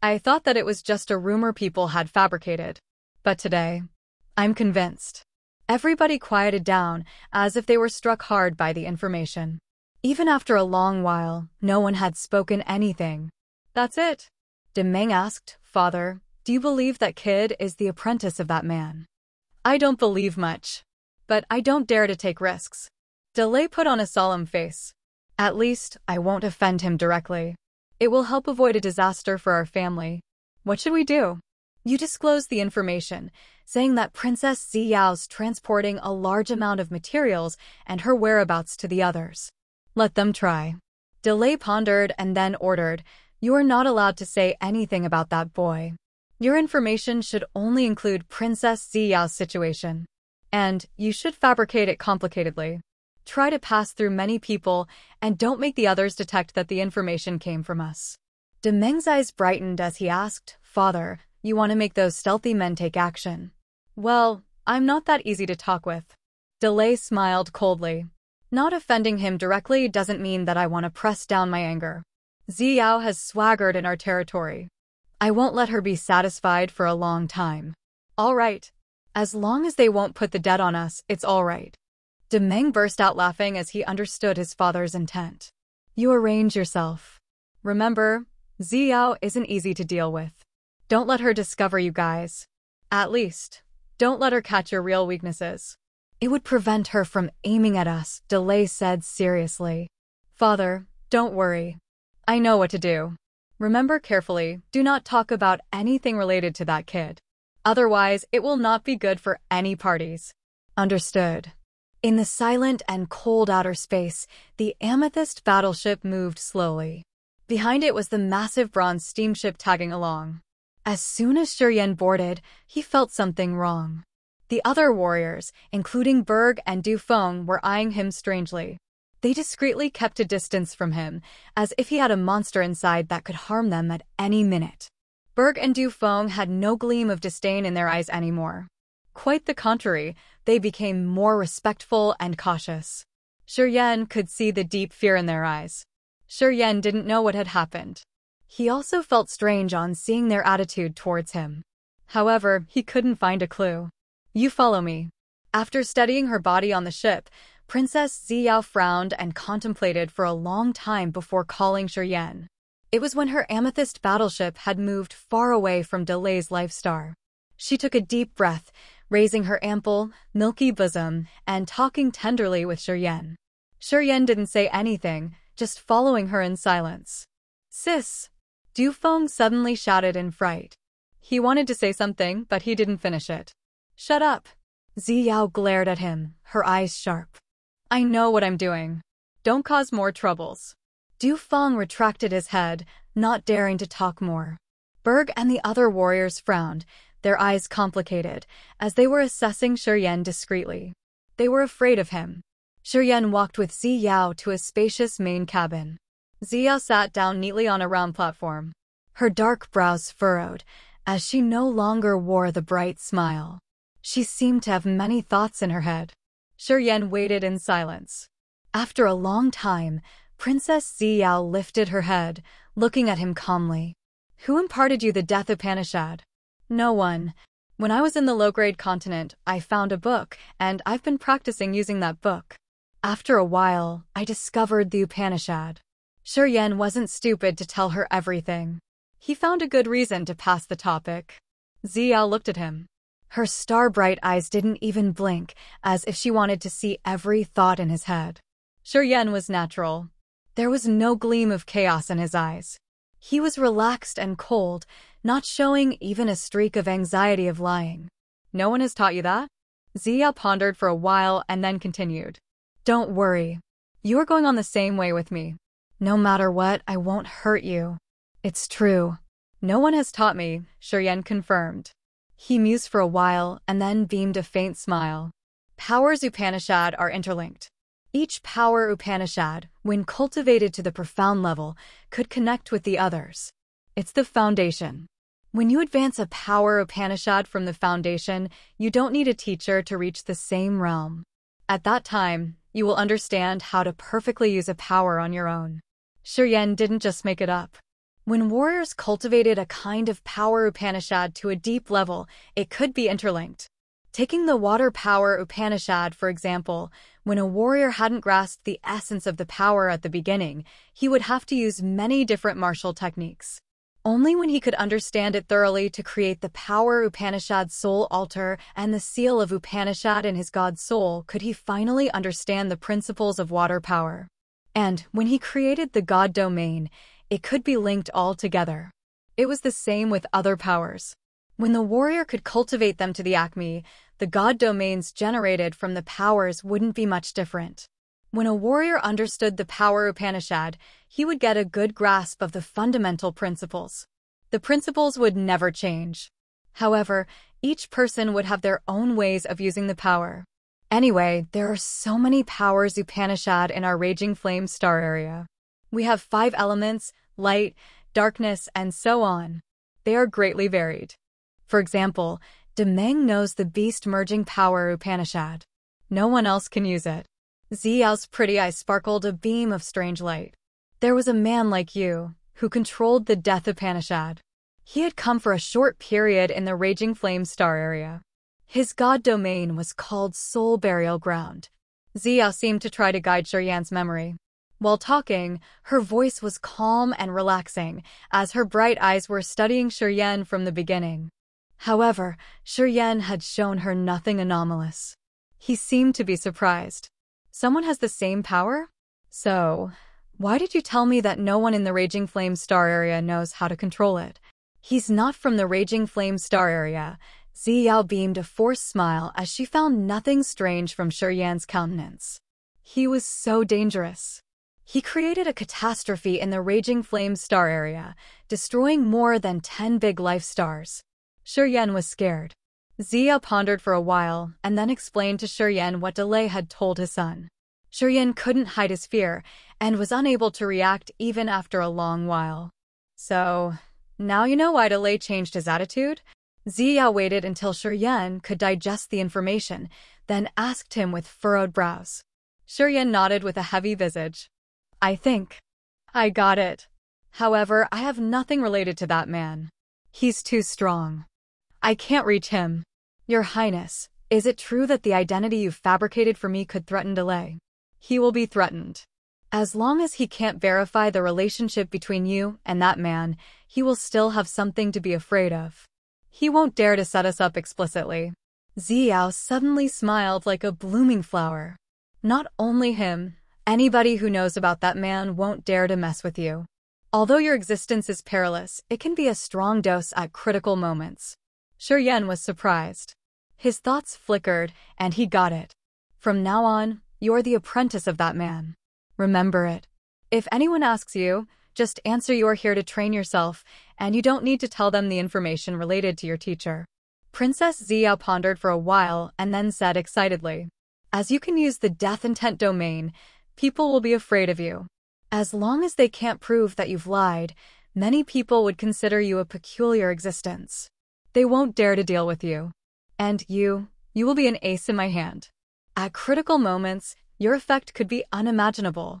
I thought that it was just a rumor people had fabricated. But today, I'm convinced. Everybody quieted down, as if they were struck hard by the information. Even after a long while, no one had spoken anything. That's it? Demeng asked, Father, do you believe that kid is the apprentice of that man? I don't believe much. But I don't dare to take risks. Delay put on a solemn face. At least, I won't offend him directly. It will help avoid a disaster for our family. What should we do? You disclose the information, saying that Princess Ziyao's transporting a large amount of materials and her whereabouts to the others. Let them try. Delay pondered and then ordered, You are not allowed to say anything about that boy. Your information should only include Princess Ziyao's situation. And you should fabricate it complicatedly. Try to pass through many people and don't make the others detect that the information came from us. Demeng's eyes brightened as he asked, Father, you want to make those stealthy men take action? Well, I'm not that easy to talk with. Delay smiled coldly. Not offending him directly doesn't mean that I want to press down my anger. Ziyao has swaggered in our territory. I won't let her be satisfied for a long time. All right. As long as they won't put the debt on us, it's all right. Demeng burst out laughing as he understood his father's intent. You arrange yourself. Remember, Ziyao isn't easy to deal with. Don't let her discover you guys. At least, don't let her catch your real weaknesses. It would prevent her from aiming at us, Delay said seriously. Father, don't worry. I know what to do. Remember carefully, do not talk about anything related to that kid. Otherwise, it will not be good for any parties. Understood. In the silent and cold outer space, the amethyst battleship moved slowly. Behind it was the massive bronze steamship tagging along. As soon as Shi Yan boarded, he felt something wrong. The other warriors, including Berg and Du Feng, were eyeing him strangely. They discreetly kept a distance from him, as if he had a monster inside that could harm them at any minute. Berg and Du Feng had no gleam of disdain in their eyes anymore. Quite the contrary, they became more respectful and cautious. Shi Yan could see the deep fear in their eyes. Shi Yan didn't know what had happened. He also felt strange on seeing their attitude towards him. However, he couldn't find a clue. You follow me. After studying her body on the ship, Princess Ziyao frowned and contemplated for a long time before calling Shi Yan. It was when her amethyst battleship had moved far away from Delay's life star. She took a deep breath, raising her ample, milky bosom and talking tenderly with Shi Yan. Shi Yan didn't say anything, just following her in silence. Sis! Du Feng suddenly shouted in fright. He wanted to say something, but he didn't finish it. Shut up! Ziyao glared at him, her eyes sharp. I know what I'm doing. Don't cause more troubles. Du Feng retracted his head, not daring to talk more. Berg and the other warriors frowned, their eyes complicated, as they were assessing Shi Yan discreetly. They were afraid of him. Shi Yan walked with Ziyao to a spacious main cabin. Ziyao sat down neatly on a round platform. Her dark brows furrowed, as she no longer wore the bright smile. She seemed to have many thoughts in her head. Shi Yan waited in silence. After a long time, Princess Ziyao lifted her head, looking at him calmly. Who imparted you the death Upanishad? No one. When I was in the low-grade continent, I found a book, and I've been practicing using that book. After a while, I discovered the Upanishad. Shi Yan wasn't stupid to tell her everything. He found a good reason to pass the topic. Ziyao looked at him. Her star-bright eyes didn't even blink, as if she wanted to see every thought in his head. Shi Yan was natural. There was no gleam of chaos in his eyes. He was relaxed and cold, not showing even a streak of anxiety of lying. No one has taught you that? Ziyao pondered for a while and then continued. Don't worry. You are going on the same way with me. No matter what, I won't hurt you. It's true. No one has taught me, Shi Yan confirmed. He mused for a while and then beamed a faint smile. Powers Upanishad are interlinked. Each power Upanishad, when cultivated to the profound level, could connect with the others. It's the foundation. When you advance a power Upanishad from the foundation, you don't need a teacher to reach the same realm. At that time, you will understand how to perfectly use a power on your own. Shi Yan didn't just make it up. When warriors cultivated a kind of power Upanishad to a deep level, it could be interlinked. Taking the water power Upanishad, for example, when a warrior hadn't grasped the essence of the power at the beginning, he would have to use many different martial techniques. Only when he could understand it thoroughly to create the power Upanishad soul altar and the seal of Upanishad in his god soul could he finally understand the principles of water power. And when he created the god domain, it could be linked all together. It was the same with other powers. When the warrior could cultivate them to the acme, the god domains generated from the powers wouldn't be much different. When a warrior understood the power Upanishad, he would get a good grasp of the fundamental principles. The principles would never change. However, each person would have their own ways of using the power. Anyway, there are so many powers Upanishad in our Raging Flame star area. We have 5 elements, light, darkness, and so on. They are greatly varied. For example, Demeng knows the beast-merging power Upanishad. No one else can use it. Ziyao's pretty eyes sparkled a beam of strange light. There was a man like you, who controlled the death Upanishad. He had come for a short period in the Raging Flame star area. His god domain was called Soul Burial Ground. Ziyao seemed to try to guide Shi Yan's memory. While talking, her voice was calm and relaxing, as her bright eyes were studying Shi Yan from the beginning. However, Shi Yan had shown her nothing anomalous. He seemed to be surprised. Someone has the same power? So, why did you tell me that no one in the Raging Flame star area knows how to control it? He's not from the Raging Flame star area. Ziyao beamed a forced smile as she found nothing strange from Shi Yan's countenance. He was so dangerous. He created a catastrophe in the Raging Flame star area, destroying more than 10 big life stars. Shi Yan was scared. Ziyao pondered for a while and then explained to Shi Yan what Delay had told his son. Shi Yan couldn't hide his fear and was unable to react even after a long while. So, now you know why Delay changed his attitude? Ziyao waited until Shi Yan could digest the information, then asked him with furrowed brows. Shi Yan nodded with a heavy visage. I think I got it. However, I have nothing related to that man. He's too strong. I can't reach him. Your Highness, is it true that the identity you've fabricated for me could threaten Delay? He will be threatened. As long as he can't verify the relationship between you and that man, he will still have something to be afraid of. He won't dare to set us up explicitly. Ziyao suddenly smiled like a blooming flower. Not only him, anybody who knows about that man won't dare to mess with you. Although your existence is perilous, it can be a strong dose at critical moments. Shi Yan was surprised. His thoughts flickered, and he got it. From now on, you're the apprentice of that man. Remember it. If anyone asks you, just answer you're here to train yourself, and you don't need to tell them the information related to your teacher. Princess Xiao pondered for a while and then said excitedly, as you can use the death intent domain, people will be afraid of you. As long as they can't prove that you've lied, many people would consider you a peculiar existence. They won't dare to deal with you. And you will be an ace in my hand. At critical moments, your effect could be unimaginable.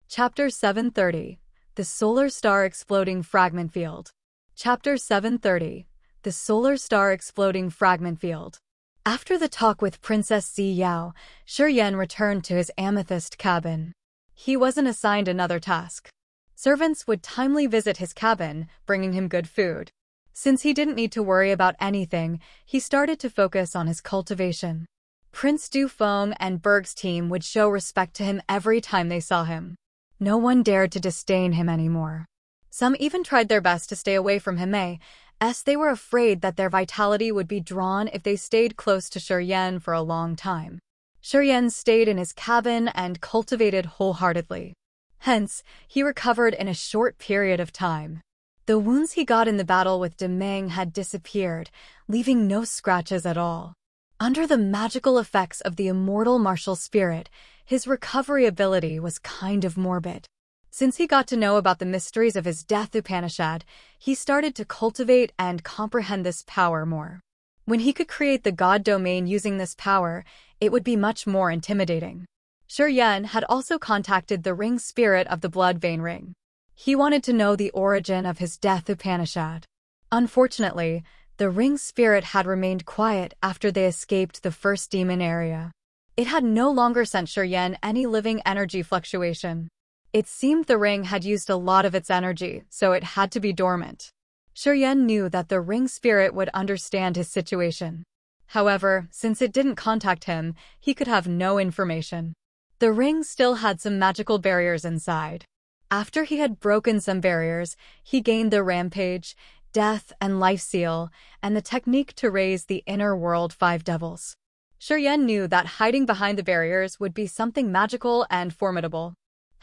Chapter 730. The Solar Star Exploding Fragment Field. Chapter 730. The Solar Star Exploding Fragment Field. After the talk with Princess Xiao, Shi Yan returned to his amethyst cabin. He wasn't assigned another task. Servants would timely visit his cabin, bringing him good food. Since he didn't need to worry about anything, he started to focus on his cultivation. Prince Du Feng and Berg's team would show respect to him every time they saw him. No one dared to disdain him anymore. Some even tried their best to stay away from him, as they were afraid that their vitality would be drawn if they stayed close to Shi Yan for a long time. Shi Yan stayed in his cabin and cultivated wholeheartedly. Hence, he recovered in a short period of time. The wounds he got in the battle with Demeng had disappeared, leaving no scratches at all. Under the magical effects of the immortal martial spirit, his recovery ability was kind of morbid. Since he got to know about the mysteries of his death Upanishad, he started to cultivate and comprehend this power more. When he could create the god domain using this power, it would be much more intimidating. Shi Yan had also contacted the ring spirit of the blood vein ring. He wanted to know the origin of his death Upanishad. Unfortunately, the ring spirit had remained quiet after they escaped the first demon area. It had no longer sent Shi Yan any living energy fluctuation. It seemed the ring had used a lot of its energy, so it had to be dormant. Shi Yan knew that the ring spirit would understand his situation. However, since it didn't contact him, he could have no information. The ring still had some magical barriers inside. After he had broken some barriers, he gained the Rampage, Death, and Life Seal, and the technique to raise the inner world 5 devils. Shi Yan knew that hiding behind the barriers would be something magical and formidable.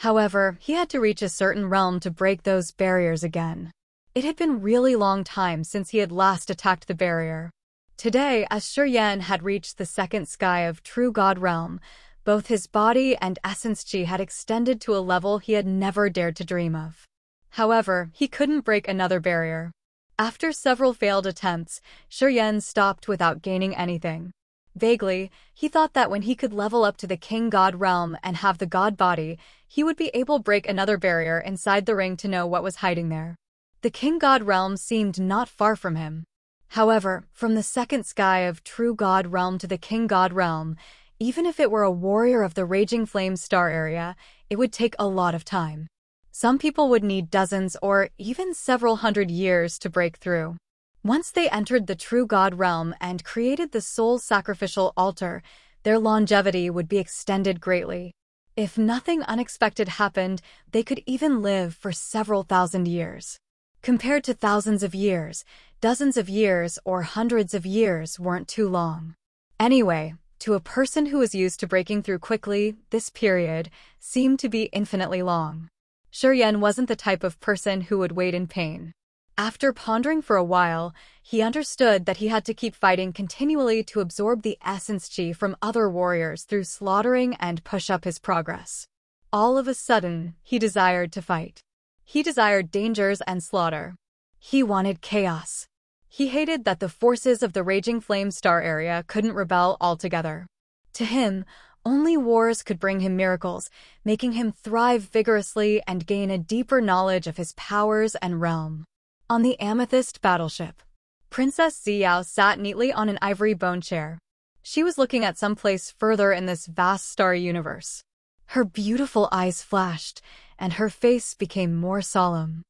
However, he had to reach a certain realm to break those barriers again. It had been really long time since he had last attacked the barrier. Today, as Shi Yan had reached the second sky of True God Realm, both his body and essence chi had extended to a level he had never dared to dream of. However, he couldn't break another barrier. After several failed attempts, Shi Yan stopped without gaining anything. Vaguely, he thought that when he could level up to the King God realm and have the God body, he would be able to break another barrier inside the ring to know what was hiding there. The King God realm seemed not far from him. However, from the second sky of True God realm to the King God realm, even if it were a warrior of the Raging Flame Star area, it would take a lot of time. Some people would need dozens or even several hundred years to break through. Once they entered the True God realm and created the soul sacrificial altar, their longevity would be extended greatly. If nothing unexpected happened, they could even live for several thousand years. Compared to thousands of years, dozens of years or hundreds of years weren't too long. Anyway, to a person who was used to breaking through quickly, this period seemed to be infinitely long. Shi Yan wasn't the type of person who would wait in pain. After pondering for a while, he understood that he had to keep fighting continually to absorb the essence chi from other warriors through slaughtering and push up his progress. All of a sudden, he desired to fight. He desired dangers and slaughter. He wanted chaos. He hated that the forces of the Raging Flame Star area couldn't rebel altogether. To him, only wars could bring him miracles, making him thrive vigorously and gain a deeper knowledge of his powers and realm. On the Amethyst battleship, Princess Xiao sat neatly on an ivory bone chair. She was looking at some place further in this vast starry universe. Her beautiful eyes flashed, and her face became more solemn.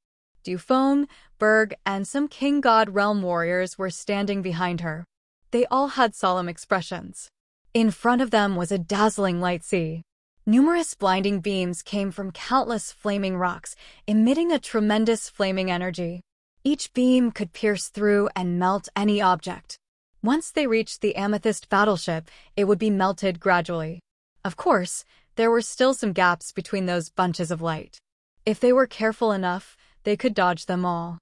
Du Feng, Berg, and some King God Realm warriors were standing behind her. They all had solemn expressions. In front of them was a dazzling light sea. Numerous blinding beams came from countless flaming rocks, emitting a tremendous flaming energy. Each beam could pierce through and melt any object. Once they reached the amethyst battleship, it would be melted gradually. Of course, there were still some gaps between those bunches of light. If they were careful enough, they could dodge them all.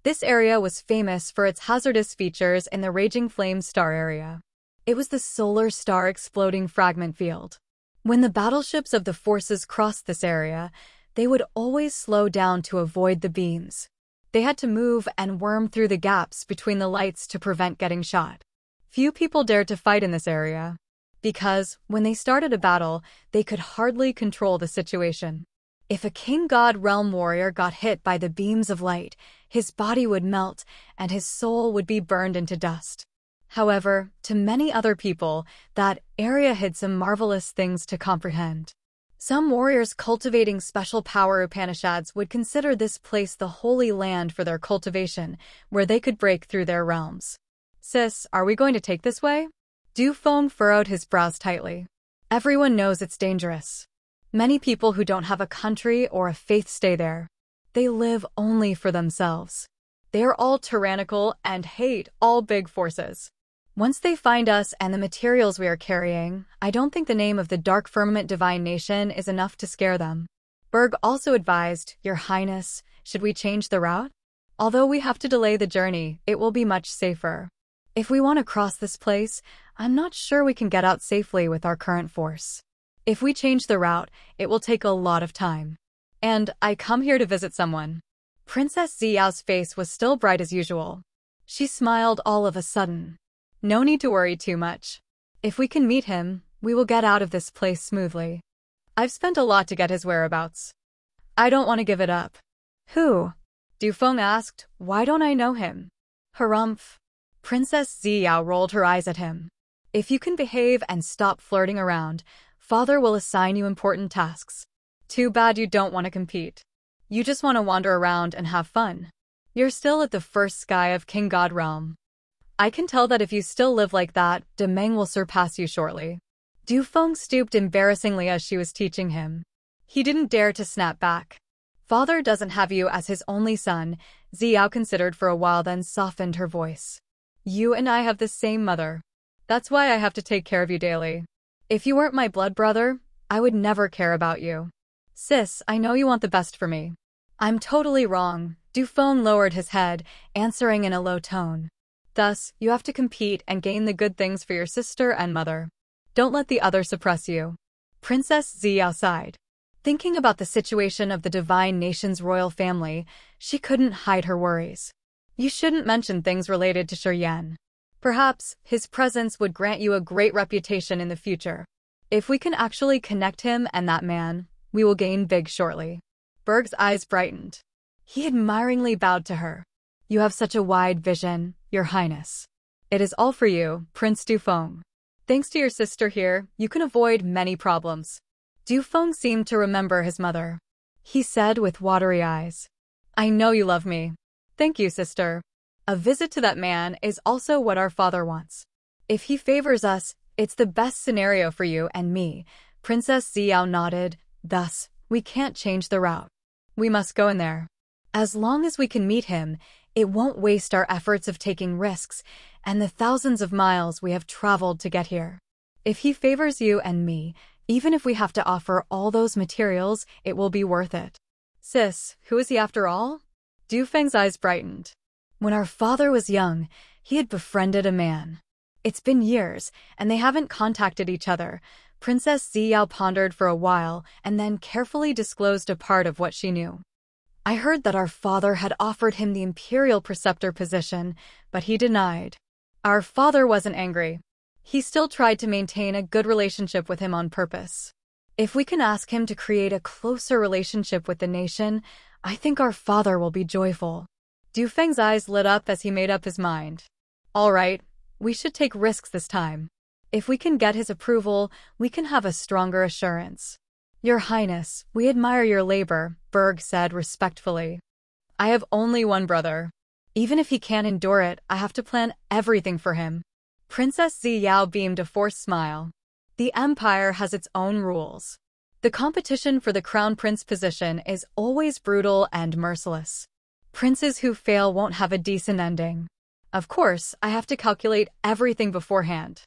This area was famous for its hazardous features in the Raging Flame Star area. It was the solar star exploding fragment field. When the battleships of the forces crossed this area, they would always slow down to avoid the beams. They had to move and worm through the gaps between the lights to prevent getting shot. Few people dared to fight in this area, because when they started a battle, they could hardly control the situation. If a King God Realm warrior got hit by the beams of light, his body would melt and his soul would be burned into dust. However, to many other people, that area hid some marvelous things to comprehend. Some warriors cultivating special power Upanishads would consider this place the holy land for their cultivation, where they could break through their realms. Sis, are we going to take this way? Du Feng furrowed his brows tightly. Everyone knows it's dangerous. Many people who don't have a country or a faith stay there. They live only for themselves. They are all tyrannical and hate all big forces. Once they find us and the materials we are carrying, I don't think the name of the Dark Firmament Divine Nation is enough to scare them. Berg also advised, Your Highness, should we change the route? Although we have to delay the journey, it will be much safer. If we want to cross this place, I'm not sure we can get out safely with our current force. If we change the route, it will take a lot of time. And I come here to visit someone. Princess Ziyao's face was still bright as usual. She smiled all of a sudden. No need to worry too much. If we can meet him, we will get out of this place smoothly. I've spent a lot to get his whereabouts. I don't want to give it up. Who? Du Feng asked. Why don't I know him? Harumph. Princess Ziyao rolled her eyes at him. If you can behave and stop flirting around, Father will assign you important tasks. Too bad you don't want to compete. You just want to wander around and have fun. You're still at the first sky of King God Realm. I can tell that if you still live like that, Demeng will surpass you shortly. Du Feng stooped embarrassingly as she was teaching him. He didn't dare to snap back. Father doesn't have you as his only son, Ziyao considered for a while then softened her voice. You and I have the same mother. That's why I have to take care of you daily. If you weren't my blood brother, I would never care about you. Sis, I know you want the best for me. I'm totally wrong. Du Feng lowered his head, answering in a low tone. Thus, you have to compete and gain the good things for your sister and mother. Don't let the other suppress you. Princess Ziyao sighed. Thinking about the situation of the divine nation's royal family, she couldn't hide her worries. You shouldn't mention things related to Shi Yan. Perhaps his presence would grant you a great reputation in the future. If we can actually connect him and that man, we will gain big shortly. Berg's eyes brightened. He admiringly bowed to her. You have such a wide vision, Your Highness. It is all for you, Prince Du Feng. Thanks to your sister here, you can avoid many problems. Du Feng seemed to remember his mother. He said with watery eyes. I know you love me. Thank you, sister. A visit to that man is also what our father wants. If he favors us, it's the best scenario for you and me. Princess Ziyao nodded. Thus, we can't change the route. We must go in there. As long as we can meet him, it won't waste our efforts of taking risks and the thousands of miles we have traveled to get here. If he favors you and me, even if we have to offer all those materials, it will be worth it. Sis, who is he after all? Du Feng's eyes brightened. When our father was young, he had befriended a man. It's been years, and they haven't contacted each other. Princess Ziyao pondered for a while and then carefully disclosed a part of what she knew. I heard that our father had offered him the Imperial preceptor position, but he denied. Our father wasn't angry. He still tried to maintain a good relationship with him on purpose. If we can ask him to create a closer relationship with the nation, I think our father will be joyful. Du Feng's eyes lit up as he made up his mind. All right, we should take risks this time. If we can get his approval, we can have a stronger assurance. Your Highness, we admire your labor, Berg said respectfully. I have only one brother. Even if he can't endure it, I have to plan everything for him. Princess Ziyao beamed a forced smile. The Empire has its own rules. The competition for the crown prince position is always brutal and merciless. Princes who fail won't have a decent ending. Of course, I have to calculate everything beforehand.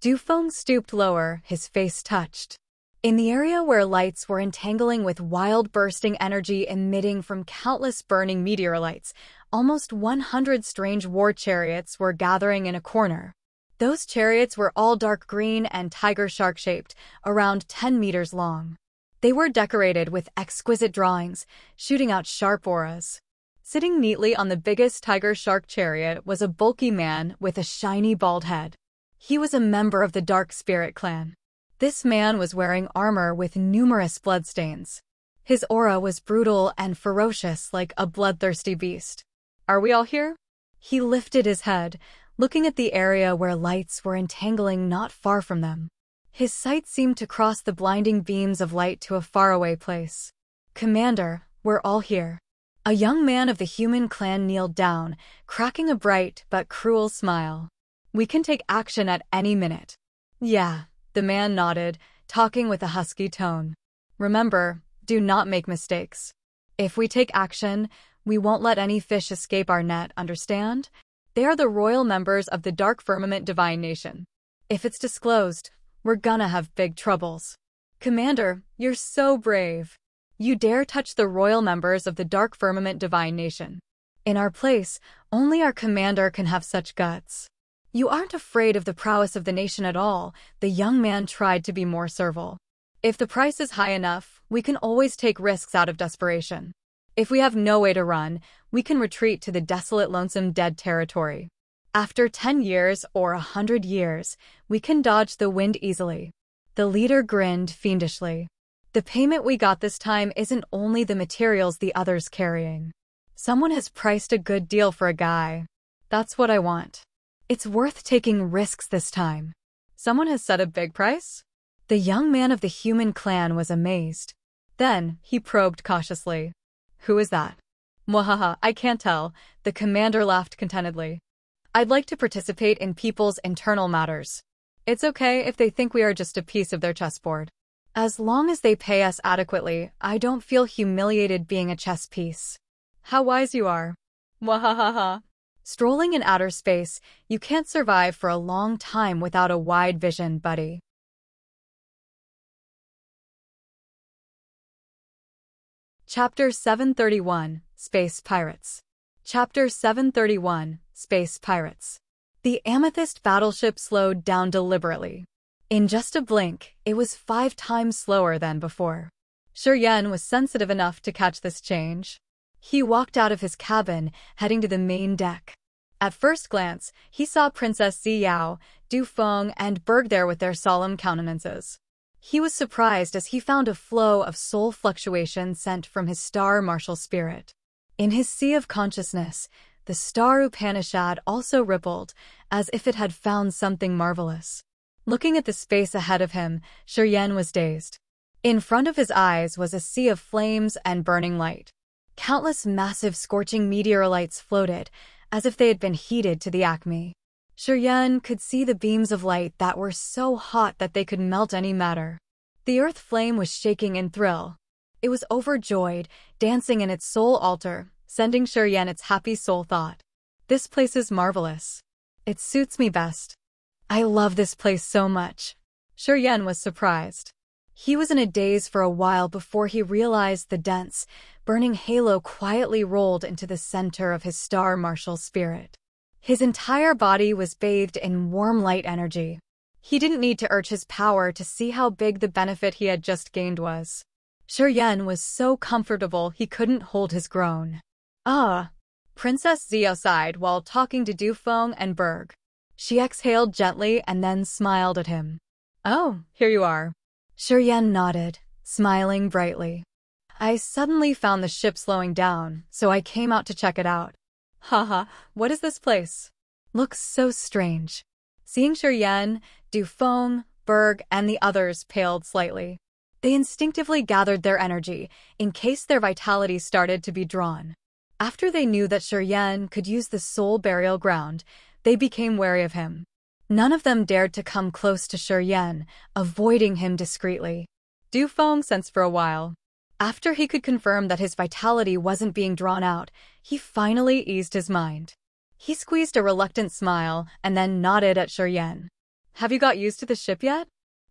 Dufeng stooped lower, his face touched. In the area where lights were entangling with wild bursting energy emitting from countless burning meteorites, almost 100 strange war chariots were gathering in a corner. Those chariots were all dark green and tiger shark-shaped, around 10 meters long. They were decorated with exquisite drawings, shooting out sharp auras. Sitting neatly on the biggest tiger shark chariot was a bulky man with a shiny bald head. He was a member of the Dark Spirit clan. This man was wearing armor with numerous bloodstains. His aura was brutal and ferocious like a bloodthirsty beast. Are we all here? He lifted his head, looking at the area where lights were entangling not far from them. His sight seemed to cross the blinding beams of light to a faraway place. Commander, we're all here. A young man of the human clan kneeled down, cracking a bright but cruel smile. We can take action at any minute. Yeah, the man nodded, talking with a husky tone. Remember, do not make mistakes. If we take action, we won't let any fish escape our net, understand? They are the royal members of the Dark Firmament Divine Nation. If it's disclosed, we're gonna have big troubles. Commander, you're so brave. You dare touch the royal members of the Dark Firmament Divine Nation. In our place, only our commander can have such guts. You aren't afraid of the prowess of the nation at all, the young man tried to be more servile. If the price is high enough, we can always take risks out of desperation. If we have no way to run, we can retreat to the desolate lonesome dead territory. After 10 years or 100 years, we can dodge the wind easily. The leader grinned fiendishly. The payment we got this time isn't only the materials the others carrying. Someone has priced a good deal for a guy. That's what I want. It's worth taking risks this time. Someone has set a big price? The young man of the human clan was amazed. Then, he probed cautiously. Who is that? Mwahaha, I can't tell, the commander laughed contentedly. I'd like to participate in people's internal matters. It's okay if they think we are just a piece of their chessboard. As long as they pay us adequately, I don't feel humiliated being a chess piece. How wise you are. Mwahaha. Strolling in outer space, you can't survive for a long time without a wide vision, buddy. Chapter 731, Space Pirates. Chapter 731, Space Pirates. The amethyst battleship slowed down deliberately. In just a blink, it was 5 times slower than before. Shi Yan was sensitive enough to catch this change. He walked out of his cabin, heading to the main deck. At first glance, he saw Princess Ziyao, Dufeng, and Berg there with their solemn countenances. He was surprised as he found a flow of soul fluctuation sent from his star martial spirit. In his sea of consciousness, the star Upanishad also rippled, as if it had found something marvelous. Looking at the space ahead of him, Shi Yan was dazed. In front of his eyes was a sea of flames and burning light. Countless massive scorching meteorites floated, as if they had been heated to the acme. Shi Yan could see the beams of light that were so hot that they could melt any matter. The earth flame was shaking in thrill. It was overjoyed, dancing in its soul altar, sending Shi Yan its happy soul thought. This place is marvelous. It suits me best. I love this place so much. Shi Yan was surprised. He was in a daze for a while before he realized the dense, burning halo quietly rolled into the center of his star martial spirit. His entire body was bathed in warm light energy. He didn't need to urge his power to see how big the benefit he had just gained was. Shi Yan was so comfortable he couldn't hold his groan. Ah! Princess Ziyao sighed while talking to Dufeng and Berg. She exhaled gently and then smiled at him. Oh, here you are. Shi Yan nodded, smiling brightly. I suddenly found the ship slowing down, so I came out to check it out. Haha, what is this place? Looks so strange. Seeing Shi Yan, Dufeng, Berg, and the others paled slightly. They instinctively gathered their energy, in case their vitality started to be drawn. After they knew that Shi Yan could use the soul burial ground, they became wary of him. None of them dared to come close to Shi Yan, avoiding him discreetly. Du Feng sensed for a while. After he could confirm that his vitality wasn't being drawn out, he finally eased his mind. He squeezed a reluctant smile and then nodded at Shi Yan. Have you got used to the ship yet?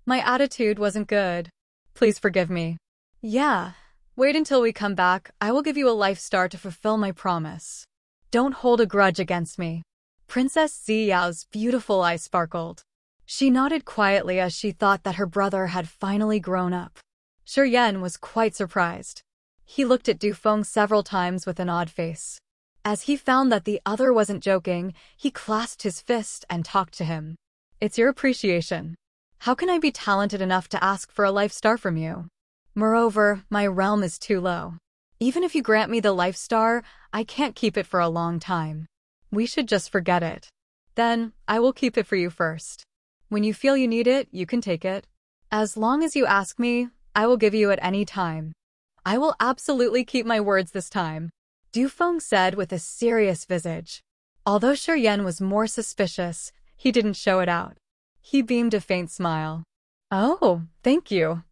My attitude wasn't good. Please forgive me. Yeah. Wait until we come back. I will give you a life star to fulfill my promise. Don't hold a grudge against me. Princess Ziyao's beautiful eyes sparkled. She nodded quietly as she thought that her brother had finally grown up. Shi Yan was quite surprised. He looked at Du Feng several times with an odd face. As he found that the other wasn't joking, he clasped his fist and talked to him. It's your appreciation. How can I be talented enough to ask for a life star from you? Moreover, my realm is too low. Even if you grant me the life star, I can't keep it for a long time. We should just forget it. Then, I will keep it for you first. When you feel you need it, you can take it. As long as you ask me, I will give you at any time. I will absolutely keep my words this time, Du Feng said with a serious visage. Although Shi Yan was more suspicious, he didn't show it out. He beamed a faint smile. Oh, thank you.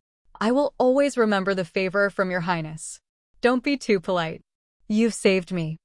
I will always remember the favor from your highness. Don't be too polite. You've saved me.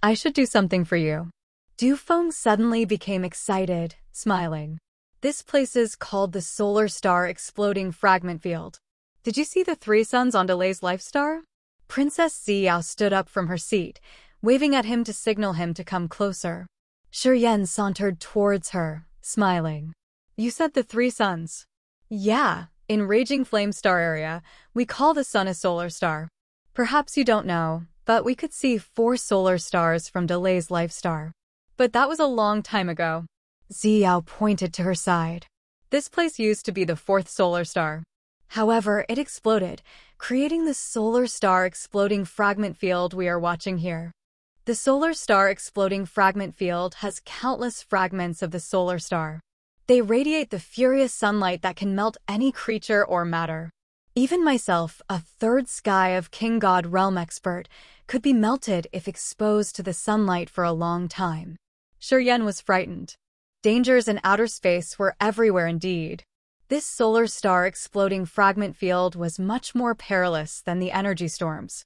I should do something for you. Du Feng suddenly became excited, smiling. This place is called the Solar Star Exploding Fragment Field. Did you see the 3 suns on Delay's life star? Princess Ziyao stood up from her seat, waving at him to signal him to come closer. Shi Yan sauntered towards her, smiling. You said the 3 suns. Yeah, in Raging Flame Star area, we call the sun a solar star. Perhaps you don't know, but we could see 4 solar stars from Delay's life star. But that was a long time ago. Ziyao pointed to her side. This place used to be the 4th solar star. However, it exploded, creating the solar star exploding fragment field we are watching here. The solar star exploding fragment field has countless fragments of the solar star. They radiate the furious sunlight that can melt any creature or matter. Even myself, a 3rd sky of King God realm expert, could be melted if exposed to the sunlight for a long time. Shi Yan was frightened. Dangers in outer space were everywhere indeed. This solar star exploding fragment field was much more perilous than the energy storms.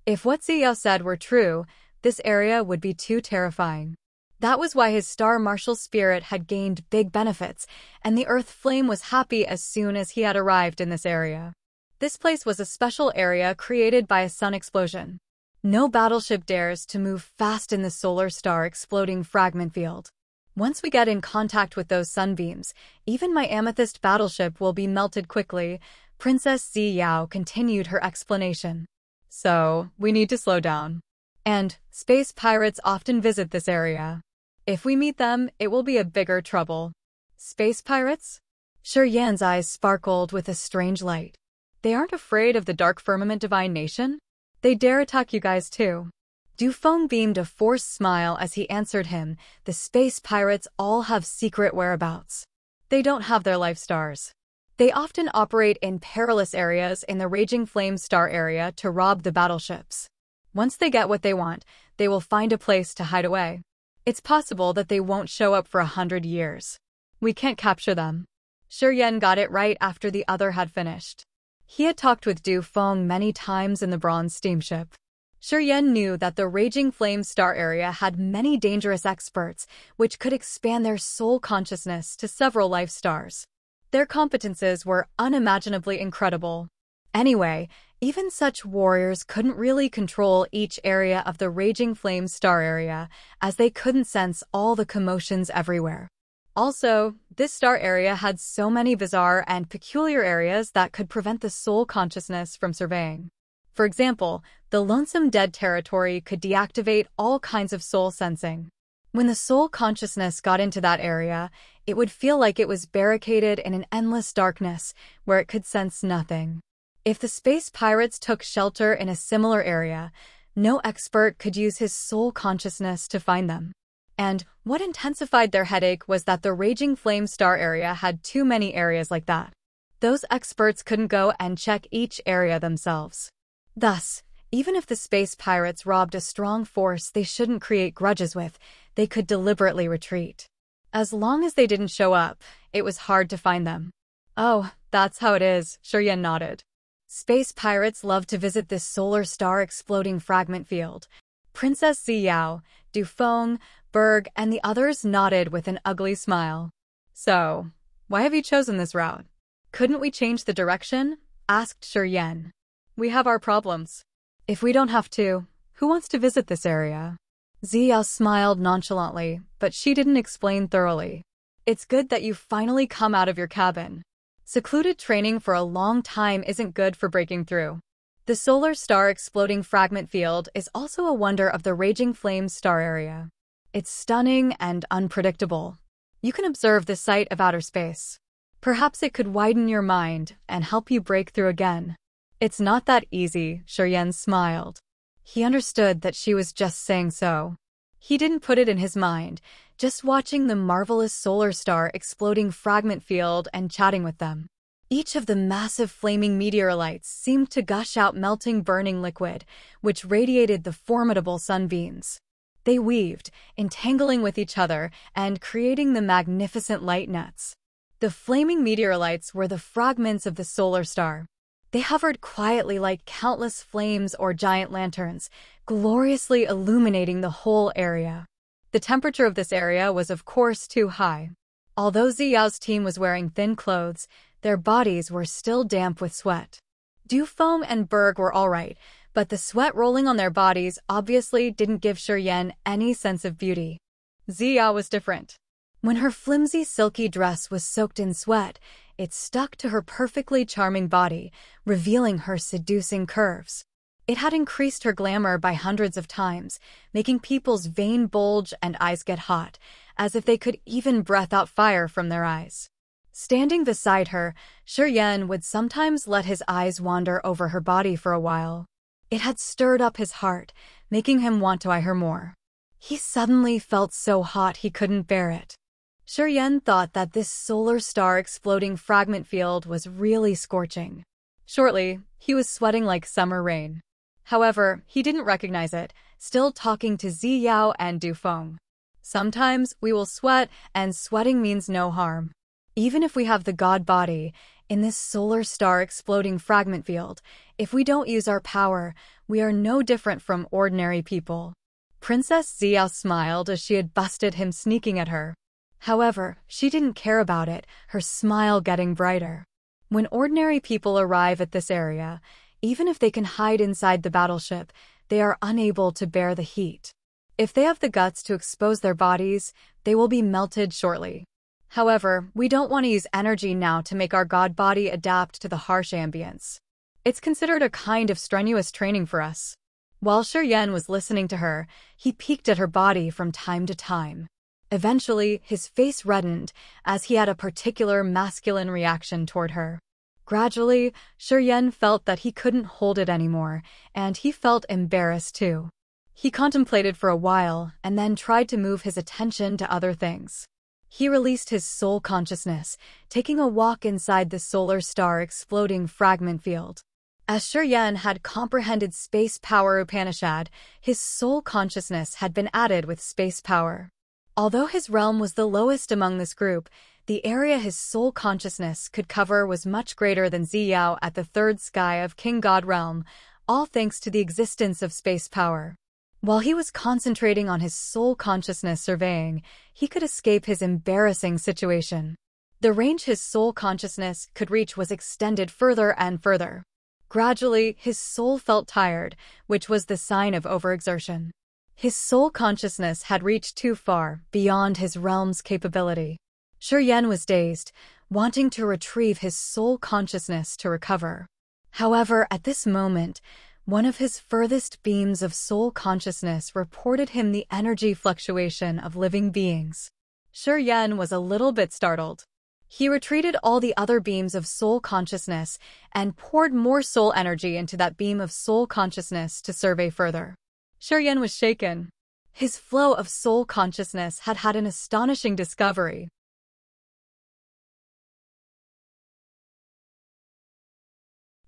If what Ziyao said were true, this area would be too terrifying. That was why his star martial spirit had gained big benefits, and the earth flame was happy as soon as he had arrived in this area. This place was a special area created by a sun explosion. No battleship dares to move fast in the solar star exploding fragment field. Once we get in contact with those sunbeams, even my amethyst battleship will be melted quickly, Princess Ziyao continued her explanation. So, we need to slow down. And, space pirates often visit this area. If we meet them, it will be a bigger trouble. Space pirates? Shi Yan's eyes sparkled with a strange light. They aren't afraid of the dark firmament divine nation? They dare attack you guys too. Du Feng beamed a forced smile as he answered him, the space pirates all have secret whereabouts. They don't have their life stars. They often operate in perilous areas in the Raging Flame Star area to rob the battleships. Once they get what they want, they will find a place to hide away. It's possible that they won't show up for 100 years. We can't capture them. Shi Yan got it right after the other had finished. He had talked with Du Feng many times in the bronze steamship. Shi Yan knew that the Raging Flame Star area had many dangerous experts, which could expand their soul consciousness to several life stars. Their competences were unimaginably incredible. Anyway, even such warriors couldn't really control each area of the Raging Flame Star area, as they couldn't sense all the commotions everywhere. Also, this star area had so many bizarre and peculiar areas that could prevent the soul consciousness from surveying. For example, the Lonesome Dead territory could deactivate all kinds of soul sensing. When the soul consciousness got into that area, it would feel like it was barricaded in an endless darkness where it could sense nothing. If the space pirates took shelter in a similar area, no expert could use his soul consciousness to find them. And what intensified their headache was that the Raging Flame Star area had too many areas like that. Those experts couldn't go and check each area themselves. Thus, even if the space pirates robbed a strong force they shouldn't create grudges with, they could deliberately retreat. As long as they didn't show up, it was hard to find them. Oh, that's how it is, Shi Yan nodded. Space pirates love to visit this solar star exploding fragment field. Princess Ziyao, Dufeng, Berg, and the others nodded with an ugly smile. So, why have you chosen this route? Couldn't we change the direction? Asked Shi Yan. We have our problems. If we don't have to, who wants to visit this area? Ziyao smiled nonchalantly, but she didn't explain thoroughly. It's good that you've finally come out of your cabin. Secluded training for a long time isn't good for breaking through. The solar star exploding fragment field is also a wonder of the Raging Flames star area. It's stunning and unpredictable. You can observe the sight of outer space. Perhaps it could widen your mind and help you break through again. It's not that easy, Shi Yan smiled. He understood that she was just saying so. He didn't put it in his mind, just watching the marvelous solar star exploding fragment field and chatting with them. Each of the massive flaming meteorites seemed to gush out melting burning liquid, which radiated the formidable sunbeams. They weaved, entangling with each other and creating the magnificent light nets. The flaming meteorites were the fragments of the solar star. They hovered quietly like countless flames or giant lanterns, gloriously illuminating the whole area. The temperature of this area was of course too high. Although Ziyao's team was wearing thin clothes, their bodies were still damp with sweat. Dufeng and Berg were all right, but the sweat rolling on their bodies obviously didn't give Shi Yan any sense of beauty. Ziyao was different. When her flimsy silky dress was soaked in sweat, it stuck to her perfectly charming body, revealing her seducing curves. It had increased her glamour by hundreds of times, making people's veins bulge and eyes get hot, as if they could even breath out fire from their eyes. Standing beside her, Shi Yan would sometimes let his eyes wander over her body for a while. It had stirred up his heart, making him want to eye her more. He suddenly felt so hot he couldn't bear it. Shi Yan thought that this solar star exploding fragment field was really scorching. Shortly, he was sweating like summer rain. However, he didn't recognize it, still talking to Ziyao and Dufeng. Sometimes we will sweat, and sweating means no harm. Even if we have the god body, in this solar star exploding fragment field, if we don't use our power, we are no different from ordinary people. Princess Ziyao smiled as she had busted him sneaking at her. However, she didn't care about it, her smile getting brighter. When ordinary people arrive at this area, even if they can hide inside the battleship, they are unable to bear the heat. If they have the guts to expose their bodies, they will be melted shortly. However, we don't want to use energy now to make our god body adapt to the harsh ambience. It's considered a kind of strenuous training for us. While Shi Yan was listening to her, he peeked at her body from time to time. Eventually, his face reddened, as he had a particular masculine reaction toward her. Gradually, Shi Yan felt that he couldn't hold it anymore, and he felt embarrassed too. He contemplated for a while, and then tried to move his attention to other things. He released his soul consciousness, taking a walk inside the solar star exploding fragment field. As Shi Yan had comprehended space power Upanishad, his soul consciousness had been added with space power. Although his realm was the lowest among this group, the area his soul consciousness could cover was much greater than Ziyao at the third sky of King God realm, all thanks to the existence of space power. While he was concentrating on his soul consciousness surveying, he could escape his embarrassing situation. The range his soul consciousness could reach was extended further and further. Gradually, his soul felt tired, which was the sign of overexertion. His soul consciousness had reached too far, beyond his realm's capability. Shi Yan was dazed, wanting to retrieve his soul consciousness to recover. However, at this moment, one of his furthest beams of soul consciousness reported him the energy fluctuation of living beings. Shi Yan was a little bit startled. He retreated all the other beams of soul consciousness and poured more soul energy into that beam of soul consciousness to survey further. Shi Yan was shaken. His flow of soul consciousness had had an astonishing discovery.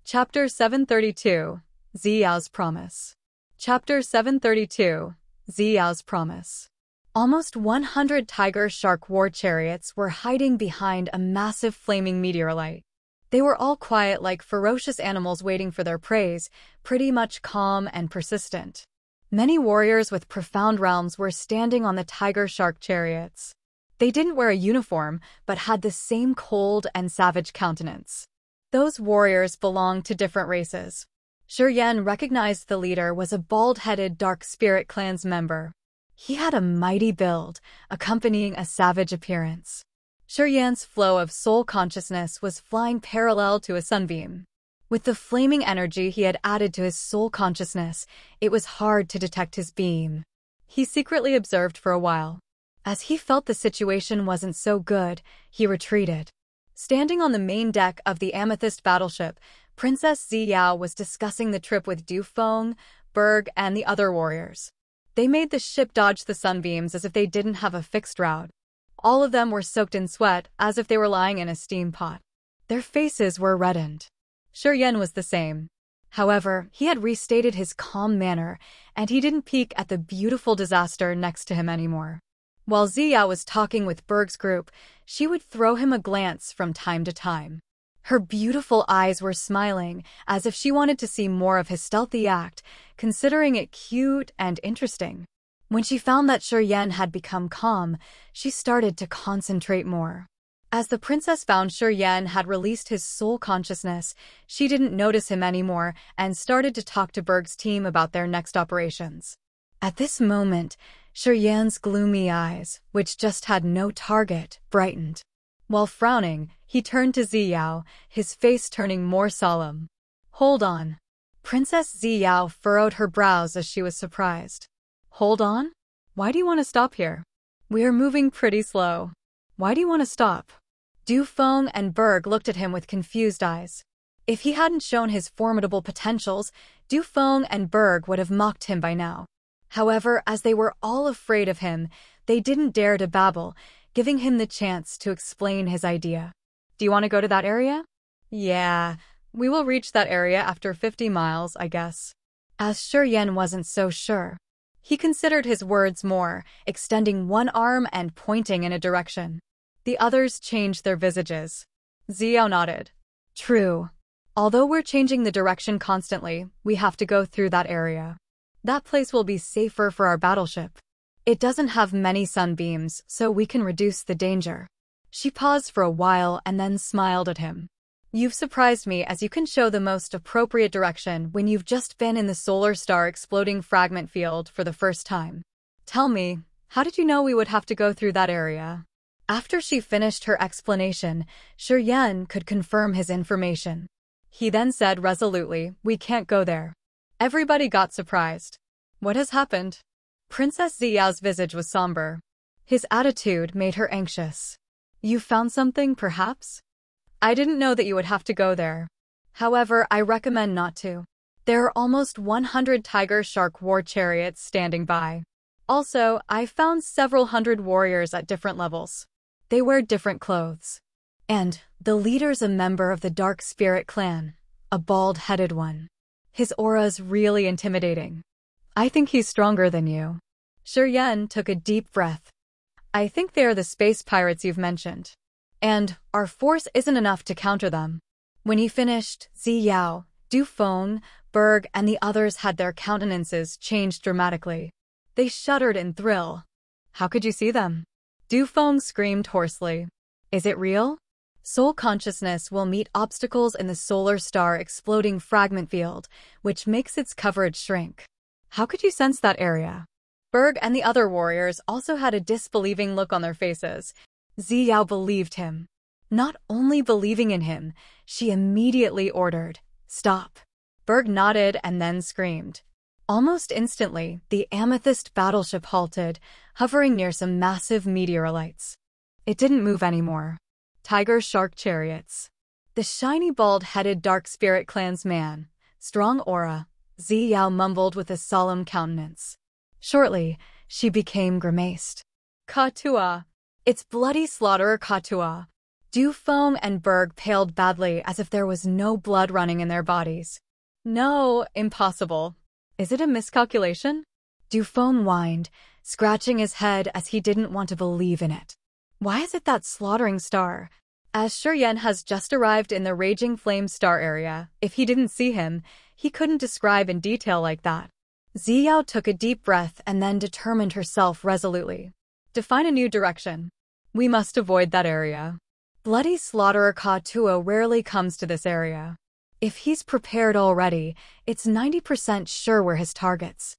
Chapter 732, Ziyao's Promise. Chapter 732, Ziyao's Promise. Almost 100 tiger shark war chariots were hiding behind a massive flaming meteorite. They were all quiet like ferocious animals waiting for their prey, pretty much calm and persistent. Many warriors with profound realms were standing on the tiger-shark chariots. They didn't wear a uniform, but had the same cold and savage countenance. Those warriors belonged to different races. Shi Yan recognized the leader was a bald-headed Dark Spirit Clan's member. He had a mighty build, accompanying a savage appearance. Shi Yan's flow of soul consciousness was flying parallel to a sunbeam. With the flaming energy he had added to his soul consciousness, it was hard to detect his beam. He secretly observed for a while. As he felt the situation wasn't so good, he retreated. Standing on the main deck of the Amethyst battleship, Princess Ziyao was discussing the trip with Du Feng, Berg, and the other warriors. They made the ship dodge the sunbeams as if they didn't have a fixed route. All of them were soaked in sweat, as if they were lying in a steam pot. Their faces were reddened. Shi Yan was the same. However, he had restated his calm manner, and he didn't peek at the beautiful disaster next to him anymore. While Ziyao was talking with Berg's group, she would throw him a glance from time to time. Her beautiful eyes were smiling, as if she wanted to see more of his stealthy act, considering it cute and interesting. When she found that Shi Yan had become calm, she started to concentrate more. As the princess found Shi Yan had released his soul consciousness, she didn't notice him anymore and started to talk to Berg's team about their next operations. At this moment, Shi Yan's gloomy eyes, which just had no target, brightened. While frowning, he turned to Ziyao, his face turning more solemn. "Hold on." Princess Ziyao furrowed her brows as she was surprised. "Hold on? Why do you want to stop here? We are moving pretty slow. Why do you want to stop?" Du Feng and Berg looked at him with confused eyes. If he hadn't shown his formidable potentials, Du Feng and Berg would have mocked him by now. However, as they were all afraid of him, they didn't dare to babble, giving him the chance to explain his idea. "Do you want to go to that area?" "Yeah, we will reach that area after 50 miles, I guess." As Shi Yan wasn't so sure, he considered his words more, extending one arm and pointing in a direction. The others changed their visages. Ziyao nodded. "True. Although we're changing the direction constantly, we have to go through that area. That place will be safer for our battleship. It doesn't have many sunbeams, so we can reduce the danger." She paused for a while and then smiled at him. "You've surprised me as you can show the most appropriate direction when you've just been in the solar star exploding fragment field for the first time. Tell me, how did you know we would have to go through that area?" After she finished her explanation, Shi Yan could confirm his information. He then said resolutely, "We can't go there." Everybody got surprised. "What has happened?" Princess Ziyao's visage was somber. His attitude made her anxious. "You found something, perhaps?" "I didn't know that you would have to go there. However, I recommend not to. There are almost 100 tiger-shark war chariots standing by. Also, I found several hundred warriors at different levels. They wear different clothes. And the leader's a member of the Dark Spirit Clan, a bald-headed one. His aura's really intimidating. I think he's stronger than you." Shi Yan took a deep breath. "I think they are the space pirates you've mentioned. And our force isn't enough to counter them." When he finished, Ziyao, Du Feng, Berg, and the others had their countenances changed dramatically. They shuddered in thrill. "How could you see them?" Du Feng screamed hoarsely. "Is it real? Soul consciousness will meet obstacles in the solar star exploding fragment field, which makes its coverage shrink. How could you sense that area?" Berg and the other warriors also had a disbelieving look on their faces. Ziyao believed him. Not only believing in him, she immediately ordered, "Stop." Berg nodded and then screamed. Almost instantly, the Amethyst battleship halted, hovering near some massive meteorites. It didn't move anymore. Tiger-shark chariots. The shiny bald-headed Dark Spirit Clan's man, strong aura, Ziyao mumbled with a solemn countenance. Shortly, she became grimaced. "Quota. It's bloody slaughter, quota." Du Feng and Berg paled badly as if there was no blood running in their bodies. "No, impossible. Is it a miscalculation?" Du Feng whined, scratching his head as he didn't want to believe in it. "Why is it that slaughtering star? As Shi Yan has just arrived in the Raging Flame Star area, if he didn't see him, he couldn't describe in detail like that. Ziyao took a deep breath and then determined herself resolutely. Define a new direction. We must avoid that area. Bloody Slaughterer Ka-Tuo rarely comes to this area. If he's prepared already, it's 90% sure we're his targets.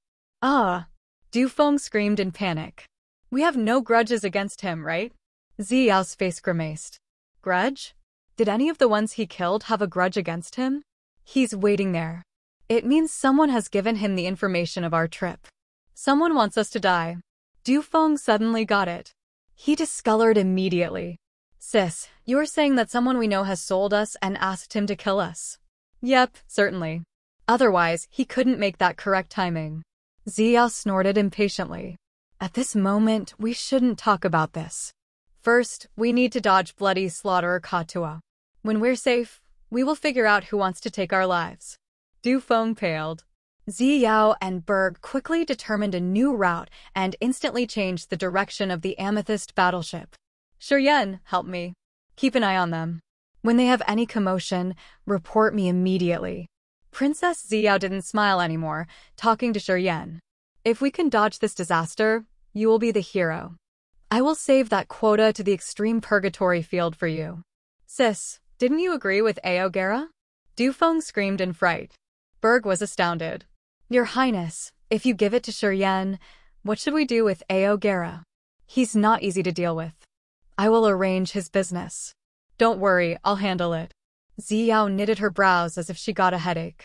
Du Feng screamed in panic. We have no grudges against him, right? Ziyao's face grimaced. Grudge? Did any of the ones he killed have a grudge against him? He's waiting there. It means someone has given him the information of our trip. Someone wants us to die. Du Feng suddenly got it. He discolored immediately. Sis, you're saying that someone we know has sold us and asked him to kill us? Yep, certainly. Otherwise, he couldn't make that correct timing. Ziyao snorted impatiently. At this moment, we shouldn't talk about this. First, we need to dodge Bloody Slaughterer Ka-Tuo. When we're safe, we will figure out who wants to take our lives. Du Feng paled. Ziyao and Berg quickly determined a new route and instantly changed the direction of the Amethyst battleship. Shi Yan, help me. Keep an eye on them. When they have any commotion, report me immediately. Princess Ziyao didn't smile anymore, talking to Shi Yan. If we can dodge this disaster, you will be the hero. I will save that quota to the extreme purgatory field for you. Sis, didn't you agree with Aogera? Du Feng screamed in fright. Berg was astounded. Your Highness, if you give it to Shi Yan, what should we do with Aogera? He's not easy to deal with. I will arrange his business. Don't worry, I'll handle it. Ziyao knitted her brows as if she got a headache.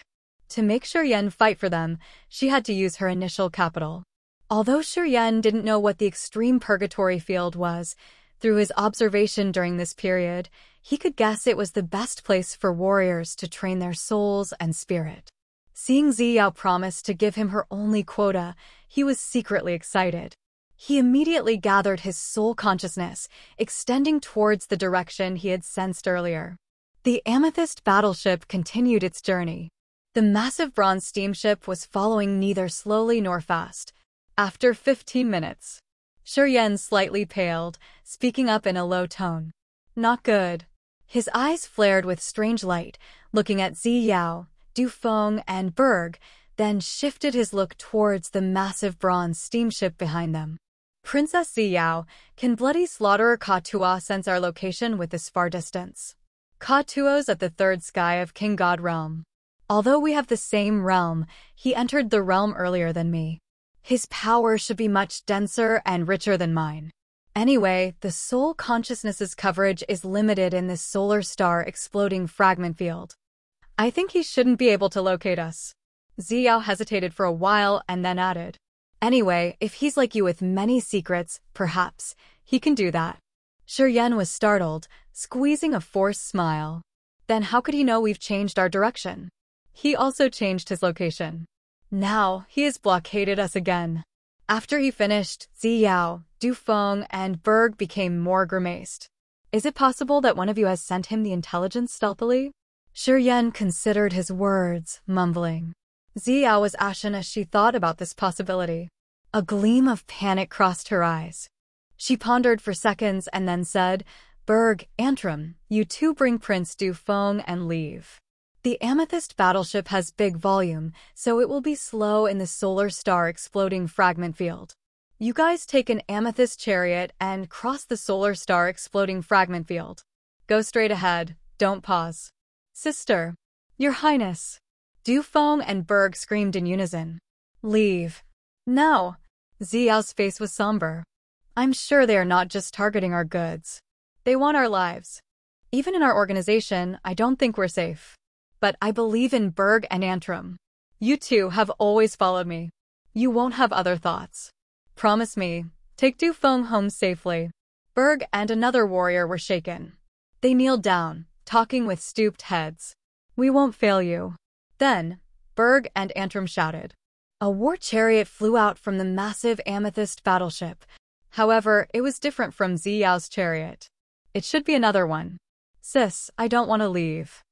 To make Shi Yan fight for them, she had to use her initial capital. Although Shi Yan didn't know what the extreme purgatory field was, through his observation during this period, he could guess it was the best place for warriors to train their souls and spirit. Seeing Ziyao promise to give him her only quota, he was secretly excited. He immediately gathered his soul consciousness, extending towards the direction he had sensed earlier. The Amethyst battleship continued its journey. The massive bronze steamship was following neither slowly nor fast. After 15 minutes, Shi Yan slightly paled, speaking up in a low tone. Not good. His eyes flared with strange light, looking at Ziyao, Du Feng, and Berg, then shifted his look towards the massive bronze steamship behind them. Princess Ziyao, can Bloody Slaughterer Ka-Tuo sense our location with this far distance? Ka-Tuo's at the third sky of King God realm. Although we have the same realm, he entered the realm earlier than me. His power should be much denser and richer than mine. Anyway, the soul consciousness's coverage is limited in this solar star exploding fragment field. I think he shouldn't be able to locate us. Ziyao hesitated for a while and then added. Anyway, if he's like you with many secrets, perhaps, he can do that. Shi Yan was startled, squeezing a forced smile. Then how could he know we've changed our direction? He also changed his location. Now, he has blockaded us again. After he finished, Ziyao, Du Feng, and Berg became more grimaced. Is it possible that one of you has sent him the intelligence stealthily? Shi Yan considered his words, mumbling. Ziyao was ashen as she thought about this possibility. A gleam of panic crossed her eyes. She pondered for seconds and then said, Berg, Antrim, you two bring Prince Du Feng and leave. The Amethyst battleship has big volume, so it will be slow in the solar star exploding fragment field. You guys take an Amethyst chariot and cross the solar star exploding fragment field. Go straight ahead, don't pause. Sister. Your Highness. Du Feng and Berg screamed in unison. Leave. Now. Ziyao's face was somber. I'm sure they are not just targeting our goods. They want our lives. Even in our organization, I don't think we're safe. But I believe in Berg and Antrim. You two have always followed me. You won't have other thoughts. Promise me, take Du Feng home safely. Berg and another warrior were shaken. They kneeled down, talking with stooped heads. We won't fail you. Then, Berg and Antrim shouted. A war chariot flew out from the massive Amethyst battleship. However, it was different from Ziyao's chariot. It should be another one. Sis, I don't want to leave.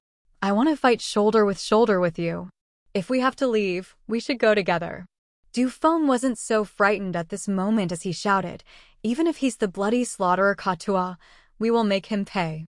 I want to fight shoulder with you. If we have to leave, we should go together. Du Feng wasn't so frightened at this moment as he shouted, even if he's the Bloody Slaughterer Ka-Tuo, we will make him pay.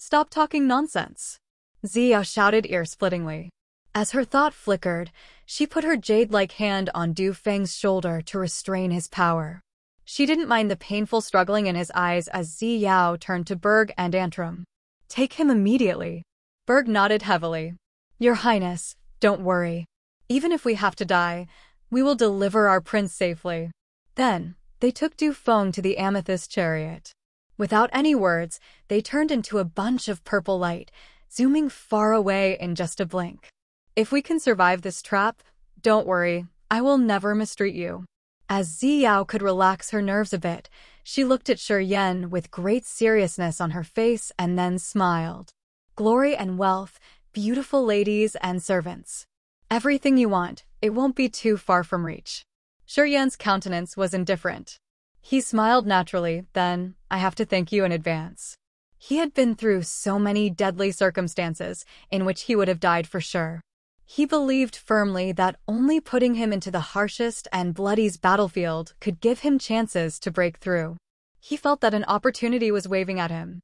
Stop talking nonsense. Ziyao shouted ear-splittingly. As her thought flickered, she put her jade-like hand on Du Feng's shoulder to restrain his power. She didn't mind the painful struggling in his eyes as Ziyao turned to Berg and Antrim. Take him immediately. Berg nodded heavily. Your Highness, don't worry. Even if we have to die, we will deliver our prince safely. Then, they took Du Feng to the amethyst chariot. Without any words, they turned into a bunch of purple light, zooming far away in just a blink. If we can survive this trap, don't worry, I will never mistreat you. As Ziyao could relax her nerves a bit, she looked at Shi Yan with great seriousness on her face and then smiled. Glory and wealth, beautiful ladies and servants. Everything you want, it won't be too far from reach. Shi Yan's countenance was indifferent. He smiled naturally, then, I have to thank you in advance. He had been through so many deadly circumstances in which he would have died for sure. He believed firmly that only putting him into the harshest and bloodiest battlefield could give him chances to break through. He felt that an opportunity was waving at him.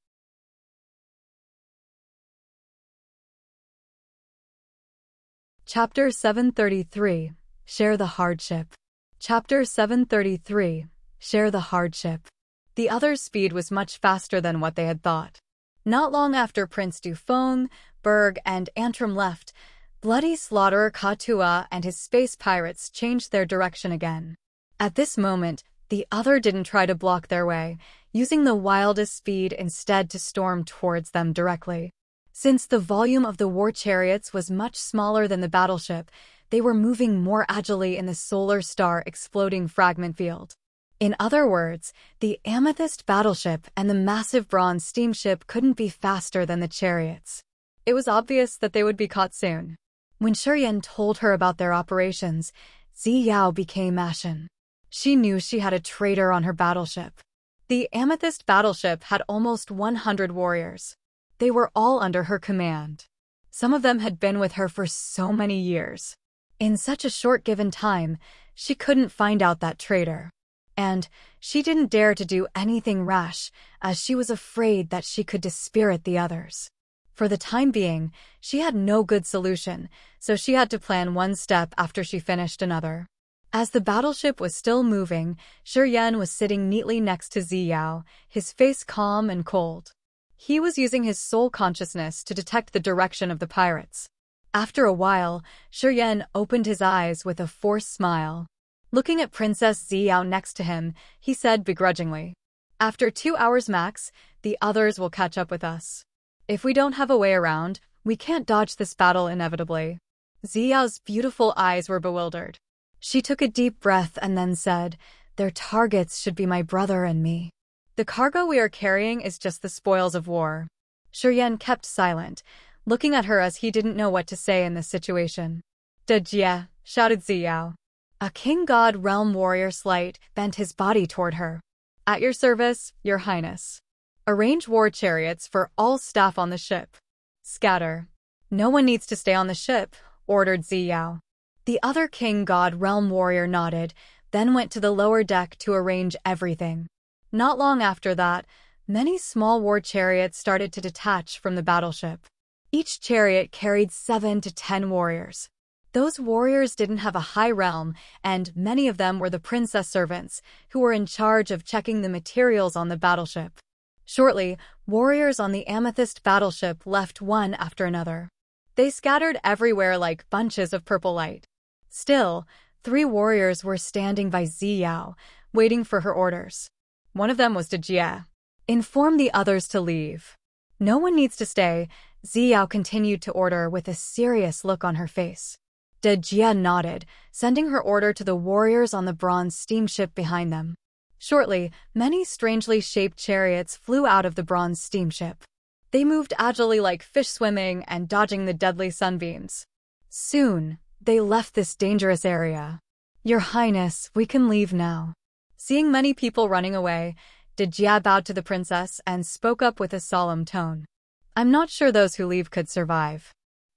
Chapter 733. Share the Hardship. Chapter 733. Share the Hardship. The other's speed was much faster than what they had thought. Not long after Prince Du Feng, Berg, and Antrim left, Bloody Slaughterer Katua and his space pirates changed their direction again. At this moment, the other didn't try to block their way, using the wildest speed instead to storm towards them directly. Since the volume of the war chariots was much smaller than the battleship, they were moving more agilely in the solar star exploding fragment field. In other words, the amethyst battleship and the massive bronze steamship couldn't be faster than the chariots. It was obvious that they would be caught soon. When Shi Yan told her about their operations, Ziyao became ashen. She knew she had a traitor on her battleship. The amethyst battleship had almost 100 warriors. They were all under her command. Some of them had been with her for so many years. In such a short given time, she couldn't find out that traitor. And she didn't dare to do anything rash, as she was afraid that she could dispirit the others. For the time being, she had no good solution, so she had to plan one step after she finished another. As the battleship was still moving, Shi Yan was sitting neatly next to Ziyao, his face calm and cold. He was using his soul consciousness to detect the direction of the pirates. After a while, Shi Yan opened his eyes with a forced smile. Looking at Princess Ziyao next to him, he said begrudgingly, "After 2 hours max, the others will catch up with us. If we don't have a way around, we can't dodge this battle inevitably." Ziyao's beautiful eyes were bewildered. She took a deep breath and then said, "Their targets should be my brother and me. The cargo we are carrying is just the spoils of war." Shi Yan kept silent, looking at her as he didn't know what to say in this situation. "Dejie," shouted Ziyao. A king god realm warrior slight bent his body toward her. "At your service, your highness. Arrange war chariots for all staff on the ship. Scatter. No one needs to stay on the ship," ordered Ziyao. The other king god realm warrior nodded, then went to the lower deck to arrange everything. Not long after that, many small war chariots started to detach from the battleship. Each chariot carried 7 to 10 warriors. Those warriors didn't have a high realm, and many of them were the princess servants, who were in charge of checking the materials on the battleship. Shortly, warriors on the amethyst battleship left one after another. They scattered everywhere like bunches of purple light. Still, 3 warriors were standing by Ziyao, waiting for her orders. One of them was Dejie. "Inform the others to leave." "No one needs to stay," Ziyao continued to order with a serious look on her face. Dejie nodded, sending her order to the warriors on the bronze steamship behind them. Shortly, many strangely shaped chariots flew out of the bronze steamship. They moved agilely like fish swimming and dodging the deadly sunbeams. Soon, they left this dangerous area. "Your Highness, we can leave now." Seeing many people running away, Dejie bowed to the princess and spoke up with a solemn tone. "I'm not sure those who leave could survive.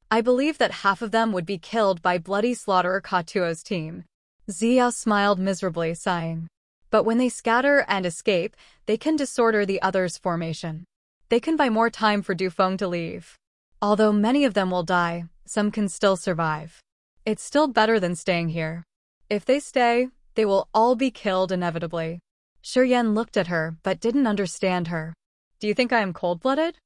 I believe that half of them would be killed by Bloody Slaughterer Katuo's team." Ziyao smiled miserably, sighing. "But when they scatter and escape, they can disorder the others' formation. They can buy more time for Dufeng to leave. Although many of them will die, some can still survive. It's still better than staying here. If they stay, they will all be killed inevitably. Shi Yan looked at her but didn't understand her. Do you think I am cold-blooded?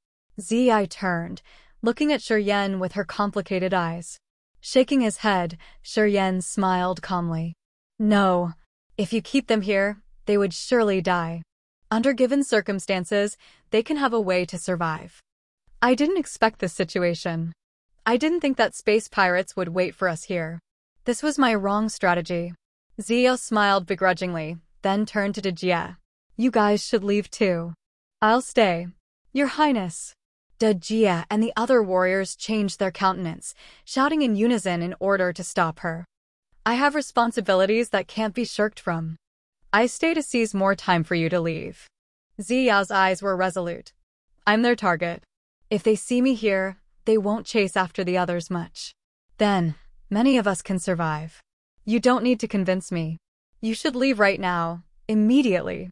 Zi turned, looking at Shi Yan with her complicated eyes. Shaking his head, Shi Yan smiled calmly. No. If you keep them here, they would surely die. Under given circumstances, they can have a way to survive. I didn't expect this situation. I didn't think that space pirates would wait for us here. This was my wrong strategy. Zio smiled begrudgingly, then turned to Dejie. You guys should leave too. I'll stay. Your Highness. Dejie and the other warriors changed their countenance, shouting in unison in order to stop her. I have responsibilities that can't be shirked from. I stay to seize more time for you to leave. Ziyao's eyes were resolute. I'm their target. If they see me here, they won't chase after the others much. Then, many of us can survive. You don't need to convince me. You should leave right now, immediately.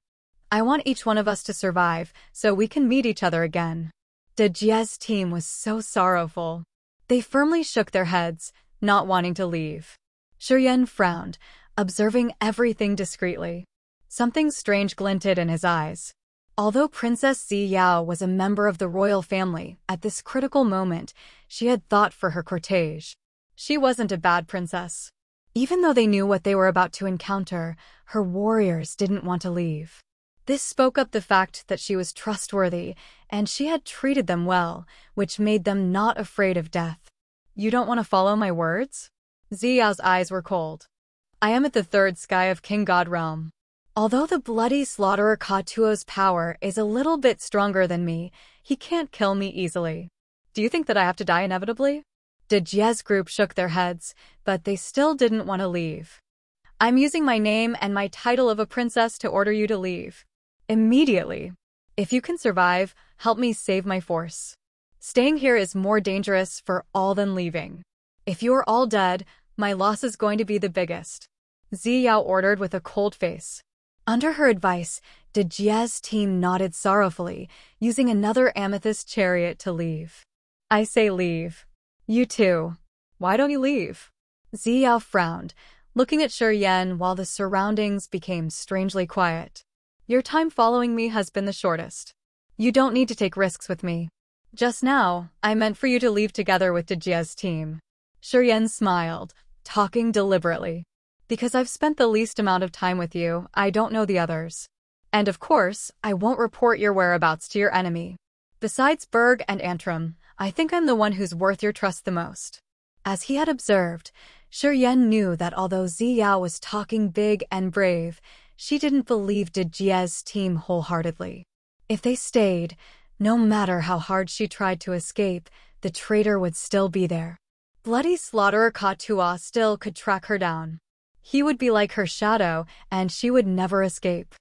I want each one of us to survive, so we can meet each other again. Dejie's team was so sorrowful. They firmly shook their heads, not wanting to leave. Shi Yan frowned, observing everything discreetly. Something strange glinted in his eyes. Although Princess Ziyao was a member of the royal family, at this critical moment, she had thought for her cortege. She wasn't a bad princess. Even though they knew what they were about to encounter, her warriors didn't want to leave. This spoke up the fact that she was trustworthy, and she had treated them well, which made them not afraid of death. You don't want to follow my words? Ziyao's eyes were cold. I am at the third sky of King God Realm. Although the bloody slaughterer Katuo's power is a little bit stronger than me, he can't kill me easily. Do you think that I have to die inevitably? Dejie's group shook their heads, but they still didn't want to leave. I'm using my name and my title of a princess to order you to leave. Immediately. If you can survive, help me save my force. Staying here is more dangerous for all than leaving. If you are all dead, my loss is going to be the biggest. Ziyao ordered with a cold face. Under her advice, Dejie's team nodded sorrowfully, using another amethyst chariot to leave. I say leave. You too. Why don't you leave? Ziyao frowned, looking at Shi Yan while the surroundings became strangely quiet. Your time following me has been the shortest. You don't need to take risks with me. Just now, I meant for you to leave together with Dejie's team. Shi Yan smiled, talking deliberately. Because I've spent the least amount of time with you, I don't know the others. And of course, I won't report your whereabouts to your enemy. Besides Berg and Antrim, I think I'm the one who's worth your trust the most. As he had observed, Shi Yan knew that although Ziyao was talking big and brave, she didn't believe Dejie's team wholeheartedly. If they stayed, no matter how hard she tried to escape, the traitor would still be there. Bloody slaughterer Katuo still could track her down. He would be like her shadow, and she would never escape.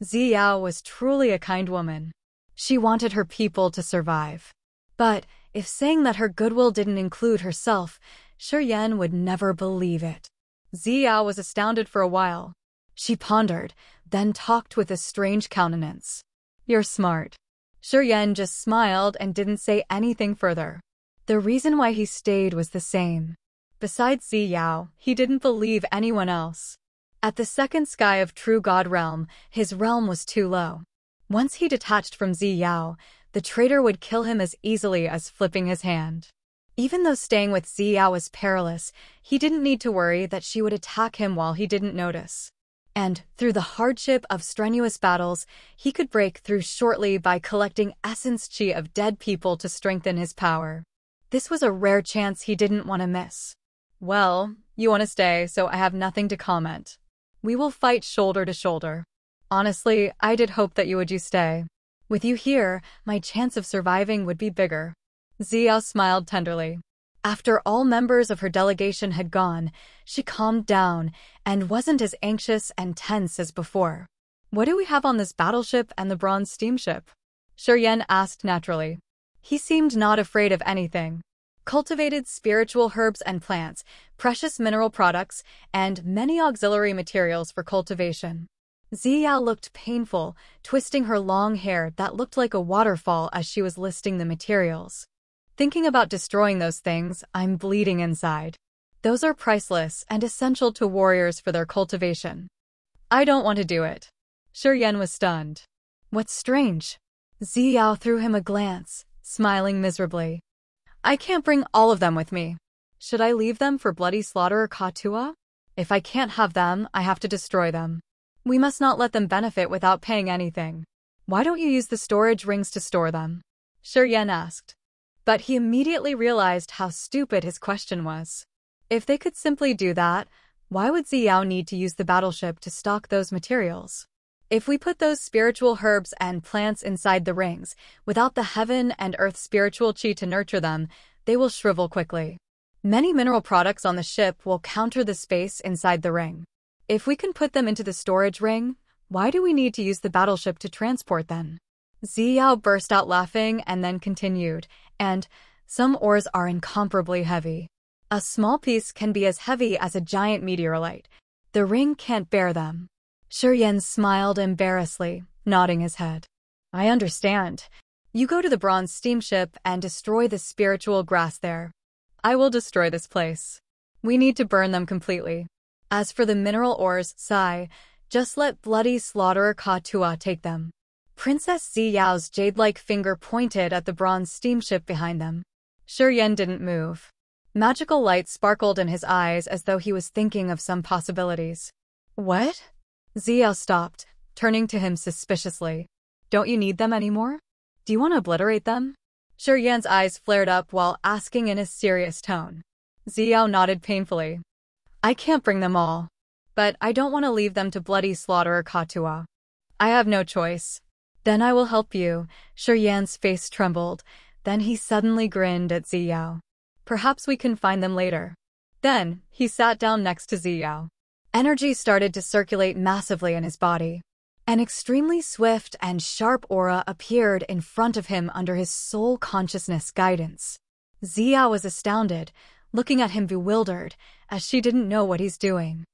Ziyao was truly a kind woman. She wanted her people to survive. But if saying that her goodwill didn't include herself, Shi Yan would never believe it. Ziyao was astounded for a while. She pondered, then talked with a strange countenance. You're smart. Shi Yan just smiled and didn't say anything further. The reason why he stayed was the same. Besides Ziyao, he didn't believe anyone else. At the second sky of True God Realm, his realm was too low. Once he detached from Ziyao, the traitor would kill him as easily as flipping his hand. Even though staying with Ziyao was perilous, he didn't need to worry that she would attack him while he didn't notice. And, through the hardship of strenuous battles, he could break through shortly by collecting essence chi of dead people to strengthen his power. This was a rare chance he didn't want to miss. Well, you want to stay, so I have nothing to comment. We will fight shoulder to shoulder. Honestly, I did hope that you would stay. With you here, my chance of surviving would be bigger. Ziyao smiled tenderly. After all members of her delegation had gone, she calmed down and wasn't as anxious and tense as before. What do we have on this battleship and the bronze steamship? Shi Yan asked naturally. He seemed not afraid of anything. Cultivated spiritual herbs and plants, precious mineral products, and many auxiliary materials for cultivation. Ziyao looked painful, twisting her long hair that looked like a waterfall as she was listing the materials. Thinking about destroying those things, I'm bleeding inside. Those are priceless and essential to warriors for their cultivation. I don't want to do it. Shi Yan was stunned. What's strange? Ziyao threw him a glance, smiling miserably. I can't bring all of them with me. Should I leave them for bloody slaughter or quota? If I can't have them, I have to destroy them. We must not let them benefit without paying anything. Why don't you use the storage rings to store them? Shi Yan asked. But he immediately realized how stupid his question was. If they could simply do that, why would Ziyao need to use the battleship to stock those materials? If we put those spiritual herbs and plants inside the rings, without the heaven and earth spiritual chi to nurture them, they will shrivel quickly. Many mineral products on the ship will counter the space inside the ring. If we can put them into the storage ring, why do we need to use the battleship to transport them? Ziyao burst out laughing and then continued, and some ores are incomparably heavy. A small piece can be as heavy as a giant meteorite. The ring can't bear them. Shi Yan smiled embarrassedly, nodding his head. I understand. You go to the bronze steamship and destroy the spiritual grass there. I will destroy this place. We need to burn them completely. As for the mineral ores, Sai, just let bloody slaughterer Ka-Tua take them. Princess Ziyao's jade-like finger pointed at the bronze steamship behind them. Shi Yan didn't move. Magical light sparkled in his eyes as though he was thinking of some possibilities. What? Ziyao stopped, turning to him suspiciously. Don't you need them anymore? Do you want to obliterate them? Shi Yan's eyes flared up while asking in a serious tone. Ziyao nodded painfully. I can't bring them all. But I don't want to leave them to bloody slaughterer Ka-Tua. I have no choice. Then I will help you. Shi Yan's face trembled. Then he suddenly grinned at Ziyao. Perhaps we can find them later. Then, he sat down next to Ziyao. Energy started to circulate massively in his body. An extremely swift and sharp aura appeared in front of him under his soul consciousness guidance. Ziyao was astounded, looking at him bewildered, as she didn't know what he's doing.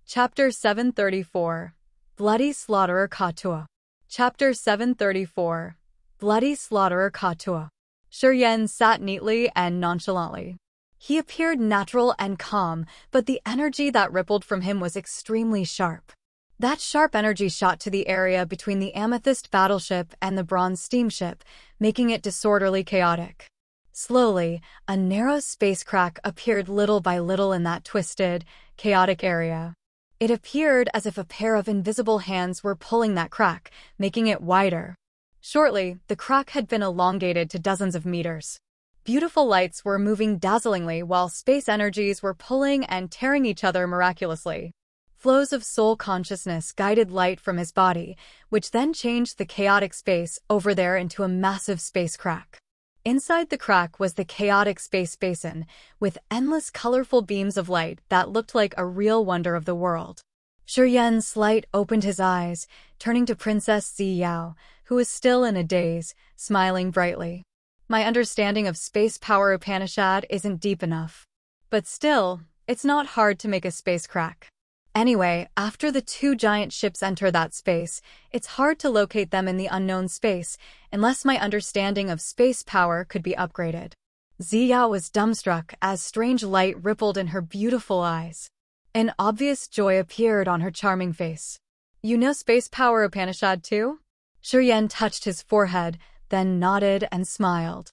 Chapter 734. Bloody Slaughterer Ka-Tua. Chapter 734. Bloody Slaughterer Ka-Tua. Shi Yan sat neatly and nonchalantly. He appeared natural and calm, but the energy that rippled from him was extremely sharp. That sharp energy shot to the area between the amethyst battleship and the bronze steamship, making it disorderly chaotic. Slowly, a narrow space crack appeared little by little in that twisted, chaotic area. It appeared as if a pair of invisible hands were pulling that crack, making it wider. Shortly, the crack had been elongated to dozens of meters. Beautiful lights were moving dazzlingly while space energies were pulling and tearing each other miraculously. Flows of soul consciousness guided light from his body, which then changed the chaotic space over there into a massive space crack. Inside the crack was the chaotic space basin, with endless colorful beams of light that looked like a real wonder of the world. Shi Yan's light opened his eyes, turning to Princess Ziyao, who was still in a daze, smiling brightly. My understanding of space power Upanishad isn't deep enough. But still, it's not hard to make a space crack. Anyway, after the two giant ships enter that space, it's hard to locate them in the unknown space, unless my understanding of space power could be upgraded. Ziyao was dumbstruck as strange light rippled in her beautiful eyes. An obvious joy appeared on her charming face. You know space power Upanishad too? Shi Yan touched his forehead, then nodded and smiled.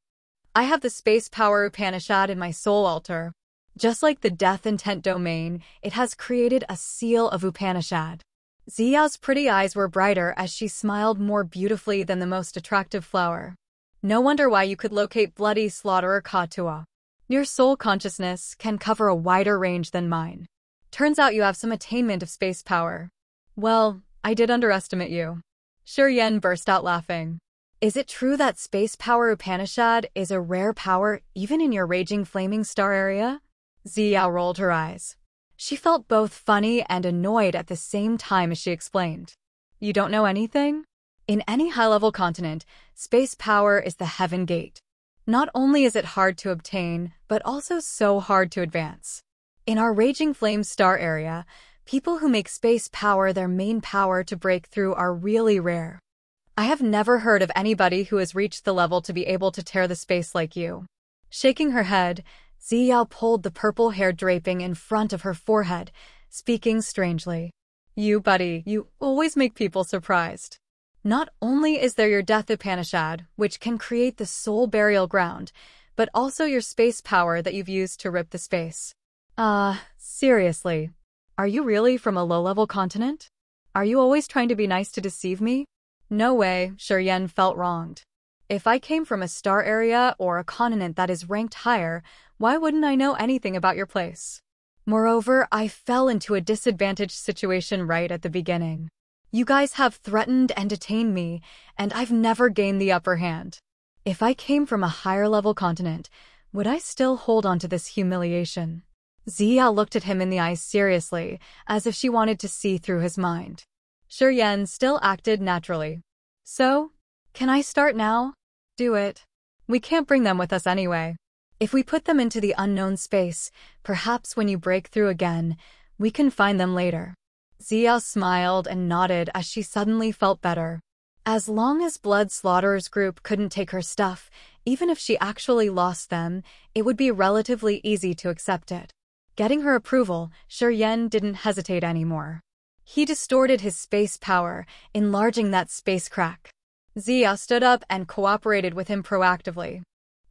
I have the space power Upanishad in my soul altar. Just like the death intent domain, it has created a seal of Upanishad. Ziyao's pretty eyes were brighter as she smiled more beautifully than the most attractive flower. No wonder why you could locate bloody slaughterer Ka-Tua. Your soul consciousness can cover a wider range than mine. Turns out you have some attainment of space power. Well, I did underestimate you. Shi Yan burst out laughing. Is it true that space power Upanishad is a rare power even in your raging flaming star area? Ziyao rolled her eyes. She felt both funny and annoyed at the same time as she explained. You don't know anything? In any high-level continent, space power is the heaven gate. Not only is it hard to obtain, but also so hard to advance. In our Raging Flames star area, people who make space power their main power to break through are really rare. I have never heard of anybody who has reached the level to be able to tear the space like you. Shaking her head, Ziyao pulled the purple hair draping in front of her forehead, speaking strangely. You, buddy, you always make people surprised. Not only is there your death Upanishad, which can create the soul burial ground, but also your space power that you've used to rip the space. Seriously. Are you really from a low-level continent? Are you always trying to be nice to deceive me? No way, Shi Yan felt wronged. If I came from a star area or a continent that is ranked higher, why wouldn't I know anything about your place? Moreover, I fell into a disadvantaged situation right at the beginning. You guys have threatened and detained me, and I've never gained the upper hand. If I came from a higher-level continent, would I still hold on to this humiliation? Ziyao looked at him in the eyes seriously, as if she wanted to see through his mind. Shi Yan still acted naturally. So, can I start now? Do it. We can't bring them with us anyway. If we put them into the unknown space, perhaps when you break through again, we can find them later. Ziyao smiled and nodded as she suddenly felt better. As long as Blood Slaughterer's group couldn't take her stuff, even if she actually lost them, it would be relatively easy to accept it. Getting her approval, Shi Yan didn't hesitate anymore. He distorted his space power, enlarging that space crack. Ziyao stood up and cooperated with him proactively.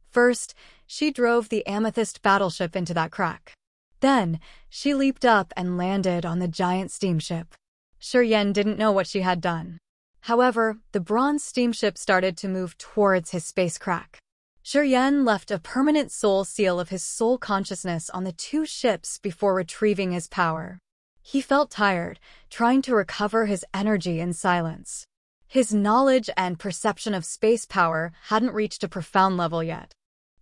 First, she drove the amethyst battleship into that crack. Then, she leaped up and landed on the giant steamship. Shi Yan didn't know what she had done. However, the bronze steamship started to move towards his space crack. Shi Yan left a permanent soul seal of his soul consciousness on the two ships before retrieving his power. He felt tired, trying to recover his energy in silence. His knowledge and perception of space power hadn't reached a profound level yet.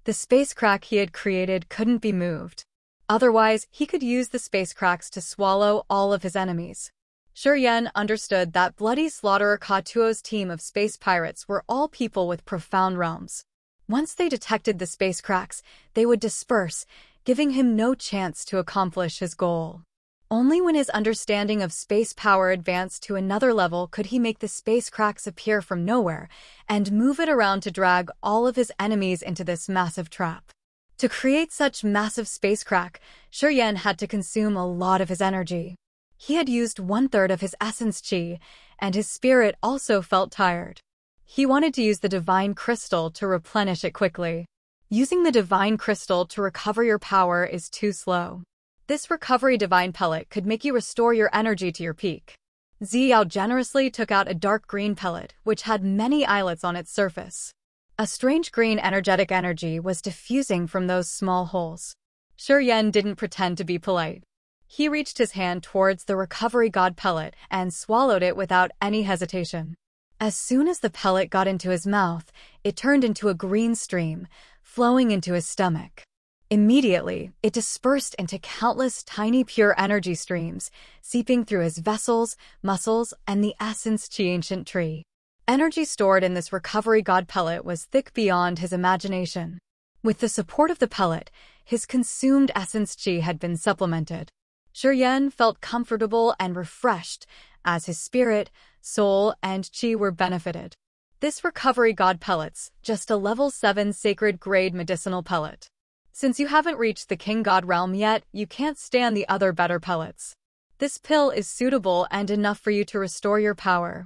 The space crack he had created couldn't be moved. Otherwise, he could use the space cracks to swallow all of his enemies. Shi Yan understood that Bloody Slaughterer Katuo's team of space pirates were all people with profound realms. Once they detected the space cracks, they would disperse, giving him no chance to accomplish his goal. Only when his understanding of space power advanced to another level could he make the space cracks appear from nowhere and move it around to drag all of his enemies into this massive trap. To create such massive space crack, Shi Yan had to consume a lot of his energy. He had used 1/3 of his essence chi, and his spirit also felt tired. He wanted to use the divine crystal to replenish it quickly. Using the divine crystal to recover your power is too slow. This recovery divine pellet could make you restore your energy to your peak. Ziyao generously took out a dark green pellet, which had many islets on its surface. A strange green energetic energy was diffusing from those small holes. Shi Yan didn't pretend to be polite. He reached his hand towards the recovery god pellet and swallowed it without any hesitation. As soon as the pellet got into his mouth, it turned into a green stream, flowing into his stomach. Immediately, it dispersed into countless tiny pure energy streams, seeping through his vessels, muscles, and the essence chi ancient tree. Energy stored in this recovery god pellet was thick beyond his imagination. With the support of the pellet, his consumed essence chi had been supplemented. Shi Yan felt comfortable and refreshed as his spirit, soul, and chi were benefited. This recovery god pellet's just a level 7 sacred grade medicinal pellet. Since you haven't reached the king god realm yet, you can't stand the other better pellets. This pill is suitable and enough for you to restore your power.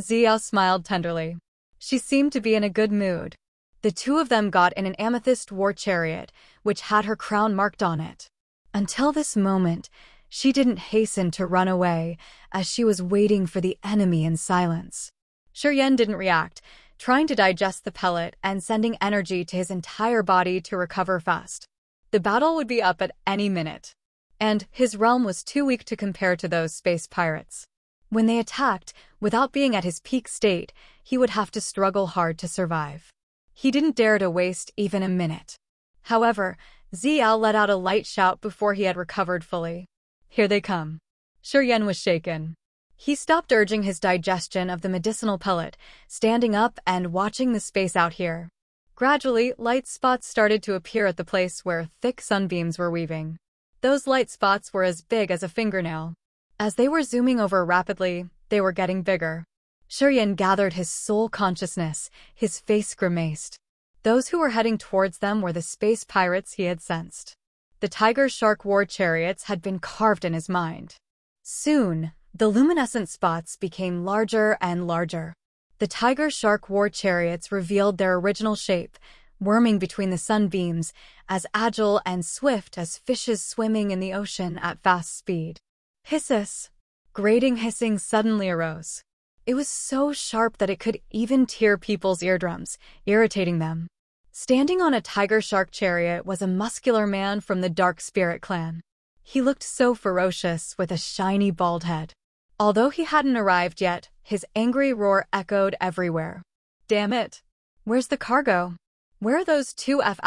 Ziyao smiled tenderly. She seemed to be in a good mood. The two of them got in an amethyst war chariot, which had her crown marked on it. Until this moment, she didn't hasten to run away, as she was waiting for the enemy in silence. Shi Yan didn't react, trying to digest the pellet and sending energy to his entire body to recover fast. The battle would be up at any minute. And his realm was too weak to compare to those space pirates. When they attacked, without being at his peak state, he would have to struggle hard to survive. He didn't dare to waste even a minute. However, Ziyao let out a light shout before he had recovered fully. Here they come. Shi Yan was shaken. He stopped urging his digestion of the medicinal pellet, standing up and watching the space out here. Gradually, light spots started to appear at the place where thick sunbeams were weaving. Those light spots were as big as a fingernail. As they were zooming over rapidly, they were getting bigger. Shi Yan gathered his soul consciousness, his face grimaced. Those who were heading towards them were the space pirates he had sensed. The tiger-shark war chariots had been carved in his mind. Soon, the luminescent spots became larger and larger. The tiger-shark war chariots revealed their original shape, worming between the sunbeams, as agile and swift as fishes swimming in the ocean at fast speed. Hisses! Grating hissing suddenly arose. It was so sharp that it could even tear people's eardrums, irritating them. Standing on a tiger-shark chariot was a muscular man from the Dark Spirit clan. He looked so ferocious with a shiny bald head. Although he hadn't arrived yet, his angry roar echoed everywhere. Damn it! Where's the cargo? Where are those two F***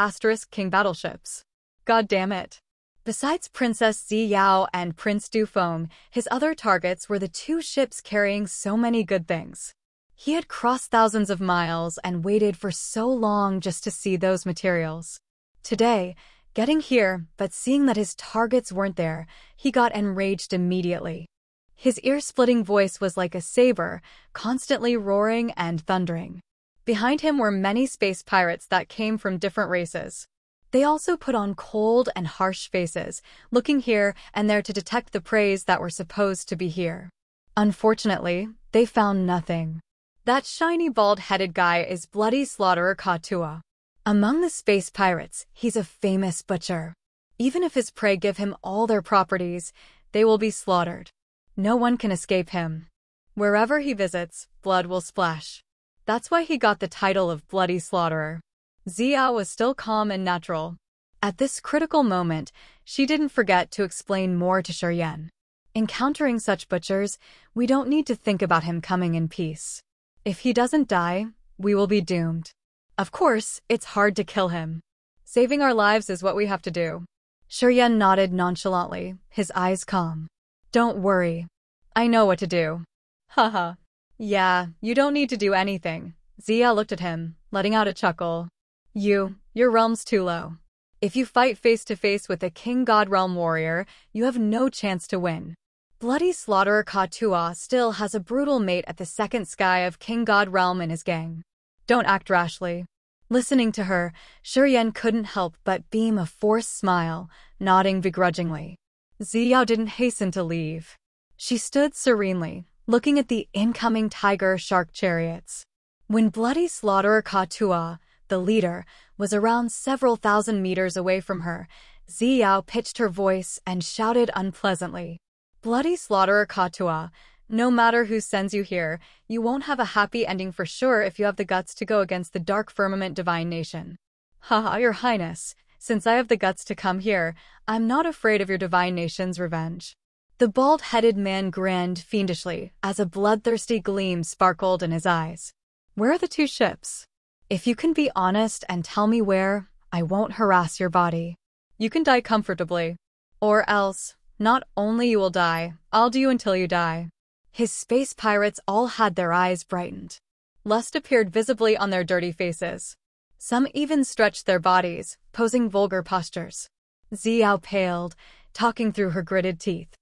king battleships? God damn it! Besides Princess Ziyao and Prince Dufeng, his other targets were the two ships carrying so many good things. He had crossed thousands of miles and waited for so long just to see those materials. Today, getting here, but seeing that his targets weren't there, he got enraged immediately. His ear-splitting voice was like a saber, constantly roaring and thundering. Behind him were many space pirates that came from different races. They also put on cold and harsh faces, looking here and there to detect the preys that were supposed to be here. Unfortunately, they found nothing. That shiny bald-headed guy is Bloody Slaughterer Katua. Among the space pirates, he's a famous butcher. Even if his prey give him all their properties, they will be slaughtered. No one can escape him. Wherever he visits, blood will splash. That's why he got the title of Bloody Slaughterer. Ziyao was still calm and natural. At this critical moment, she didn't forget to explain more to Shi Yan. Encountering such butchers, we don't need to think about him coming in peace. If he doesn't die, we will be doomed. Of course, it's hard to kill him. Saving our lives is what we have to do. Shi Yan nodded nonchalantly, his eyes calm. Don't worry. I know what to do. Haha. Yeah, you don't need to do anything. Ziyao looked at him, letting out a chuckle. Your realm's too low. If you fight face-to-face with a King God Realm warrior, you have no chance to win. Bloody Slaughterer Katua still has a brutal mate at the second sky of King God Realm in his gang. Don't act rashly. Listening to her, Shi Yan couldn't help but beam a forced smile, nodding begrudgingly. Ziyao didn't hasten to leave. She stood serenely, looking at the incoming tiger-shark chariots. When Bloody Slaughterer Katua, the leader, was around several thousand meters away from her, Ziyao pitched her voice and shouted unpleasantly. Bloody Slaughterer Katua, no matter who sends you here, you won't have a happy ending for sure if you have the guts to go against the Dark Firmament Divine Nation. Haha, Your Highness, since I have the guts to come here, I'm not afraid of your Divine Nation's revenge. The bald-headed man grinned fiendishly as a bloodthirsty gleam sparkled in his eyes. Where are the two ships? If you can be honest and tell me where, I won't harass your body. You can die comfortably. Or else, not only you will die, I'll do you until you die. His space pirates all had their eyes brightened. Lust appeared visibly on their dirty faces. Some even stretched their bodies, posing vulgar postures. Ziyao paled, talking through her gritted teeth.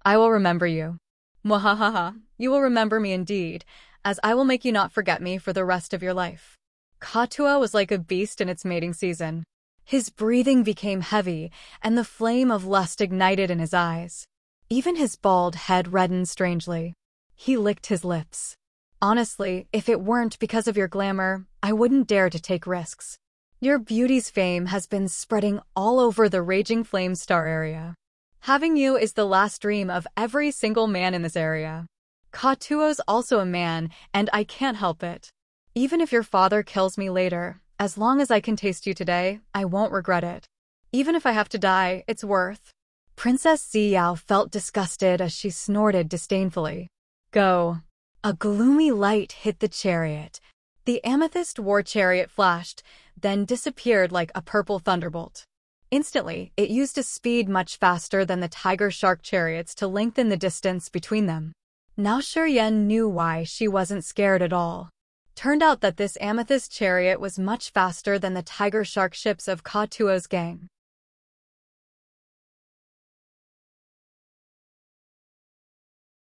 I will remember you. Mwahahaha, you will remember me indeed, as I will make you not forget me for the rest of your life. Katua was like a beast in its mating season. His breathing became heavy, and the flame of lust ignited in his eyes. Even his bald head reddened strangely. He licked his lips. Honestly, if it weren't because of your glamour, I wouldn't dare to take risks. Your beauty's fame has been spreading all over the Raging Flame Star area. Having you is the last dream of every single man in this area. Katua's also a man, and I can't help it. Even if your father kills me later, as long as I can taste you today, I won't regret it. Even if I have to die, it's worth. Princess Ziyao felt disgusted as she snorted disdainfully. Go. A gloomy light hit the chariot. The amethyst war chariot flashed, then disappeared like a purple thunderbolt. Instantly, it used a speed much faster than the tiger-shark chariots to lengthen the distance between them. Now Shi Yan knew why she wasn't scared at all. Turned out that this amethyst chariot was much faster than the tiger shark ships of Ka Tuo's gang.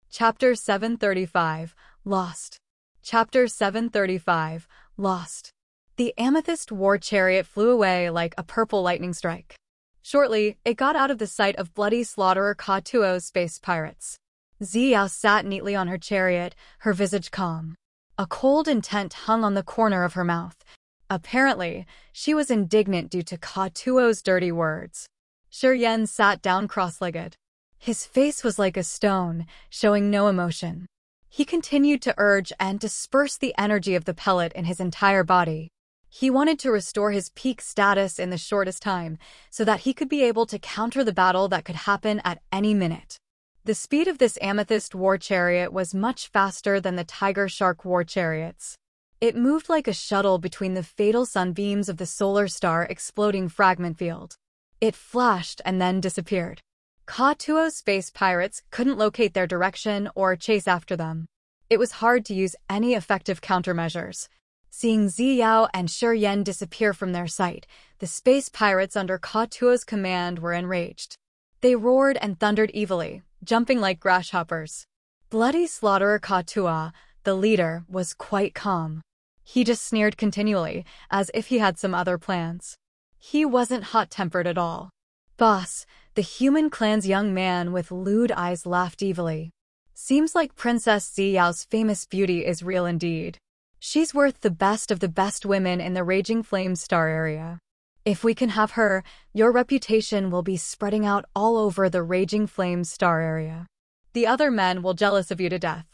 Chapter 735, Lost. Chapter 735, Lost. The amethyst war chariot flew away like a purple lightning strike. Shortly, it got out of the sight of bloody slaughterer Ka Tuo's space pirates. Ziyao sat neatly on her chariot, her visage calm. A cold intent hung on the corner of her mouth. Apparently, she was indignant due to Ka Tuo's dirty words. Shi Yan sat down cross-legged. His face was like a stone, showing no emotion. He continued to urge and disperse the energy of the pellet in his entire body. He wanted to restore his peak status in the shortest time, so that he could be able to counter the battle that could happen at any minute. The speed of this amethyst war chariot was much faster than the tiger shark war chariots. It moved like a shuttle between the fatal sunbeams of the solar star exploding fragment field. It flashed and then disappeared. Ka Tuo's space pirates couldn't locate their direction or chase after them. It was hard to use any effective countermeasures. Seeing Ziyao and Shi Yan disappear from their sight, the space pirates under Ka Tuo's command were enraged. They roared and thundered evilly, jumping like grasshoppers. Bloody slaughterer Ka Tuo, the leader, was quite calm. He just sneered continually, as if he had some other plans. He wasn't hot-tempered at all. Boss, the human clan's young man with lewd eyes laughed evilly. Seems like Princess Ziyao's famous beauty is real indeed. She's worth the best of the best women in the Raging Flame Star area. If we can have her, your reputation will be spreading out all over the Raging Flame Star area. The other men will jealous of you to death.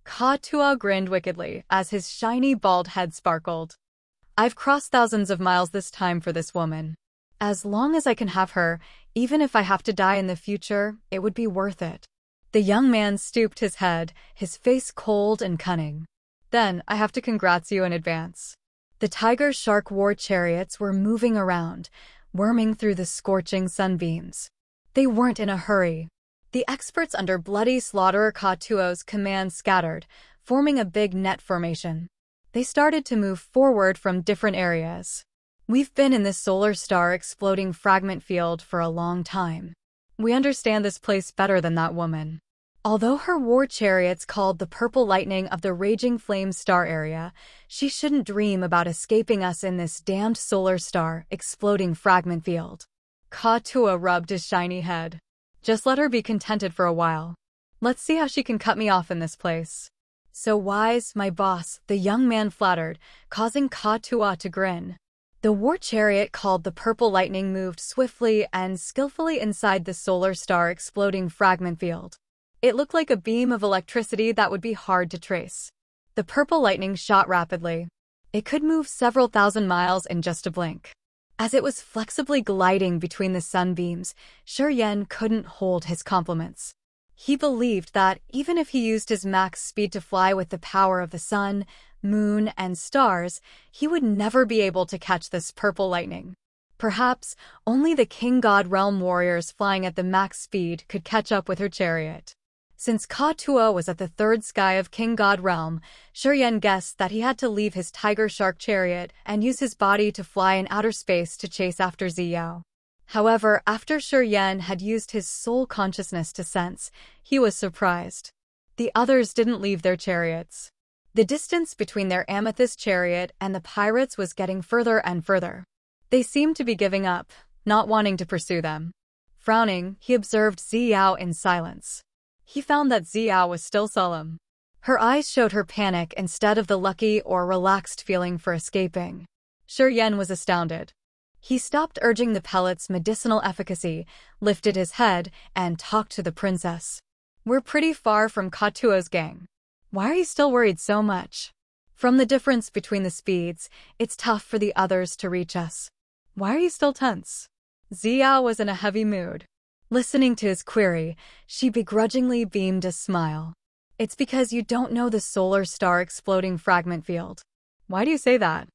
Ka Tuo grinned wickedly as his shiny bald head sparkled. I've crossed thousands of miles this time for this woman. As long as I can have her, even if I have to die in the future, it would be worth it. The young man stooped his head, his face cold and cunning. Then, I have to congrats you in advance. The tiger shark war chariots were moving around, worming through the scorching sunbeams. They weren't in a hurry. The experts under bloody slaughterer Ka Tuo's command scattered, forming a big net formation. They started to move forward from different areas. We've been in this solar star exploding fragment field for a long time. We understand this place better than that woman. Although her war chariots called the purple lightning of the Raging Flame Star area, she shouldn't dream about escaping us in this damned solar star exploding fragment field. Ka Tuo rubbed his shiny head. Just let her be contented for a while. Let's see how she can cut me off in this place. So wise, my boss, the young man flattered, causing Ka Tuo to grin. The war chariot called the Purple Lightning moved swiftly and skillfully inside the solar star exploding fragment field. It looked like a beam of electricity that would be hard to trace. The Purple Lightning shot rapidly. It could move several thousand miles in just a blink. As it was flexibly gliding between the sunbeams, Shi Yan couldn't hold his compliments. He believed that even if he used his max speed to fly with the power of the sun, moon, and stars, he would never be able to catch this purple lightning. Perhaps only the King God Realm warriors flying at the max speed could catch up with her chariot. Since Ka Tuo was at the third sky of King God Realm, Shi Yan guessed that he had to leave his tiger shark chariot and use his body to fly in outer space to chase after Ziyao. However, after Shi Yan had used his soul consciousness to sense, he was surprised. The others didn't leave their chariots. The distance between their amethyst chariot and the pirates was getting further and further. They seemed to be giving up, not wanting to pursue them. Frowning, he observed Ziyao in silence. He found that Ziyao was still solemn. Her eyes showed her panic instead of the lucky or relaxed feeling for escaping. Shi Yan was astounded. He stopped urging the pellet's medicinal efficacy, lifted his head, and talked to the princess. We're pretty far from Ka Tuo's gang. Why are you still worried so much? From the difference between the speeds, it's tough for the others to reach us. Why are you still tense? Ziyao was in a heavy mood. Listening to his query, she begrudgingly beamed a smile. It's because you don't know the solar star exploding fragment field. Why do you say that?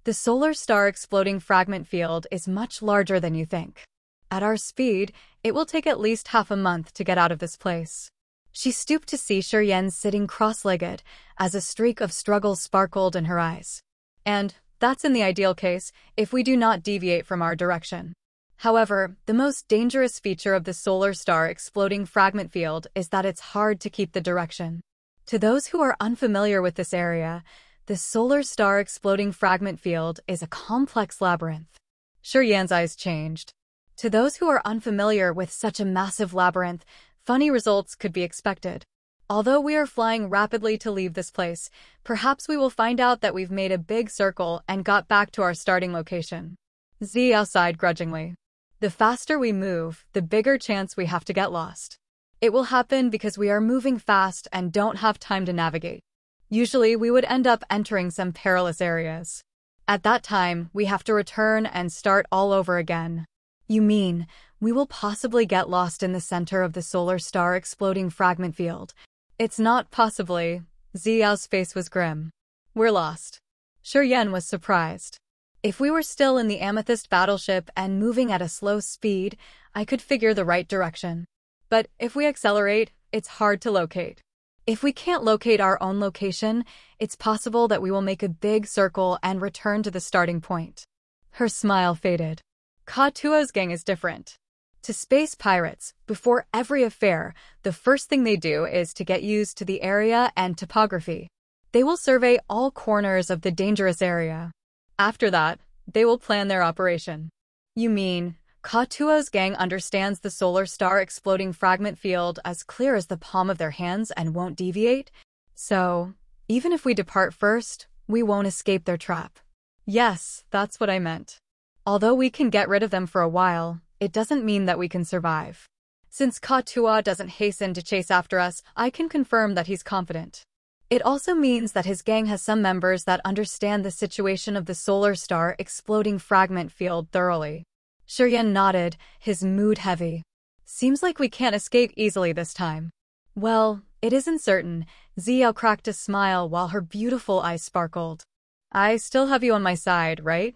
The solar star exploding fragment field is much larger than you think. At our speed, it will take at least half a month to get out of this place. She stooped to see Shi Yan sitting cross-legged as a streak of struggle sparkled in her eyes. And that's in the ideal case, if we do not deviate from our direction. However, the most dangerous feature of the solar star exploding fragment field is that it's hard to keep the direction. To those who are unfamiliar with this area, the solar star exploding fragment field is a complex labyrinth. Shi Yan's eyes changed. To those who are unfamiliar with such a massive labyrinth, funny results could be expected. Although we are flying rapidly to leave this place, perhaps we will find out that we've made a big circle and got back to our starting location. Ziyao sighed grudgingly. The faster we move, the bigger chance we have to get lost. It will happen because we are moving fast and don't have time to navigate. Usually, we would end up entering some perilous areas. At that time, we have to return and start all over again. You mean, we will possibly get lost in the center of the solar star exploding fragment field? It's not possibly. Ziyao's face was grim. We're lost. Shi Yan was surprised. If we were still in the amethyst battleship and moving at a slow speed, I could figure the right direction. But if we accelerate, it's hard to locate. If we can't locate our own location, it's possible that we will make a big circle and return to the starting point. Her smile faded. Quota's gang is different. To space pirates, before every affair, the first thing they do is to get used to the area and topography. They will survey all corners of the dangerous area. After that, they will plan their operation. You mean, Quota's gang understands the solar star exploding fragment field as clear as the palm of their hands and won't deviate? So, even if we depart first, we won't escape their trap. Yes, that's what I meant. Although we can get rid of them for a while, it doesn't mean that we can survive. Since Quota doesn't hasten to chase after us, I can confirm that he's confident. It also means that his gang has some members that understand the situation of the solar star exploding fragment field thoroughly. Shi Yan nodded, his mood heavy. Seems like we can't escape easily this time. Well, it isn't certain. Ziyao cracked a smile while her beautiful eyes sparkled. I still have you on my side, right?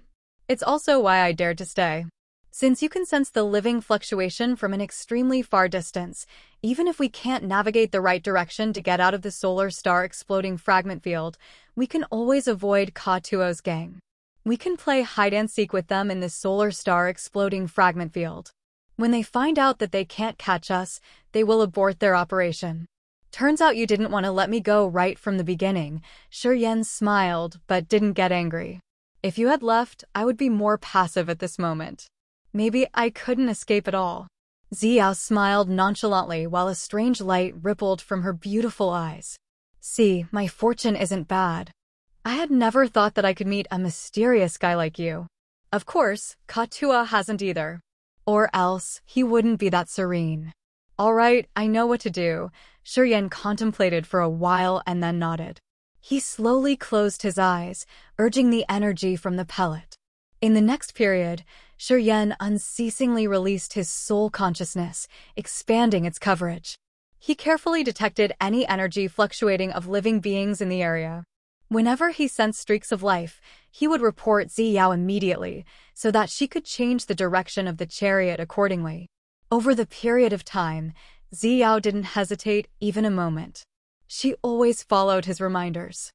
It's also why I dared to stay. Since you can sense the living fluctuation from an extremely far distance, even if we can't navigate the right direction to get out of the solar star exploding fragment field, we can always avoid Quota's gang. We can play hide-and-seek with them in the solar star exploding fragment field. When they find out that they can't catch us, they will abort their operation. Turns out you didn't want to let me go right from the beginning. Shi Yan smiled, but didn't get angry. If you had left, I would be more passive at this moment. Maybe I couldn't escape at all. Ziyao smiled nonchalantly while a strange light rippled from her beautiful eyes. See, my fortune isn't bad. I had never thought that I could meet a mysterious guy like you. Of course, Quota hasn't either. Or else, he wouldn't be that serene. All right, I know what to do. Shi Yan contemplated for a while and then nodded. He slowly closed his eyes, urging the energy from the pellet. In the next period, Shi Yan unceasingly released his soul consciousness, expanding its coverage. He carefully detected any energy fluctuating of living beings in the area. Whenever he sensed streaks of life, he would report Ziyao immediately, so that she could change the direction of the chariot accordingly. Over the period of time, Ziyao didn't hesitate even a moment. She always followed his reminders.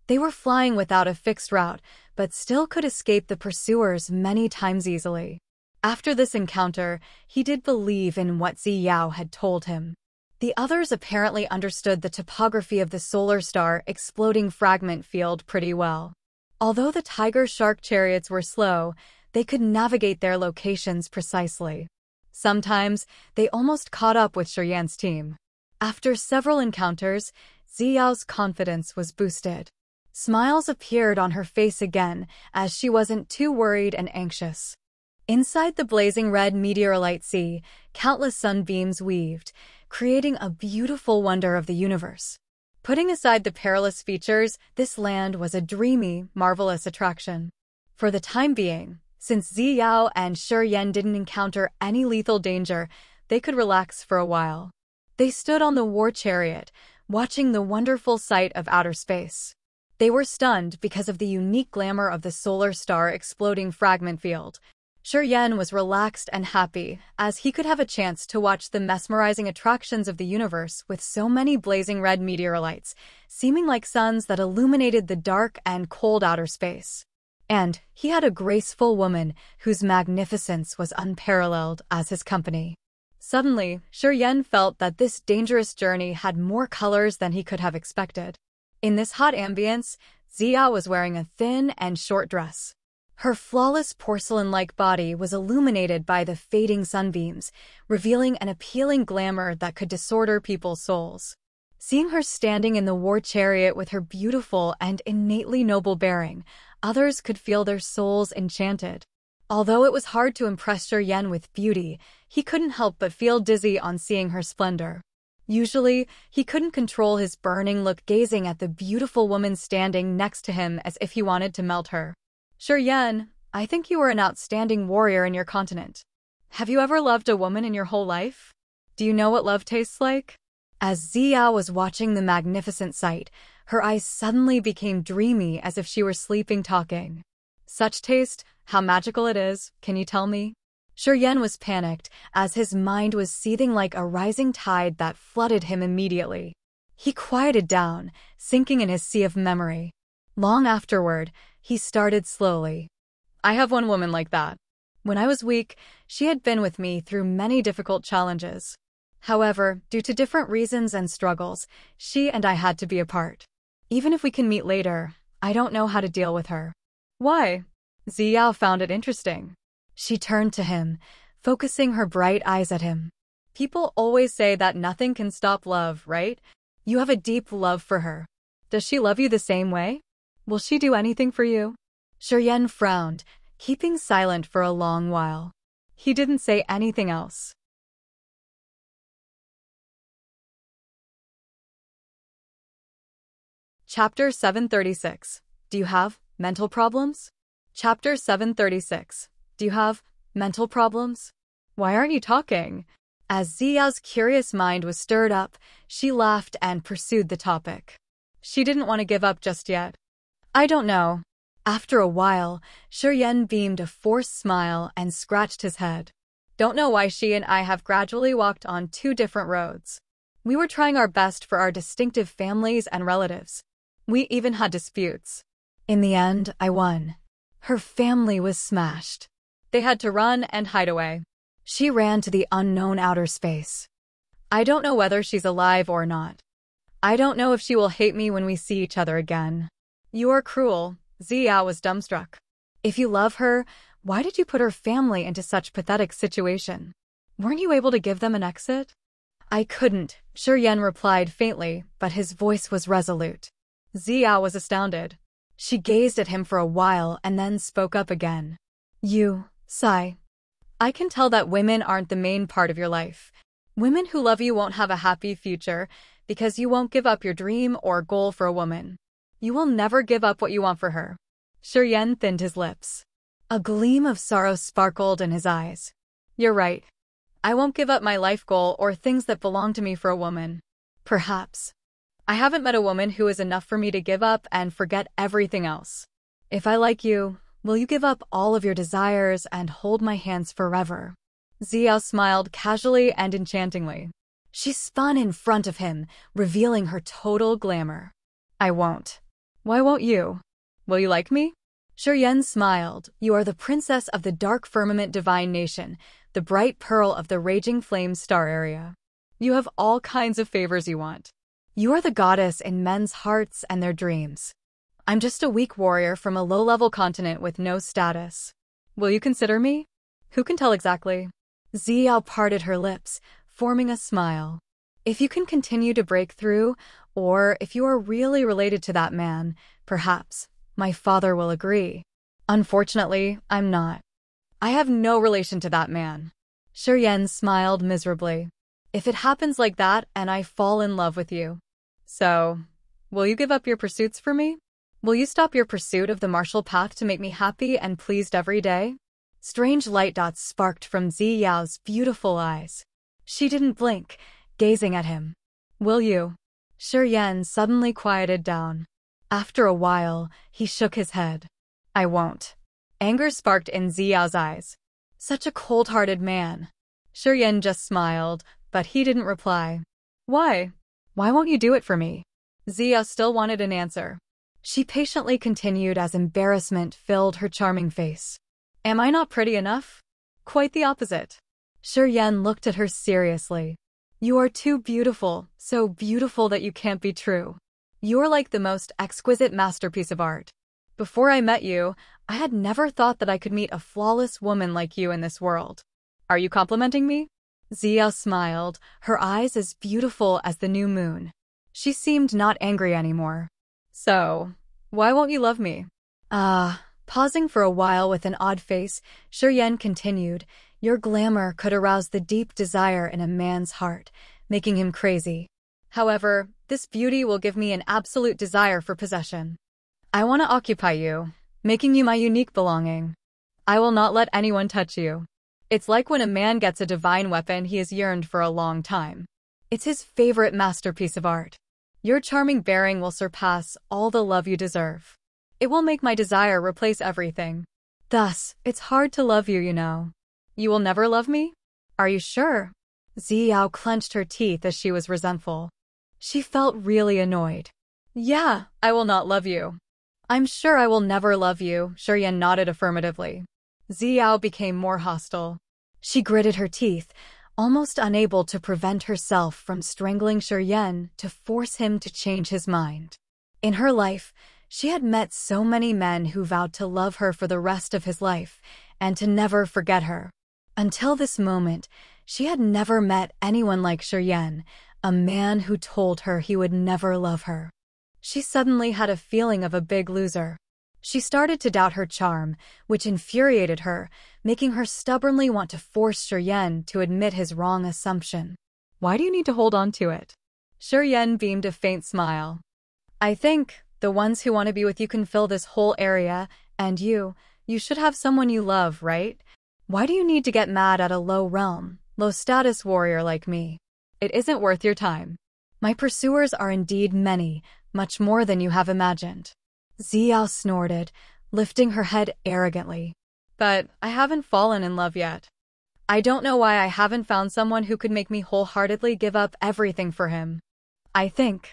They were flying without a fixed route, but still could escape the pursuers many times easily. After this encounter, he did believe in what Ziyao had told him. The others apparently understood the topography of the solar star exploding fragment field pretty well. Although the tiger shark chariots were slow, they could navigate their locations precisely. Sometimes, they almost caught up with Shi Yan's team. After several encounters, Ziyao's confidence was boosted. Smiles appeared on her face again, as she wasn't too worried and anxious. Inside the blazing red meteorite sea, countless sunbeams weaved, creating a beautiful wonder of the universe. Putting aside the perilous features, this land was a dreamy, marvelous attraction. For the time being, since Ziyao and Shi Yan didn't encounter any lethal danger, they could relax for a while. They stood on the war chariot, watching the wonderful sight of outer space. They were stunned because of the unique glamour of the solar star exploding fragment field. Shi Yan was relaxed and happy, as he could have a chance to watch the mesmerizing attractions of the universe with so many blazing red meteorites, seeming like suns that illuminated the dark and cold outer space. And he had a graceful woman whose magnificence was unparalleled as his company. Suddenly, Shi Yan felt that this dangerous journey had more colors than he could have expected. In this hot ambience, Ziya was wearing a thin and short dress. Her flawless porcelain-like body was illuminated by the fading sunbeams, revealing an appealing glamour that could disorder people's souls. Seeing her standing in the war chariot with her beautiful and innately noble bearing, others could feel their souls enchanted. Although it was hard to impress Shi Yan with beauty, he couldn't help but feel dizzy on seeing her splendor. Usually, he couldn't control his burning look gazing at the beautiful woman standing next to him as if he wanted to melt her. Shi Yan, I think you are an outstanding warrior in your continent. Have you ever loved a woman in your whole life? Do you know what love tastes like? As Ziya was watching the magnificent sight, her eyes suddenly became dreamy as if she were sleeping talking. Such taste, how magical it is, can you tell me? Shi Yan was panicked, as his mind was seething like a rising tide that flooded him immediately. He quieted down, sinking in his sea of memory. Long afterward, he started slowly. I have one woman like that. When I was weak, she had been with me through many difficult challenges. However, due to different reasons and struggles, she and I had to be apart. Even if we can meet later, I don't know how to deal with her. Why? Ziya found it interesting. She turned to him, focusing her bright eyes at him. People always say that nothing can stop love, right? You have a deep love for her. Does she love you the same way? Will she do anything for you? Shi Yan frowned, keeping silent for a long while. He didn't say anything else. Chapter 736. Do you have mental problems? Chapter 736. Do you have mental problems? Why aren't you talking? As Ziya's curious mind was stirred up, she laughed and pursued the topic. She didn't want to give up just yet. I don't know. After a while, Shi Yan beamed a forced smile and scratched his head. Don't know why she and I have gradually walked on two different roads. We were trying our best for our distinctive families and relatives. We even had disputes. In the end, I won. Her family was smashed. They had to run and hide away. She ran to the unknown outer space. I don't know whether she's alive or not. I don't know if she will hate me when we see each other again. You are cruel. Ziya was dumbstruck. If you love her, why did you put her family into such pathetic situation? Weren't you able to give them an exit? I couldn't, Shi Yan replied faintly, but his voice was resolute. Ziya was astounded. She gazed at him for a while and then spoke up again. You, sigh. I can tell that women aren't the main part of your life. Women who love you won't have a happy future because you won't give up your dream or goal for a woman. You will never give up what you want for her. Shi Yan thinned his lips. A gleam of sorrow sparkled in his eyes. You're right. I won't give up my life goal or things that belong to me for a woman. Perhaps. I haven't met a woman who is enough for me to give up and forget everything else. If I like you, will you give up all of your desires and hold my hands forever? Ziya smiled casually and enchantingly. She spun in front of him, revealing her total glamour. I won't. Why won't you? Will you like me? Shi Yan smiled. You are the princess of the dark firmament divine nation, the bright pearl of the raging flame star area. You have all kinds of favors you want. You are the goddess in men's hearts and their dreams. I'm just a weak warrior from a low-level continent with no status. Will you consider me? Who can tell exactly? Ziya parted her lips, forming a smile. If you can continue to break through, or if you are really related to that man, perhaps, my father will agree. Unfortunately, I'm not. I have no relation to that man. Shi Yan smiled miserably. If it happens like that and I fall in love with you. So, will you give up your pursuits for me? Will you stop your pursuit of the martial path to make me happy and pleased every day? Strange light dots sparked from Ziya's beautiful eyes. She didn't blink, gazing at him. Will you? Shi Yan suddenly quieted down. After a while, he shook his head. I won't. Anger sparked in Ziya's eyes. Such a cold-hearted man. Shi Yan just smiled, but he didn't reply. Why? Why won't you do it for me? Zia still wanted an answer. She patiently continued as embarrassment filled her charming face. Am I not pretty enough? Quite the opposite. Shi Yan looked at her seriously. You are too beautiful, so beautiful that you can't be true. You're like the most exquisite masterpiece of art. Before I met you, I had never thought that I could meet a flawless woman like you in this world. Are you complimenting me? Zia smiled, her eyes as beautiful as the new moon. She seemed not angry anymore. So, why won't you love me? Pausing for a while with an odd face, Shi Yan continued, your glamour could arouse the deep desire in a man's heart, making him crazy. However, this beauty will give me an absolute desire for possession. I want to occupy you, making you my unique belonging. I will not let anyone touch you. It's like when a man gets a divine weapon he has yearned for a long time. It's his favorite masterpiece of art. Your charming bearing will surpass all the love you deserve. It will make my desire replace everything. Thus, it's hard to love you, you know. You will never love me? Are you sure? Ziyao clenched her teeth as she was resentful. She felt really annoyed. Yeah, I will not love you. I'm sure I will never love you, Shi Yan nodded affirmatively. Ziyao became more hostile. She gritted her teeth, almost unable to prevent herself from strangling Shi Yan to force him to change his mind. In her life, she had met so many men who vowed to love her for the rest of his life and to never forget her. Until this moment, she had never met anyone like Shi Yan, a man who told her he would never love her. She suddenly had a feeling of a big loser. She started to doubt her charm, which infuriated her, making her stubbornly want to force Shi Yan to admit his wrong assumption. Why do you need to hold on to it? Shi Yan beamed a faint smile. I think the ones who want to be with you can fill this whole area, and you should have someone you love, right? Why do you need to get mad at a low-status warrior like me? It isn't worth your time. My pursuers are indeed many, much more than you have imagined. Ziyao snorted, lifting her head arrogantly. But I haven't fallen in love yet. I don't know why I haven't found someone who could make me wholeheartedly give up everything for him. I think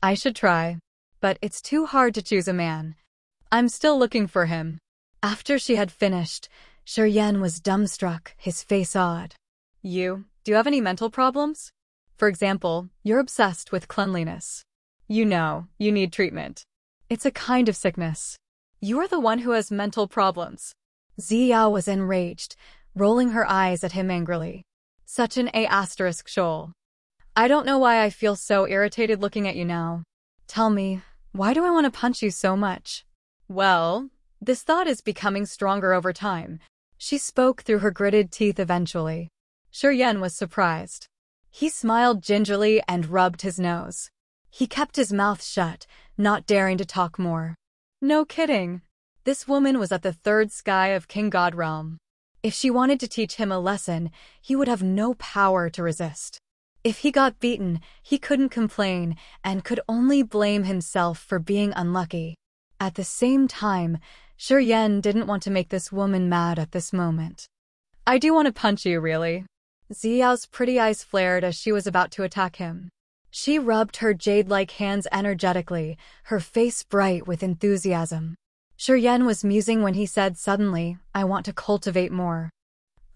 I should try, but it's too hard to choose a man. I'm still looking for him. After she had finished, Shi Yan was dumbstruck, his face odd. Do you have any mental problems? For example, you're obsessed with cleanliness. You know, you need treatment. It's a kind of sickness. You are the one who has mental problems. Ziyao was enraged, rolling her eyes at him angrily. Such an A** shoal. I don't know why I feel so irritated looking at you now. Tell me, why do I want to punch you so much? Well, this thought is becoming stronger over time. She spoke through her gritted teeth eventually. Shi Yan was surprised. He smiled gingerly and rubbed his nose. He kept his mouth shut, not daring to talk more. No kidding. This woman was at the third sky of King God realm. If she wanted to teach him a lesson, he would have no power to resist. If he got beaten, he couldn't complain and could only blame himself for being unlucky. At the same time, Shi Yan didn't want to make this woman mad at this moment. I do want to punch you, really. Ziyao's pretty eyes flared as she was about to attack him. She rubbed her jade-like hands energetically, her face bright with enthusiasm. Shi Yan was musing when he said suddenly, I want to cultivate more.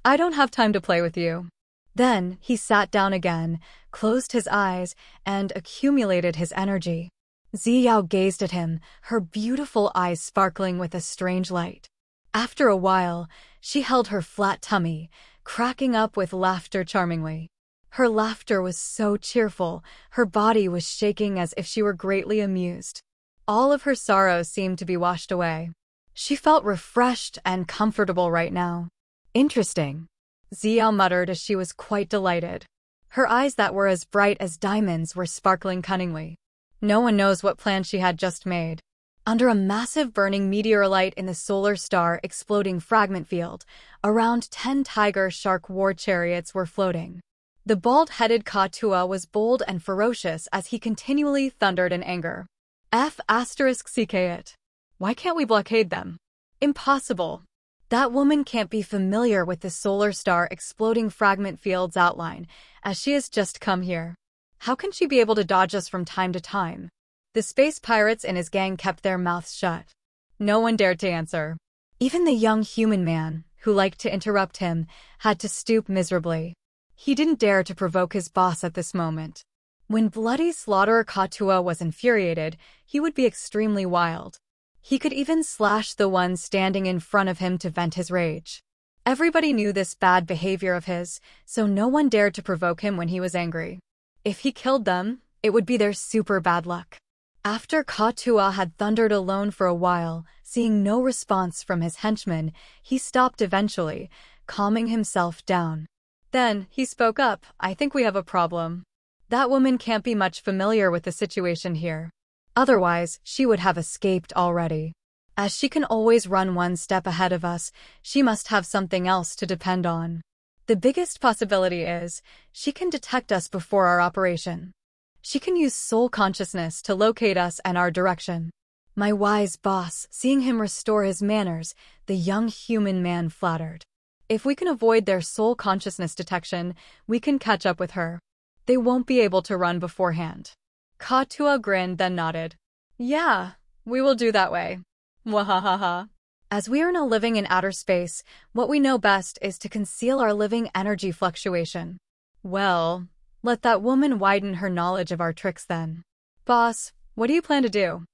I don't have time to play with you. Then, he sat down again, closed his eyes, and accumulated his energy. Ziyao gazed at him, her beautiful eyes sparkling with a strange light. After a while, she held her flat tummy, cracking up with laughter charmingly. Her laughter was so cheerful, her body was shaking as if she were greatly amused. All of her sorrows seemed to be washed away. She felt refreshed and comfortable right now. Interesting. Ziyao muttered as she was quite delighted. Her eyes that were as bright as diamonds were sparkling cunningly. No one knows what plan she had just made. Under a massive burning meteorite in the solar star exploding Fragment field, around 10 tiger shark war chariots were floating. The bald-headed Quota was bold and ferocious as he continually thundered in anger. F***ck it. Why can't we blockade them? Impossible. That woman can't be familiar with the solar star exploding fragment field's outline, as she has just come here. How can she be able to dodge us from time to time? The space pirates and his gang kept their mouths shut. No one dared to answer. Even the young human man, who liked to interrupt him, had to stoop miserably. He didn't dare to provoke his boss at this moment. When bloody slaughterer Katua was infuriated, he would be extremely wild. He could even slash the one standing in front of him to vent his rage. Everybody knew this bad behavior of his, so no one dared to provoke him when he was angry. If he killed them, it would be their super bad luck. After Katua had thundered alone for a while, seeing no response from his henchmen, he stopped eventually, calming himself down. Then, he spoke up, "I think we have a problem. That woman can't be much familiar with the situation here. Otherwise, she would have escaped already. As she can always run one step ahead of us, she must have something else to depend on. The biggest possibility is, she can detect us before our operation. She can use soul consciousness to locate us and our direction." My wise boss, seeing him restore his manners, the young human man flattered. "If we can avoid their soul consciousness detection, we can catch up with her. They won't be able to run beforehand." Katua grinned then nodded. "Yeah, we will do that way. Wahahaha. As we are now living in outer space, what we know best is to conceal our living energy fluctuation." "Well, let that woman widen her knowledge of our tricks then." "Boss, what do you plan to do?"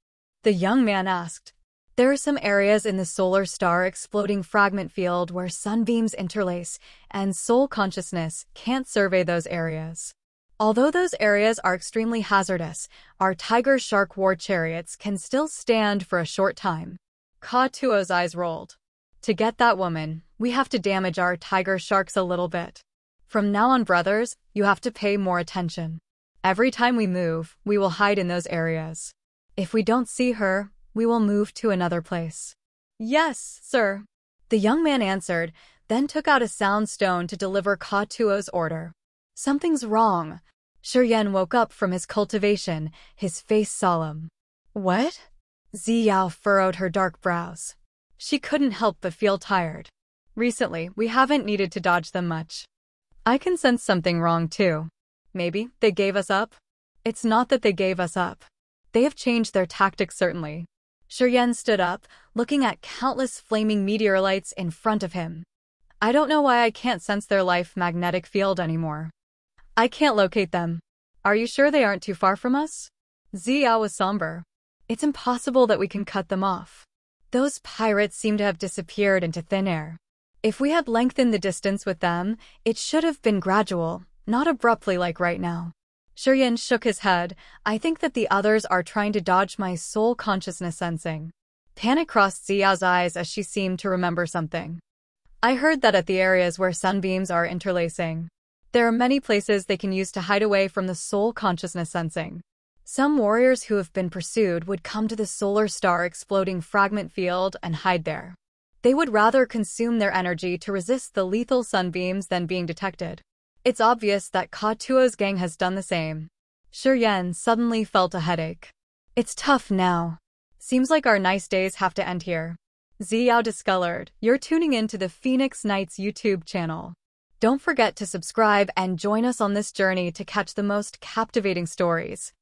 the young man asked. "There are some areas in the solar star exploding fragment field where sunbeams interlace, and soul consciousness can't survey those areas. Although those areas are extremely hazardous, our tiger-shark war chariots can still stand for a short time." Katuo's eyes rolled. "To get that woman, we have to damage our tiger-sharks a little bit. From now on, brothers, you have to pay more attention. Every time we move, we will hide in those areas. If we don't see her, we will move to another place." "Yes, sir," the young man answered, then took out a sound stone to deliver Katuo's order. "Something's wrong." Shi Yan woke up from his cultivation, his face solemn. "What?" Ziyao furrowed her dark brows. She couldn't help but feel tired. "Recently, we haven't needed to dodge them much. I can sense something wrong too. Maybe they gave us up?" "It's not that they gave us up. They have changed their tactics certainly." Shi Yan stood up, looking at countless flaming meteorites in front of him. "I don't know why I can't sense their life magnetic field anymore. I can't locate them. Are you sure they aren't too far from us?" Ziyao was somber. "It's impossible that we can cut them off. Those pirates seem to have disappeared into thin air. If we had lengthened the distance with them, it should have been gradual, not abruptly like right now." Shi Yan shook his head. "I think that the others are trying to dodge my soul consciousness sensing." Panic crossed Ziyao's eyes as she seemed to remember something. "I heard that at the areas where sunbeams are interlacing, there are many places they can use to hide away from the soul consciousness sensing. Some warriors who have been pursued would come to the solar star exploding fragment field and hide there. They would rather consume their energy to resist the lethal sunbeams than being detected. It's obvious that Katuo's gang has done the same." Shi Yan suddenly felt a headache. "It's tough now. Seems like our nice days have to end here." Ziyao discolored. "You're tuning in to the Phoenix Knights YouTube channel. Don't forget to subscribe and join us on this journey to catch the most captivating stories.